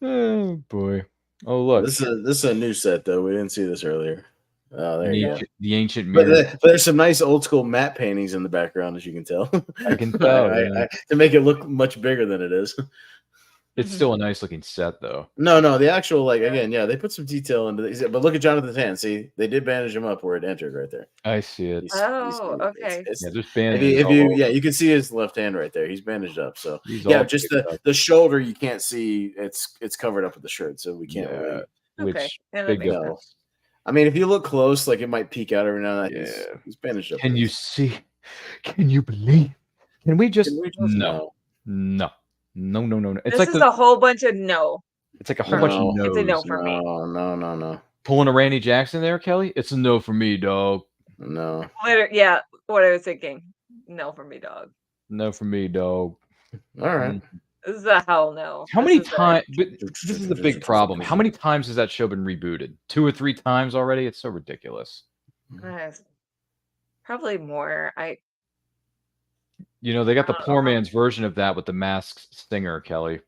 Oh boy. Oh look. This is a new set though. We didn't see this earlier. Oh, there you go. The ancient But mirror. there's some nice old school matte paintings in the background, as you can tell. I can tell. Yeah. To make it look much bigger than it is. It's still a nice looking set, though. No, the actual they put some detail into this. But look at Jonathan's hand. See, they did bandage him up where it entered right there. I see it. Okay. Yeah, there's bandages. You can see his left hand right there. He's bandaged up. So He's yeah, all just picked up. the shoulder you can't see. It's covered up with the shirt, so we can't. Really, Which Yeah, that big makes difference. I mean, if you look close, like it might peek out every now and then. Yeah. He's bandaged up. Can you see? Can you believe? Can we just? No. No. It's This like is a whole bunch of no. It's like a whole bunch of no's. It's a no for me. No. Pulling a Randy Jackson there, Kelly. It's a no for me, dog. No. Yeah, what I was thinking. No for me, dog. No for me, dog. All right. This is a hell no. How many times? But this is the big problem. How many times has that show been rebooted? 2 or 3 times already. It's so ridiculous. Probably more. You know, they got the poor man's version of that with the Masked Singer, Kelly.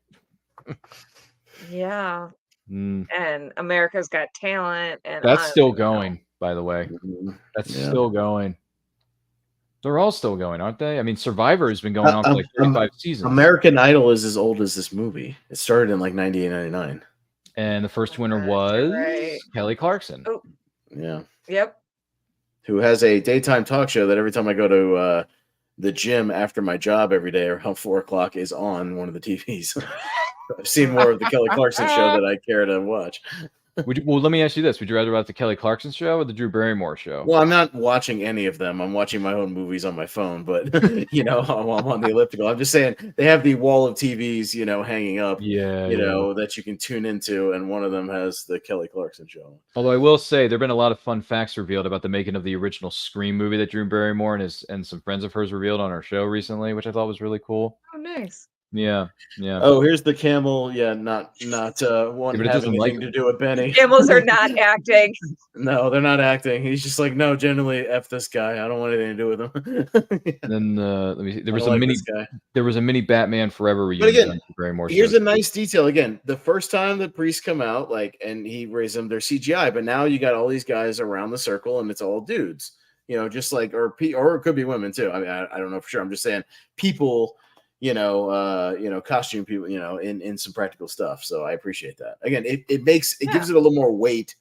Yeah. Mm. And America's Got Talent, and That's still going, by the way. That's Yeah. still going. They're all still going, aren't they? I mean, Survivor has been going on for like 35 seasons. American Idol is as old as this movie. It started in like 98, 99. And the first winner was right. Kelly Clarkson. Oh. Yeah. Yep. Who has a daytime talk show that every time I go to the gym after my job every day around 4 o'clock is on one of the TVs. I've seen more of the Kelly Clarkson show that I care to watch. Well, let me ask you this. Would you rather watch the Kelly Clarkson show or the Drew Barrymore show? Well, I'm not watching any of them. I'm watching my own movies on my phone, but I'm on the elliptical. I'm just saying they have the wall of TVs, hanging up, that you can tune into, and one of them has the Kelly Clarkson show. Although I will say there've been a lot of fun facts revealed about the making of the original Scream movie that Drew Barrymore and some friends of hers revealed on our show recently, which I thought was really cool. Oh, nice. Yeah. Oh, here's the camel. Yeah, not one but it having doesn't anything to do with Benny. Camels are not acting. No, they're not acting. He's just like, no, generally F this guy. I don't want anything to do with him. And then let me see. There was a mini Batman Forever reunion. But again, Barrymore here's show. a nice detail. Again, the first time the priests come out, and he raised them, they're CGI, but now you got all these guys around the circle, and it's all dudes. Just like or it could be women too. I mean, I don't know for sure. I'm just saying people. Costume people, in some practical stuff. So I appreciate that. Again, it gives it a little more weight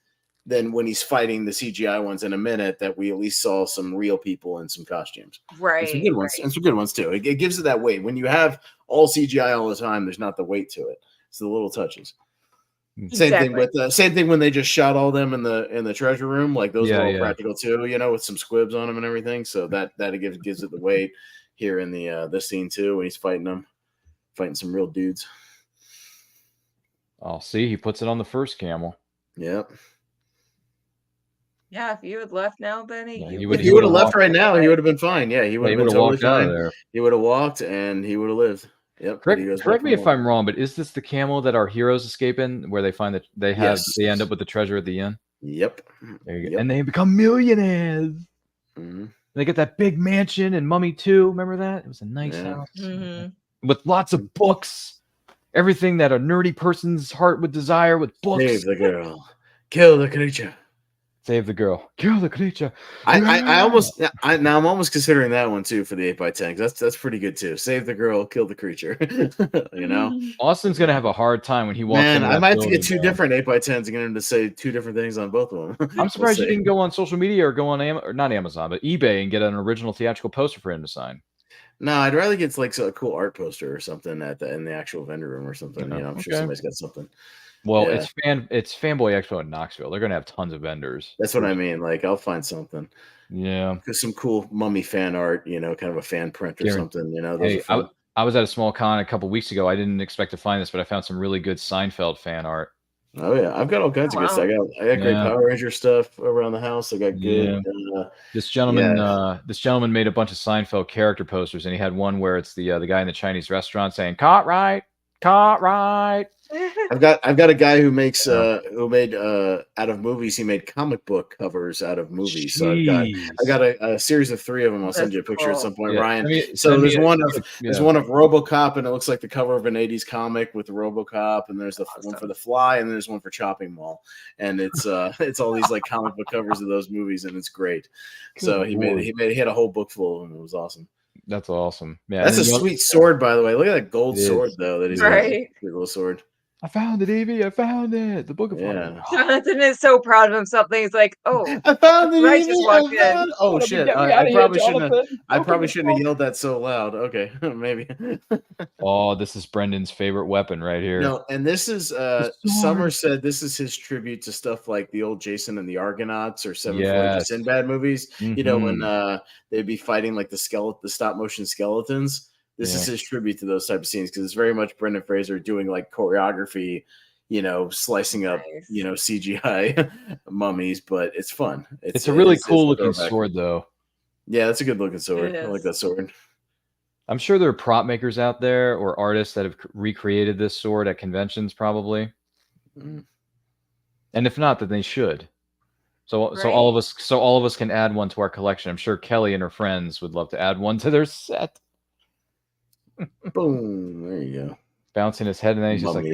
than when he's fighting the CGI ones in a minute that we at least saw some real people in some costumes. Right. And some good ones, and some good ones too. It gives it that weight. When you have all CGI all the time, there's not the weight to it. It's the little touches. Exactly. Same thing when they just shot all them in the treasure room, like those are all practical too, with some squibs on them and everything. So that gives it the weight. Here in the this scene too, when he's fighting some real dudes. Oh, see, he puts it on the first camel. Yep. Yeah, if you had left now, Benny, Yeah, you If he would have left right now, he would have been fine. Yeah, he would have been totally walked out of fine. there. He would have walked and he would have lived. Yep. but he goes back Correct me and if forth. I'm wrong, but is this the camel that our heroes escape in, where they find that they end up with the treasure at the end? Yep. There you go. And they become millionaires. Mm-hmm. They get that big mansion in Mummy 2. Remember that? It was a nice house with lots of books. Everything that a nerdy person's heart would desire, with books. Save the girl, kill the creature. Save the girl, kill the creature. I'm almost considering that one too for the 8x10 because that's pretty good too. Save the girl, kill the creature. You know, Austin's gonna have a hard time when he walks in. I might have to get two different 8x10s and get him to say two different things on both of them. I'm surprised you didn't go on social media or go on or not Amazon, but eBay and get an original theatrical poster for him to sign. No, I'd rather get like a cool art poster or something in the actual vendor room or something. You know, I'm sure somebody's got something. Well, it's Fanboy Expo in Knoxville. They're gonna have tons of vendors. That's what I mean. Like, I'll find something. Yeah, because some cool mummy fan art, you know, kind of a fan print or something. You know, those are fun. I was at a small con a couple weeks ago. I didn't expect to find this, but I found some really good Seinfeld fan art. Oh yeah, I've got all kinds of good stuff. I got great Power Ranger stuff around the house. I got good. This gentleman made a bunch of Seinfeld character posters, and he had one where it's the guy in the Chinese restaurant saying "Caught right, caught right." I've got a guy who makes who made out of movies. He made comic book covers out of movies. So I've got a series of 3 of them. I'll send you a picture at some point, Ryan. There's one of RoboCop, and it looks like the cover of an 80s comic with RoboCop, and there's the one for The Fly, and there's one for Chopping Mall, and it's all these like comic book covers of those movies, and it's great. So he had a whole book full of them. It was awesome. That's awesome. Yeah, that's a sweet sword, by the way. Look at that gold sword though that he's got. Great little sword. I found it, Evie. I found it. The Book of Jonathan is so proud of himself. He's like, "Oh, I found it, Evie. Just walked in. Oh shit! I probably shouldn't have yelled that so loud. Okay, maybe. Oh, this is Brendan's favorite weapon right here. No, and this is Sommers said this is his tribute to stuff like the old Jason and the Argonauts or Seven Voyages Sinbad movies. You know, when they'd be fighting like the stop motion skeletons. This is his tribute to those type of scenes because it's very much Brendan Fraser doing like choreography, you know, slicing up, you know, CGI mummies, but it's fun. It's a really cool looking sword, though. Yeah, that's a good looking sword. I like that sword. I'm sure there are prop makers out there or artists that have recreated this sword at conventions, probably. And if not, then they should. So all of us can add one to our collection. I'm sure Kelly and her friends would love to add one to their set. Boom! There you go. Bouncing his head, and then he's just like,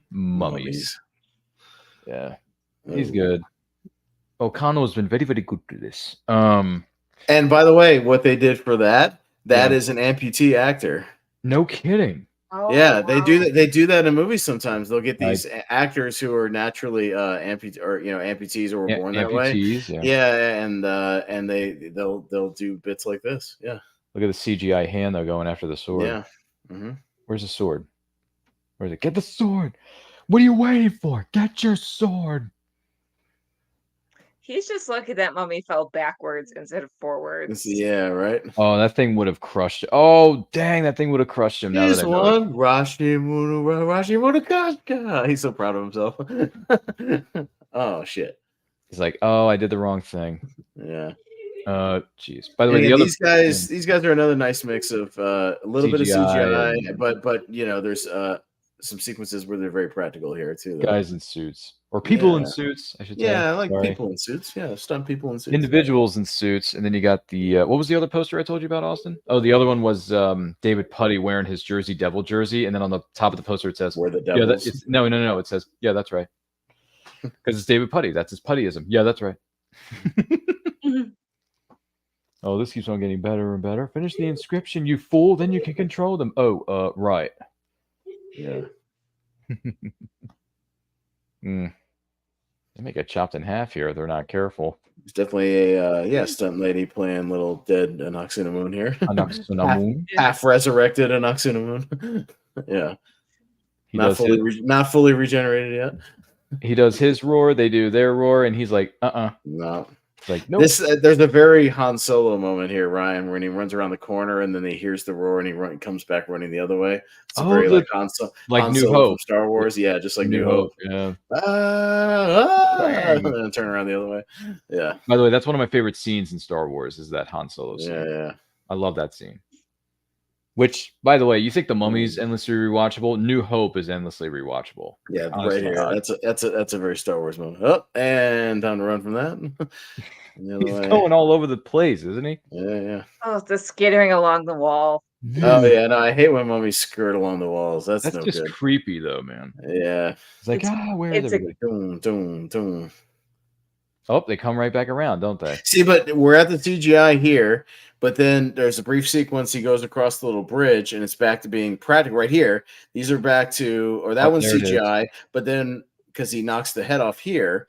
mummies. Yeah, he's good. O'Connell's been very, very good to this. And by the way, what they did for that is an amputee actor. No kidding. Oh, yeah, they do that. They do that in movies sometimes. They'll get these actors who are naturally amputees or were born that way. And they'll do bits like this. Yeah. Look at the CGI hand though going after the sword. Yeah. Where's the sword? Where's it? Get the sword. What are you waiting for? Get your sword. He's just lucky that mummy fell backwards instead of forwards. Yeah, right. Oh, that thing would have crushed it. Oh, dang, that thing would have crushed him. He's one. Rashimura. He's so proud of himself. Oh shit. He's like, oh, I did the wrong thing. Yeah. Jeez. By the way, these guys are another nice mix of a little bit of CGI, but you know, there's some sequences where they're very practical here too. Though. Guys in suits or people in suits, I should say. Yeah, I like people in suits. Yeah, stunt people in suits. Individuals in suits, and then you got the what was the other poster I told you about, Austin? Oh, the other one was David Putty wearing his Jersey Devil jersey, and then on the top of the poster it says, "Where the Devils." No. It says, "Yeah, that's right," because it's David Putty. That's his Puttyism. Yeah, that's right. Oh, this keeps on getting better and better. Finish the inscription, you fool. Then you can control them. Oh, right. Yeah. They may get chopped in half here if they're not careful. It's definitely a stunt lady playing little dead Anaxinamoon here. Anaxinamoon. half resurrected Anaxinamoon. Yeah. Not fully regenerated yet. He does his roar, they do their roar, and he's like, No. It's like, nope. There's a very Han Solo moment here, Ryan, when he runs around the corner and then he hears the roar and he comes back running the other way. It's very like Han New Solo Hope from Star Wars. Yeah, just like New Hope. Yeah. And turn around the other way. Yeah. By the way, that's one of my favorite scenes in Star Wars is that Han Solo scene. Yeah. I love that scene. Which, by the way, you think The Mummy's endlessly rewatchable? New Hope is endlessly rewatchable. Yeah, right here. That's a very Star Wars moment. Oh, and time to run from that. He's going all over the place, isn't he? Yeah. Oh, the skittering along the wall. Oh yeah, no, I hate when mummies skirt along the walls. That's no just good. Creepy though, man. Yeah. It's like, where is everybody? Doom. Oh, they come right back around, don't they? See, but we're at the CGI here, but then there's a brief sequence. He goes across the little bridge, and it's back to being practical right here. These are back to, or that one's CGI, but then because he knocks the head off here,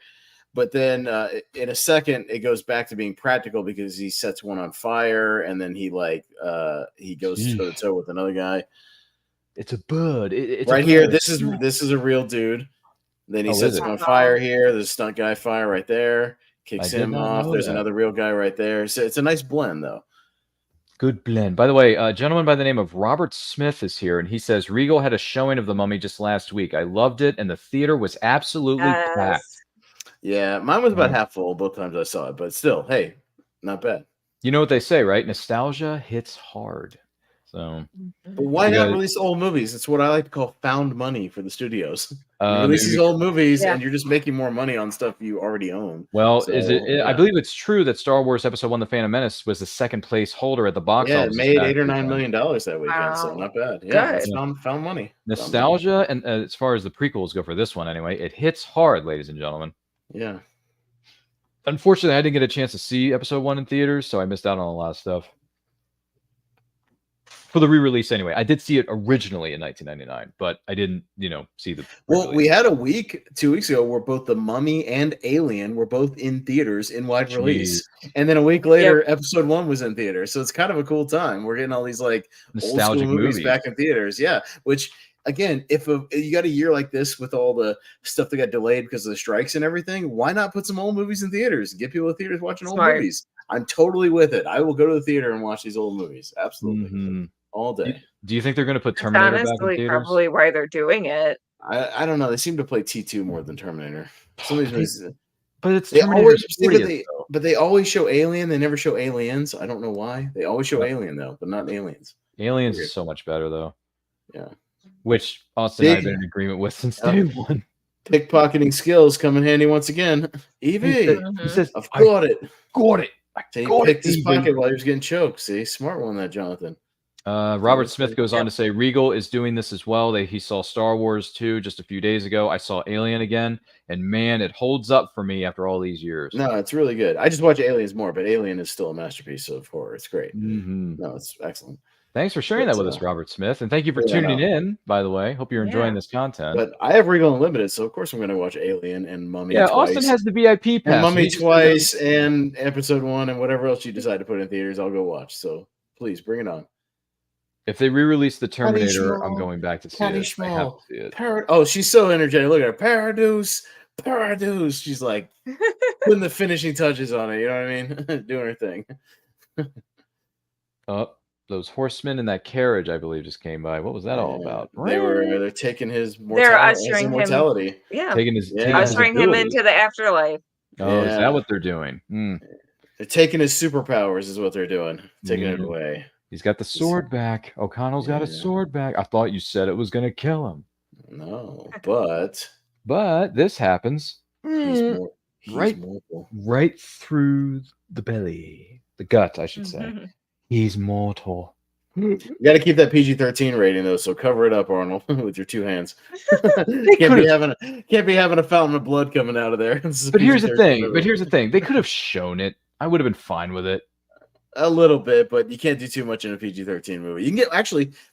but then in a second it goes back to being practical because he sets one on fire, and then he goes toe to toe with another guy. It's a bird. It's right a here. bird. This is a real dude. Then he sets him on fire here. There's a stunt guy fire right there. Kicks him off. There's another real guy right there. So it's a nice blend, though. Good blend. By the way, a gentleman by the name of Robert Smith is here, and he says, Regal had a showing of The Mummy just last week. I loved it, and the theater was absolutely packed. Yeah, mine was about half full both times I saw it, but still, hey, not bad. You know what they say, right? Nostalgia hits hard. So, but why not release old movies? It's what I like to call found money for the studios. You release these old movies, and you're just making more money on stuff you already own. Well, I believe it's true that Star Wars Episode 1: The Phantom Menace was the second place holder at the box office. Yeah, it made $8 or $9 million that weekend, so not bad. Yeah, it's found money. Nostalgia, and as far as the prequels go for this one, anyway, it hits hard, ladies and gentlemen. Yeah. Unfortunately, I didn't get a chance to see Episode 1 in theaters, so I missed out on a lot of stuff. For the re-release anyway. I did see it originally in 1999, but I didn't, see the Well, we had a 2 weeks ago where both The Mummy and Alien were both in theaters in wide release. And then a week later, Episode 1 was in theaters. So it's kind of a cool time. We're getting all these like nostalgic old school movies back in theaters. Yeah, which again, if you got a year like this with all the stuff that got delayed because of the strikes and everything, why not put some old movies in theaters? Get people in theaters watching old movies. I'm totally with it. I will go to the theater and watch these old movies. Absolutely. All day. Do you think they're going to put Terminator back in theaters? Probably why they're doing it. I don't know. They seem to play T2 more than Terminator. Some of these movies, but it's Terminator. But they always show Alien. They never show Aliens. I don't know why. They always show Alien though, but not Aliens. Aliens is so much better though. Yeah. Which Austin and I have been in agreement with since day one. Pickpocketing skills come in handy once again. Evie, he says, "I've got it. Got it. So he picked his pocket while he was getting choked. See, smart one, that Jonathan." Robert Smith goes on to say Regal is doing this as well. He saw Star Wars 2 just a few days ago. I saw Alien again, and man, it holds up for me after all these years. No, it's really good. I just watch Aliens more, but Alien is still a masterpiece of horror. It's great. Mm-hmm. No, it's excellent. Thanks for sharing that with us, Robert Smith, and thank you for tuning in. By the way, hope you're enjoying this content. But I have Regal Unlimited, so of course I'm going to watch Alien and Mummy. Yeah, twice. Austin has the VIP pass. And Mummy twice, and Episode 1, and whatever else you decide to put in theaters, I'll go watch. So please bring it on. If they re-release the Terminator, I'm going back to see it. I have to see it. Oh, she's so energetic. Look at her. Paradise. She's like putting the finishing touches on it. You know what I mean? Doing her thing. Those horsemen in that carriage, I believe, just came by. What was that all about? They're taking his mortality. They're ushering him. Yeah. Ushering him into the afterlife. Oh, is that what they're doing? They're taking his superpowers, is what they're doing. Taking it away. He's got the sword back. O'Connell's got a sword back. I thought you said it was going to kill him. No, but this happens he's right through the belly, the gut, I should say. He's mortal. You got to keep that PG-13 rating though, so cover it up, Arnold, with your two hands. can't be having a fountain of blood coming out of there. But here's the thing. They could have shown it. I would have been fine with it. A little bit, but you can't do too much in a PG-13 movie. You can get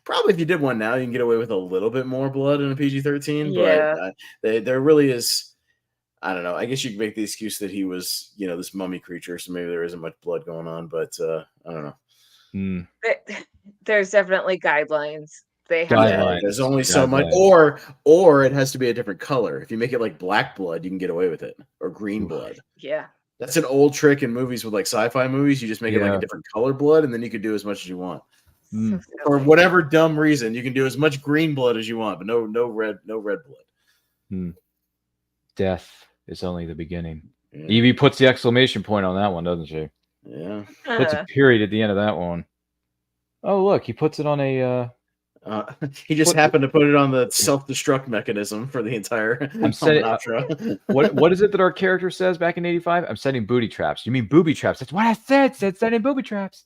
probably if you did one now, you can get away with a little bit more blood in a PG-13. Yeah. But there really is. I don't know. I guess you could make the excuse that he was, this mummy creature, so maybe there isn't much blood going on. But I don't know. There's definitely guidelines. They have guidelines. There's only so much, or it has to be a different color. If you make it like black blood, you can get away with it, or green blood. Yeah. That's an old trick in movies with like sci-fi movies. You just make it like a different color blood, and then you can do as much as you want. For whatever dumb reason, you can do as much green blood as you want, but no red blood. Death is only the beginning. Evie puts the exclamation point on that one, doesn't she? Yeah. Puts a period at the end of that one. Oh, look, he puts it on a. He just happened to put it on the self-destruct mechanism for the entire Hamunaptra. What is it that our character says back in '85? I'm setting booty traps. You mean booby traps? That's what I said. Said setting booby traps.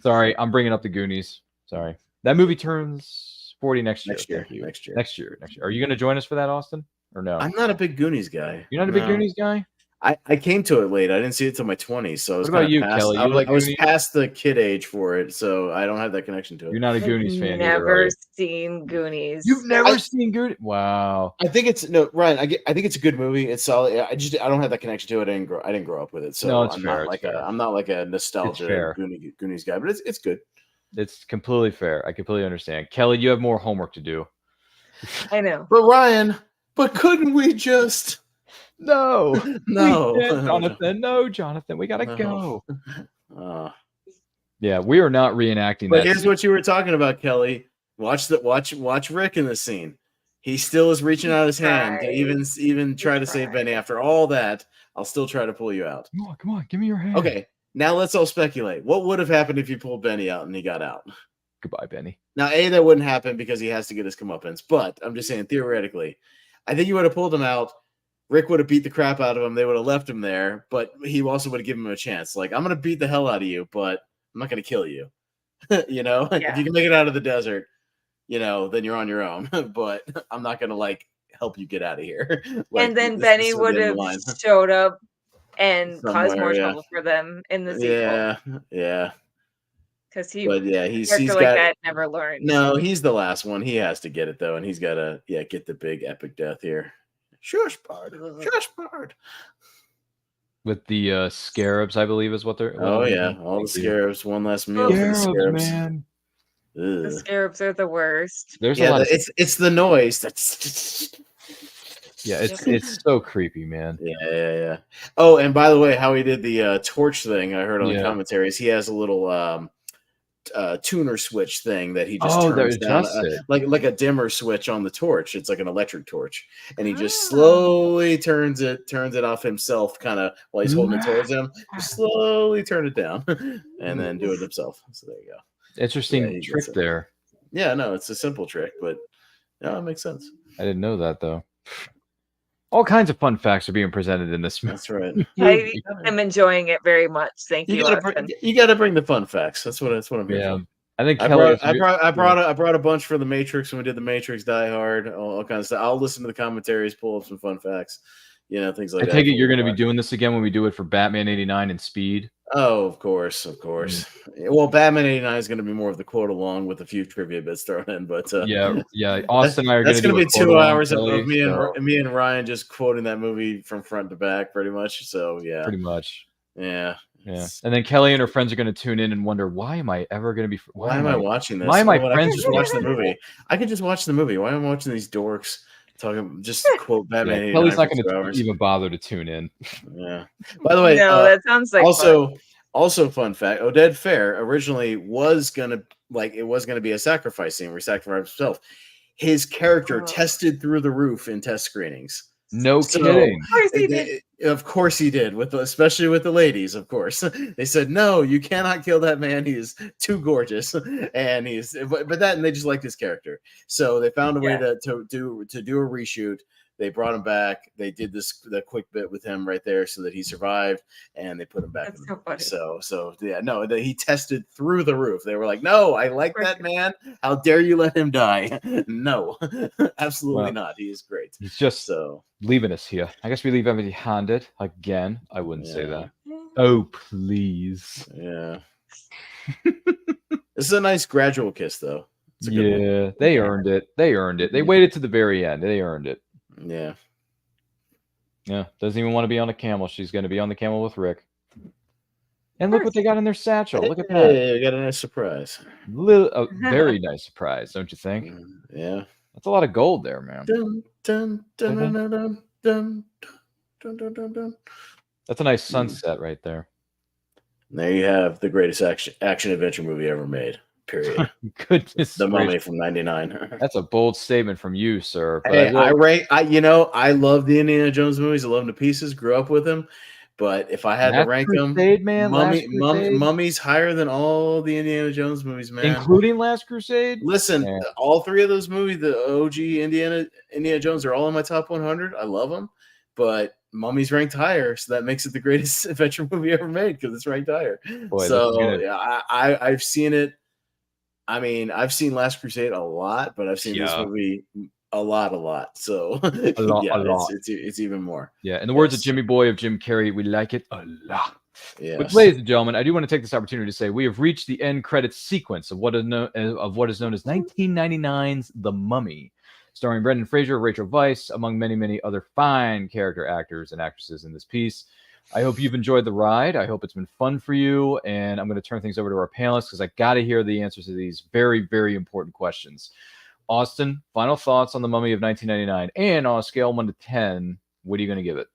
Sorry, I'm bringing up the Goonies. Sorry, that movie turns 40 next year. Next year. Are you going to join us for that, Austin? Or no? I'm not a big Goonies guy. You're not a big Goonies guy? I came to it late. I didn't see it till my 20s. So I was what about you, past, Kelly? I was past the kid age for it, so I don't have that connection to it. You're not a Goonies fan. Never seen Goonies. You've never seen Goonies? Wow. I think it's Ryan. I think it's a good movie. It's solid. I don't have that connection to it. I didn't grow up with it, so no, it's I'm fair. not like a nostalgia Goonies guy, but it's good. It's completely fair. I completely understand. Kelly, you have more homework to do. I know. But Ryan, couldn't we just? No, Jonathan. No, Jonathan. We gotta go. Yeah, we are not reenacting that. But here's what you were talking about, Kelly. Watch Rick in this scene. He still is reaching out his hand to even try to save Benny. After all that, I'll still try to pull you out. Come on, give me your hand. Okay, now let's all speculate. What would have happened if you pulled Benny out and he got out? Goodbye, Benny. That wouldn't happen because he has to get his comeuppance. But I'm just saying, theoretically, I think you would have pulled him out. Rick would have beat the crap out of him. They would have left him there, but he also would have given him a chance. Like, I'm going to beat the hell out of you, but I'm not going to kill you. If you can make it out of the desert, then you're on your own. But I'm not going to help you get out of here. And then Benny would have showed up and caused more trouble for them in the sequel. Yeah. Because he's got that never learned. No, he's the last one. He has to get it though, and he's got to get the big epic death here. Shush part. With the scarabs, I believe is what they're. All the scarabs. One last meal for the scarabs. Man. The scarabs are the worst. There's a lot of it's the noise that's. Yeah, it's so creepy, man. Yeah. Oh, and by the way, how he did the torch thing, I heard on the commentaries. He has a little tuner switch thing that he just turns down, like a dimmer switch on the torch. It's like an electric torch, and he just slowly turns it off himself, kind of while he's holding it towards him. Just slowly turn it down, and then do it himself. So there you go. Interesting trick there. Yeah, no, it's a simple trick, but it makes sense. I didn't know that though. All kinds of fun facts are being presented in this. That's right. I am enjoying it very much. Thank you. You got to bring the fun facts. That's what I'm here for. I think I brought a bunch for the Matrix when we did the Matrix, Die Hard, all kinds of stuff. I'll listen to the commentaries, pull up some fun facts, things like that. I take it you're going to be doing this again when we do it for Batman '89 and Speed. Oh, of course. Well, Batman '89 is going to be more of the quote along with a few trivia bits thrown in, but yeah. Austin and I are going to do. That's going to be 2 hours of me and Ryan just quoting that movie from front to back, pretty much. So yeah, pretty much. Yeah. And then Kelly and her friends are going to tune in and wonder, why am I ever going to be? Why am I watching this? Why am I friends? I can just watch the movie. I can just watch the movie. Why am I watching these dorks? Quote Batman. Kelly's not going to even bother to tune in. Yeah. By the way, that sounds like also fun fact: Oded Fair originally was gonna be a sacrifice scene where he sacrificed himself. His character tested through the roof in test screenings. No kidding. Of course he did, especially with the ladies. Of course, they said no, you cannot kill that man. He is too gorgeous, and and they just liked his character, so they found a way to do a reshoot. They brought him back. They did the quick bit with him right there so that he survived, and they put him back. That's so funny. So yeah, no, he tested through the roof. They were like, "No, I like that man. How dare you let him die?" No, absolutely not. He is great. He's just leaving us here. I guess we leave everybody handed again. I wouldn't say that. Oh, please. Yeah. This is a nice gradual kiss, though. They earned it. They waited to the very end. They earned it. Yeah. Doesn't even want to be on a camel. She's going to be on the camel with Rick. And look what they got in their satchel. Look at that. They got a nice surprise. Very nice surprise, don't you think? Yeah. That's a lot of gold there, man. Dun, dun, dun, dun, dun, dun, dun, dun, dun, dun, dun. That's a nice sunset right there. There you have the greatest action adventure movie ever made. Period. Goodness The Mummy gracious. from '99. That's a bold statement from you, sir. But Hey, I will. I love the Indiana Jones movies. I love them to pieces. Grew up with them. But if I had to Last rank them, Crusade, man. Last Crusade, Mummy's higher than all the Indiana Jones movies, man. including Last Crusade. Listen, Man. all three of those movies, the OG Indiana Jones, are all in my top 100. I love them, but Mummy's ranked higher, so that makes it the greatest adventure movie ever made because it's ranked higher. Boy, So yeah, I've seen it. I mean, I've seen Last Crusade a lot, but I've seen this movie a lot. So a lot. It's even more. Yeah, in the words of Jimmy Boy of Jim Carrey, we like it a lot. Yes. But ladies and gentlemen, I do want to take this opportunity to say we have reached the end credits sequence of what is known as 1999's The Mummy, starring Brendan Fraser, Rachel Weisz, among many other fine character actors and actresses in this piece. I hope you've enjoyed the ride. I hope it's been fun for you. And I'm going to turn things over to our panelists because I got to hear the answers to these very important questions. Austin, final thoughts on The Mummy of 1999. And on a scale of 1 to 10, what are you going to give it?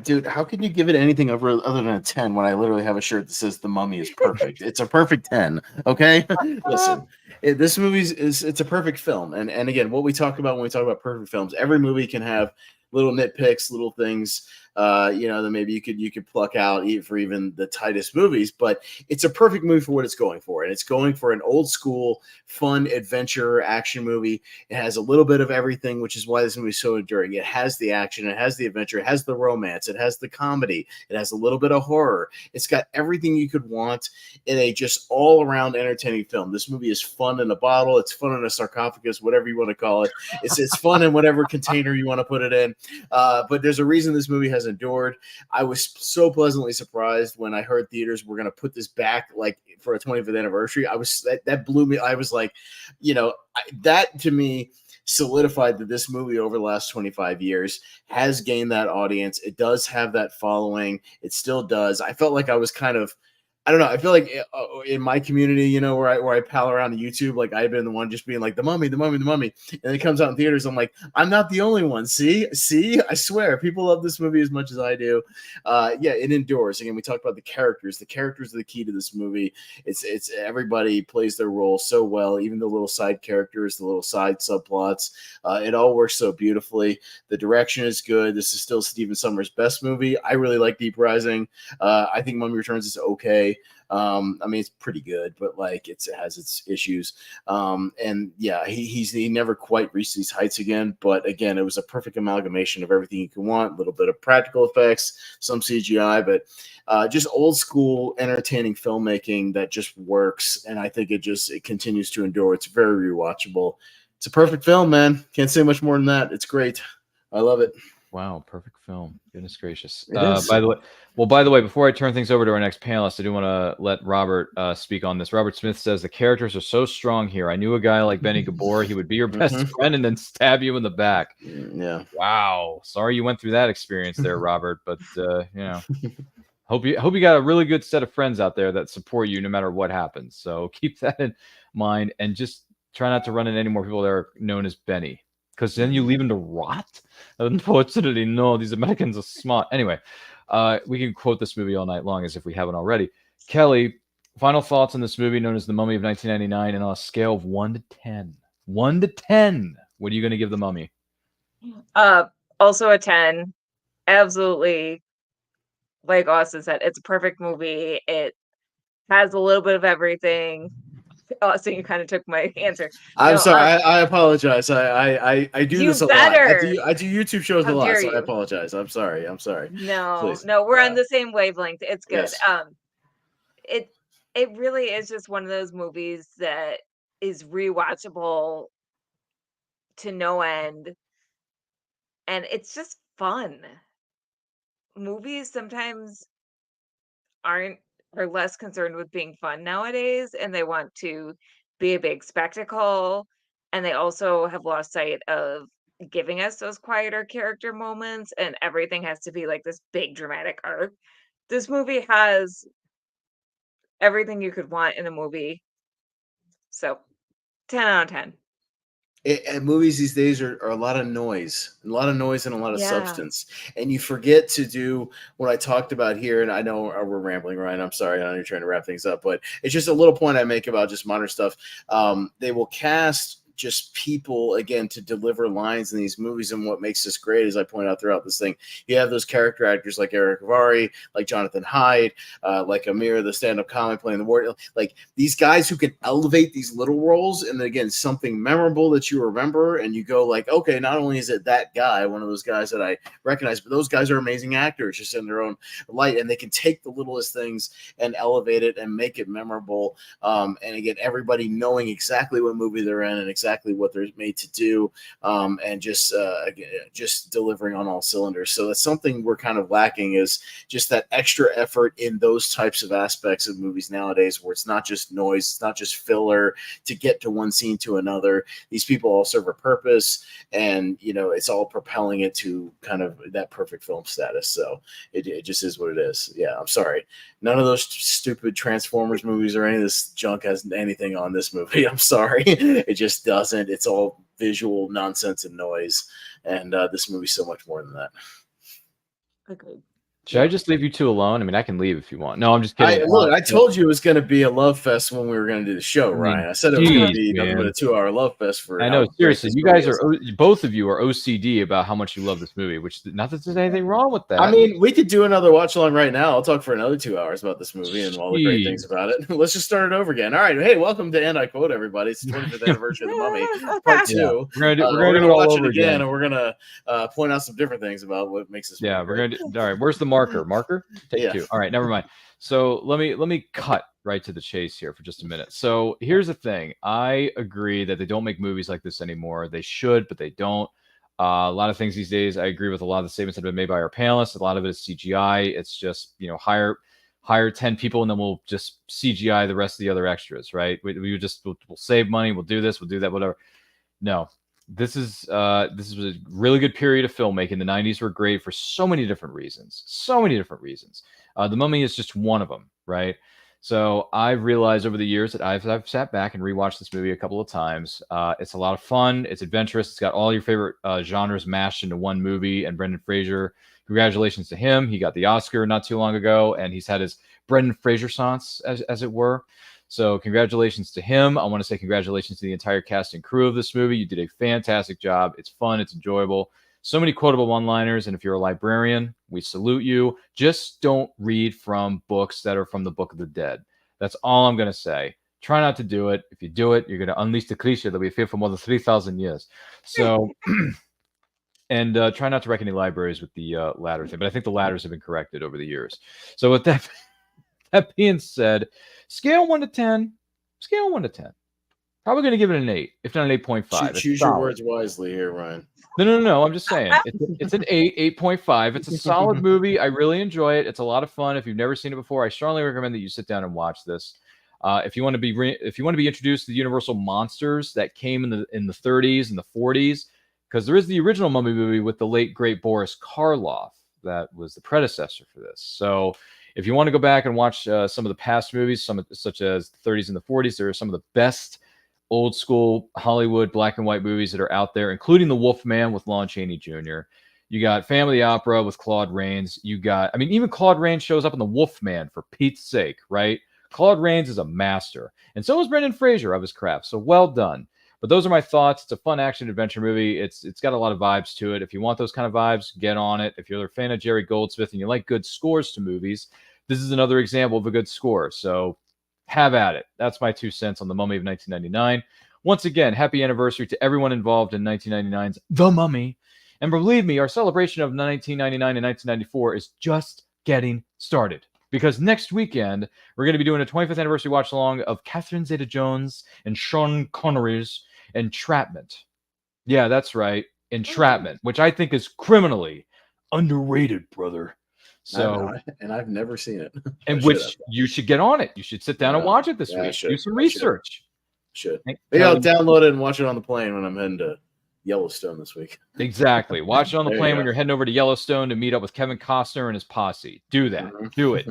Dude, how can you give it anything other than a 10 when I literally have a shirt that says The Mummy is perfect? It's a perfect 10, okay? Listen, this movie it's a perfect film. And again, what we talk about when we talk about perfect films, every movie can have little nitpicks, little things, that maybe you could pluck out for even the tightest movies, but it's a perfect movie for what it's going for. And it's going for an old school, fun adventure action movie. It has a little bit of everything, which is why this movie is so enduring. It has the action, it has the adventure, it has the romance, it has the comedy, it has a little bit of horror. It's got everything you could want in a just all around entertaining film. This movie is fun in a bottle. It's fun in a sarcophagus, whatever you want to call it. It's fun in whatever container you want to put it in. But there's a reason this movie has endured. I was so pleasantly surprised when I heard theaters were going to put this back like for a 25th anniversary. That blew me. I was like, that to me solidified that this movie over the last 25 years has gained that audience. It does have that following. It still does. I felt like I was kind of, I don't know. I feel like in my community, where I pal around to YouTube, like I've been the one just being like the mummy, and it comes out in theaters. I'm like, I'm not the only one. See, I swear, people love this movie as much as I do. It endures. Again, we talked about the characters. The characters are the key to this movie. It's everybody plays their role so well, even the little side characters, the little side subplots. It all works so beautifully. The direction is good. This is still Stephen Sommers' best movie. I really like Deep Rising. I think Mummy Returns is okay. It's pretty good, but like it has its issues. He never quite reached these heights again. But again, it was a perfect amalgamation of everything you can want. A little bit of practical effects, some CGI, but just old school entertaining filmmaking that just works. And I think it continues to endure. It's very rewatchable. It's a perfect film, man. Can't say much more than that. It's great. I love it. Wow, perfect film. Goodness gracious. It By the way, before I turn things over to our next panelist, I do want to let Robert speak on this. Robert Smith says the characters are so strong here. I knew a guy like Benny Gabor. He would be your best friend and then stab you in the back. Yeah. Wow. Sorry you went through that experience there, Robert. But hope you got a really good set of friends out there that support you no matter what happens. So keep that in mind and just try not to run into any more people that are known as Benny. Because then you leave him to rot? Unfortunately, no. These Americans are smart. Anyway, we can quote this movie all night long as if we haven't already. Kelly, final thoughts on this movie known as The Mummy of 1999 and on a scale of 1 to 10. 1 to 10. What are you going to give The Mummy? Also a 10. Absolutely. Like Austin said, it's a perfect movie. It has a little bit of everything. Austin, you kind of took my answer. I'm sorry. I apologize. I do this a lot. I do YouTube shows a lot, so I apologize. I'm sorry. No, Please. we're on the same wavelength. It's good. Yes. It really is just one of those movies that is rewatchable to no end, and it's just fun. Movies sometimes are less concerned with being fun nowadays, and they want to be a big spectacle, and they also have lost sight of giving us those quieter character moments, and everything has to be like this big dramatic arc. This movie has everything you could want in a movie. So 10 out of 10. And movies these days are a lot of noise, and a lot of Yeah. substance. And you forget to do what I talked about here. And I know we're rambling, Ryan. I'm sorry. I know you're trying to wrap things up, but it's just a little point I make about just modern stuff. They will cast just people again to deliver lines in these movies, and what makes this great, as I point out throughout this thing, you have those character actors like Eric Avari, like Jonathan Hyde, like Amir, the stand-up comic playing the war, like these guys who can elevate these little roles, and again something memorable that you remember, and you go like, okay, not only is it that guy, one of those guys that I recognize, but those guys are amazing actors just in their own light, and they can take the littlest things and elevate it and make it memorable. And again, everybody knowing exactly what movie they're in and exactly what they're made to do, and just delivering on all cylinders. So that's something we're kind of lacking, is just that extra effort in those types of aspects of movies nowadays, where it's not just noise, it's not just filler to get to one scene to another. These people all serve a purpose, and it's all propelling it to kind of that perfect film status. So it just is what it is. Yeah, I'm sorry. None of those stupid Transformers movies or any of this junk has anything on this movie. I'm sorry. It just doesn't. It's all visual nonsense and noise. And this movie's so much more than that. Agreed. Should I just leave you two alone? I mean, I can leave if you want. No, I'm just kidding. I told you it was going to be a love fest when we were going to do the show, Ryan. I said it was going to be nothing but a 2-hour love fest for. I know, seriously. You guys are both of you are OCD about how much you love this movie, which not that there's anything wrong with that. I mean, we could do another watch along right now. I'll talk for another 2 hours about this movie and all the great things about it. Let's just start it over again. All right, hey, welcome to And I Quote, everybody. It's the 25th anniversary of The Mummy, Part 2. Yeah. We're gonna watch it again, and we're gonna point out some different things about what makes this. Yeah, we're gonna. All right, where's the marker? Marker. Take 2. All right, never mind. So let me cut right to the chase here for just a minute. So here's the thing. I agree that they don't make movies like this anymore. They should, but they don't. A lot of things these days, I agree with a lot of the statements that have been made by our panelists. A lot of it is CGI. It's just, hire 10 people and then we'll just CGI the rest of the other extras, right? We'll save money. We'll do this. We'll do that. Whatever. No. This is a really good period of filmmaking. The 90s were great for so many different reasons. The Mummy is just one of them, right? So I've realized over the years that I've sat back and rewatched this movie a couple of times. It's a lot of fun. It's adventurous. It's got all your favorite genres mashed into one movie. And Brendan Fraser, congratulations to him. He got the Oscar not too long ago, and he's had his Brendan Fraser-sance, as it were. So congratulations to him. I want to say congratulations to the entire cast and crew of this movie. You did a fantastic job. It's fun. It's enjoyable. So many quotable one-liners. And if you're a librarian, we salute you. Just don't read from books that are from the Book of the Dead. That's all I'm going to say. Try not to do it. If you do it, you're going to unleash the cliche that we've had for more than 3,000 years. So, and try not to wreck any libraries with the ladder thing. But I think the ladders have been corrected over the years. So with that being said, scale 1 to 10. Probably going to give it an 8, if not an 8.5. Choose your words wisely here, Ryan. No. I'm just saying. It's an 8.5. It's a solid movie. I really enjoy it. It's a lot of fun. If you've never seen it before, I strongly recommend that you sit down and watch this. If you want to be introduced to the Universal monsters that came in the 30s and the 40s, because there is the original Mummy movie with the late great Boris Karloff that was the predecessor for this. So if you want to go back and watch some of the past movies, such as the 30s and the 40s, there are some of the best old school Hollywood black and white movies that are out there, including The Wolf Man with Lon Chaney Jr. You got Family Opera with Claude Rains. Even Claude Rains shows up in The Wolf Man, for Pete's sake, right? Claude Rains is a master. And so is Brendan Fraser of his craft. So well done. But those are my thoughts. It's a fun action adventure movie. It's got a lot of vibes to it. If you want those kind of vibes, get on it. If you're a fan of Jerry Goldsmith and you like good scores to movies, this is another example of a good score. So have at it. That's my 2 cents on The Mummy of 1999. Once again, happy anniversary to everyone involved in 1999's The Mummy. And believe me, our celebration of 1999 and 1994 is just getting started. Because next weekend, we're going to be doing a 25th anniversary watch-along of Catherine Zeta-Jones and Sean Connery's Entrapment. Yeah, that's right. Entrapment, which I think is criminally underrated, brother. So, and I've never seen it. And which you should get on it. You should sit down and watch it this week. Do some research. Should. Maybe I'll download it and watch it on the plane when I'm heading to Yellowstone this week. Exactly. Watch it on the plane when you're heading over to Yellowstone to meet up with Kevin Costner and his posse. Do that. Do it.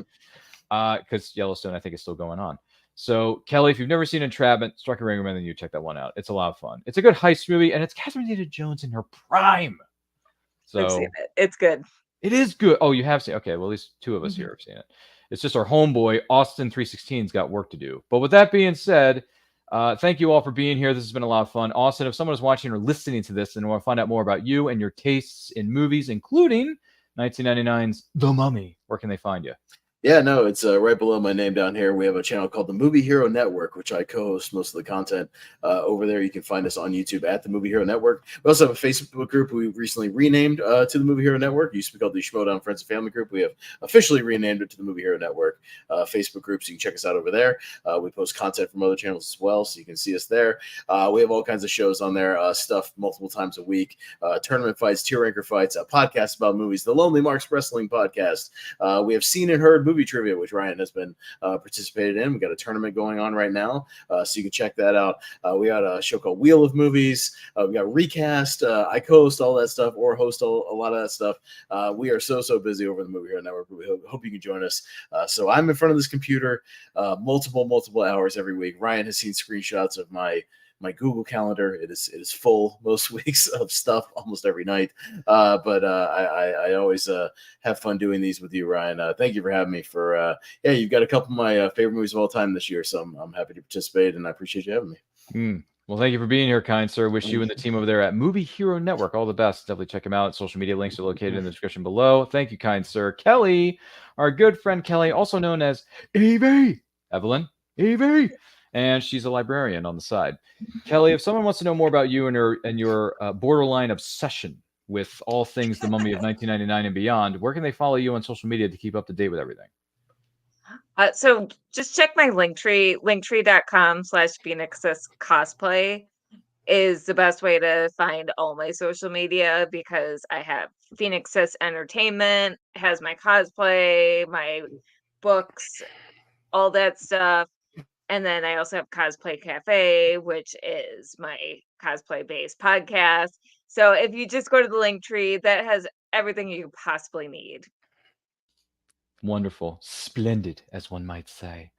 Because Yellowstone, I think, is still going on. So, Kelly, if you've never seen Entrapment, strongly recommend that you check that one out. It's a lot of fun. It's a good heist movie, and it's Catherine Zeta-Jones in her prime. I've So seen it. It's good. it is good. Oh, you have seen? Okay, well, at least two of us here have seen it. It's just our homeboy Austin 316's got work to do. But with that being said, thank you all for being here. This has been a lot of fun. Austin, if someone is watching or listening to this and want to find out more about you and your tastes in movies, including 1999's The Mummy, where can they find you? Yeah, no, it's right below my name down here. We have a channel called the Movie Hero Network, which I co-host most of the content over there. You can find us on YouTube at the Movie Hero Network. We also have a Facebook group we recently renamed to the Movie Hero Network. It used to be called the Schmodown Friends and Family Group. We have officially renamed it to the Movie Hero Network Facebook group, so you can check us out over there. We post content from other channels as well, so you can see us there. We have all kinds of shows on there, stuff multiple times a week, tournament fights, tier ranker fights, podcasts about movies, the Lonely Marks Wrestling Podcast. We have Seen and Heard movie trivia, which Ryan has been participated in. We got a tournament going on right now, so you can check that out. We got a show called Wheel of Movies. We got Recast. I co-host all that stuff, or host a lot of that stuff. We are so busy over the Movie Hero Network. We hope you can join us. So I'm in front of this computer multiple hours every week. Ryan has seen screenshots of my Google Calendar. It is full most weeks of stuff almost every night. But I always have fun doing these with you, Ryan. Thank you for having me. You've got a couple of my favorite movies of all time this year, so I'm happy to participate, and I appreciate you having me. Well, thank you for being here, kind sir. Wish you and the team over there at Movie Hero Network all the best. Definitely check them out. Social media links are located in the description below. Thank you, kind sir. Kelly, our good friend Kelly, also known as Evie. Evelyn, Evie. And she's a librarian on the side. Kelly, if someone wants to know more about you and your borderline obsession with all things The Mummy of 1999 and beyond, where can they follow you on social media to keep up to date with everything? So just check my Linktree, linktree.com/PhoenixCosplay is the best way to find all my social media, because I have Phoenixus Entertainment, has my cosplay, my books, all that stuff. And then I also have Cosplay Cafe, which is my cosplay-based podcast. So if you just go to the Linktree, that has everything you could possibly need. Wonderful. Splendid, as one might say.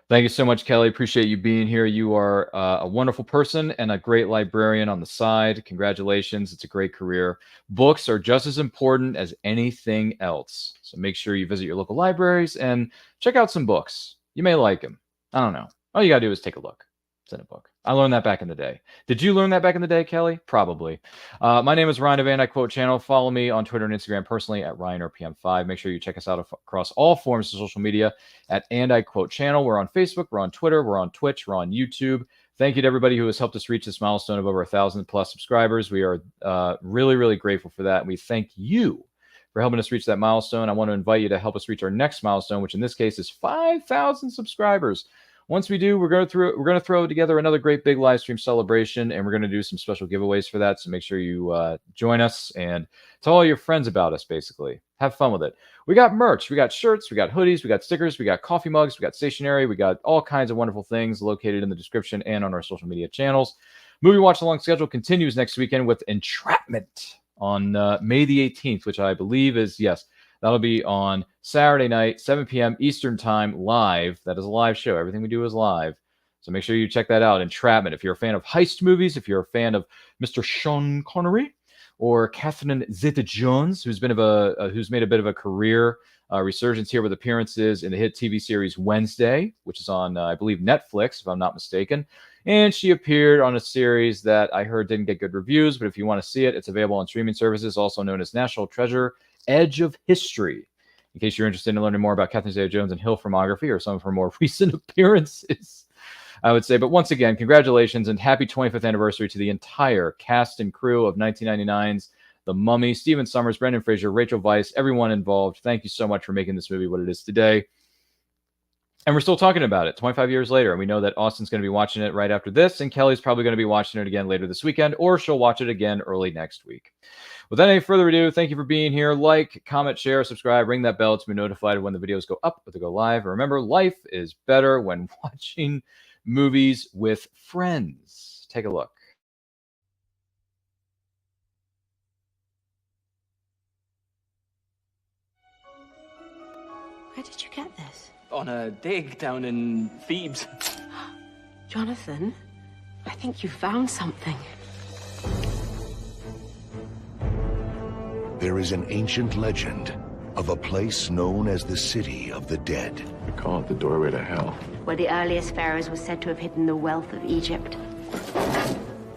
Thank you so much, Kelly. Appreciate you being here. You are a wonderful person and a great librarian on the side. Congratulations. It's a great career. Books are just as important as anything else. So make sure you visit your local libraries and check out some books. You may like them. I don't know. All you got to do is take a look. It's in a book. I learned that back in the day. Did you learn that back in the day, Kelly? Probably. My name is Ryan of And I Quote Channel. Follow me on Twitter and Instagram personally at RyanRPM5. Make sure you check us out across all forms of social media at And I Quote Channel. We're on Facebook. We're on Twitter. We're on Twitch. We're on YouTube. Thank you to everybody who has helped us reach this milestone of over 1,000+ subscribers. We are really grateful for that. And we thank you for helping us reach that milestone. I want to invite you to help us reach our next milestone, which in this case is 5,000 subscribers. Once we do, we're going to throw together another great big live stream celebration, and we're going to do some special giveaways for that. So make sure you join us and tell all your friends about us. Basically, have fun with it. We got merch, we got shirts, we got hoodies, we got stickers, we got coffee mugs, we got stationery, we got all kinds of wonderful things located in the description and on our social media channels. Movie watch along schedule continues next weekend with Entrapment on May the 18th, which I believe is that'll be on Saturday night, 7 p.m. Eastern Time, live. That is a live show. Everything we do is live. So make sure you check that out. Entrapment. If you're a fan of heist movies, if you're a fan of Mr. Sean Connery or Catherine Zeta-Jones, who's made a bit of a career resurgence here with appearances in the hit TV series Wednesday, which is on, I believe, Netflix, if I'm not mistaken. And she appeared on a series that I heard didn't get good reviews, but if you want to see it, it's available on streaming services, also known as National Treasure: Edge of History. In case you're interested in learning more about Catherine Zeta-Jones and Hill filmography or some of her more recent appearances, I would say. But once again, congratulations and happy 25th anniversary to the entire cast and crew of 1999's The Mummy, Stephen Sommers, Brendan Fraser, Rachel Weisz, everyone involved. Thank you so much for making this movie what it is today. And we're still talking about it 25 years later. And we know that Austin's going to be watching it right after this, and Kelly's probably going to be watching it again later this weekend, or she'll watch it again early next week. Without any further ado, thank you for being here. Like, comment, share, subscribe, ring that bell to be notified when the videos go up or they go live. And remember, life is better when watching movies with friends. Take a look. Where did you get this? On a dig down in Thebes. Jonathan, I think you found something. There is an ancient legend of a place known as the City of the Dead. We call it the doorway to hell. Where the earliest pharaohs were said to have hidden the wealth of Egypt.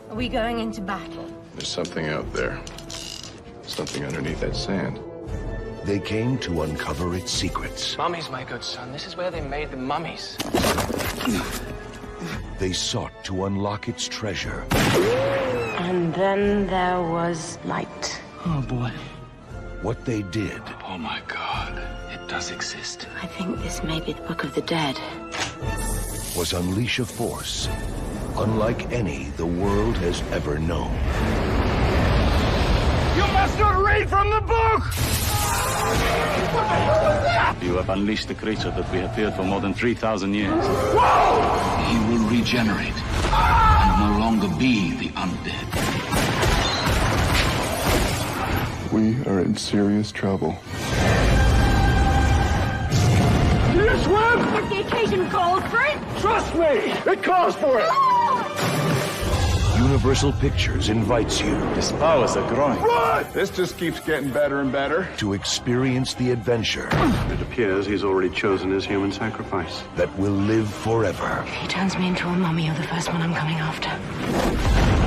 Are we going into battle? There's something out there. Something underneath that sand. They came to uncover its secrets. Mummies, my good son. This is where they made the mummies. They sought to unlock its treasure. And then there was light. Oh, boy. What they did Oh, my God. It does exist. I think this may be the Book of the Dead. was unleash a force unlike any the world has ever known. You must not read from the book! You have unleashed the creature that we have feared for more than 3,000 years. Whoa! He will regenerate and no longer be the undead. We are in serious trouble. Do you swim? If the occasion calls for it. Trust me! It calls for it! Universal Pictures invites you His powers are growing. Run! This just keeps getting better and better. to experience the adventure It appears he's already chosen his human sacrifice. that will live forever. If he turns me into a mummy, you're the first one I'm coming after.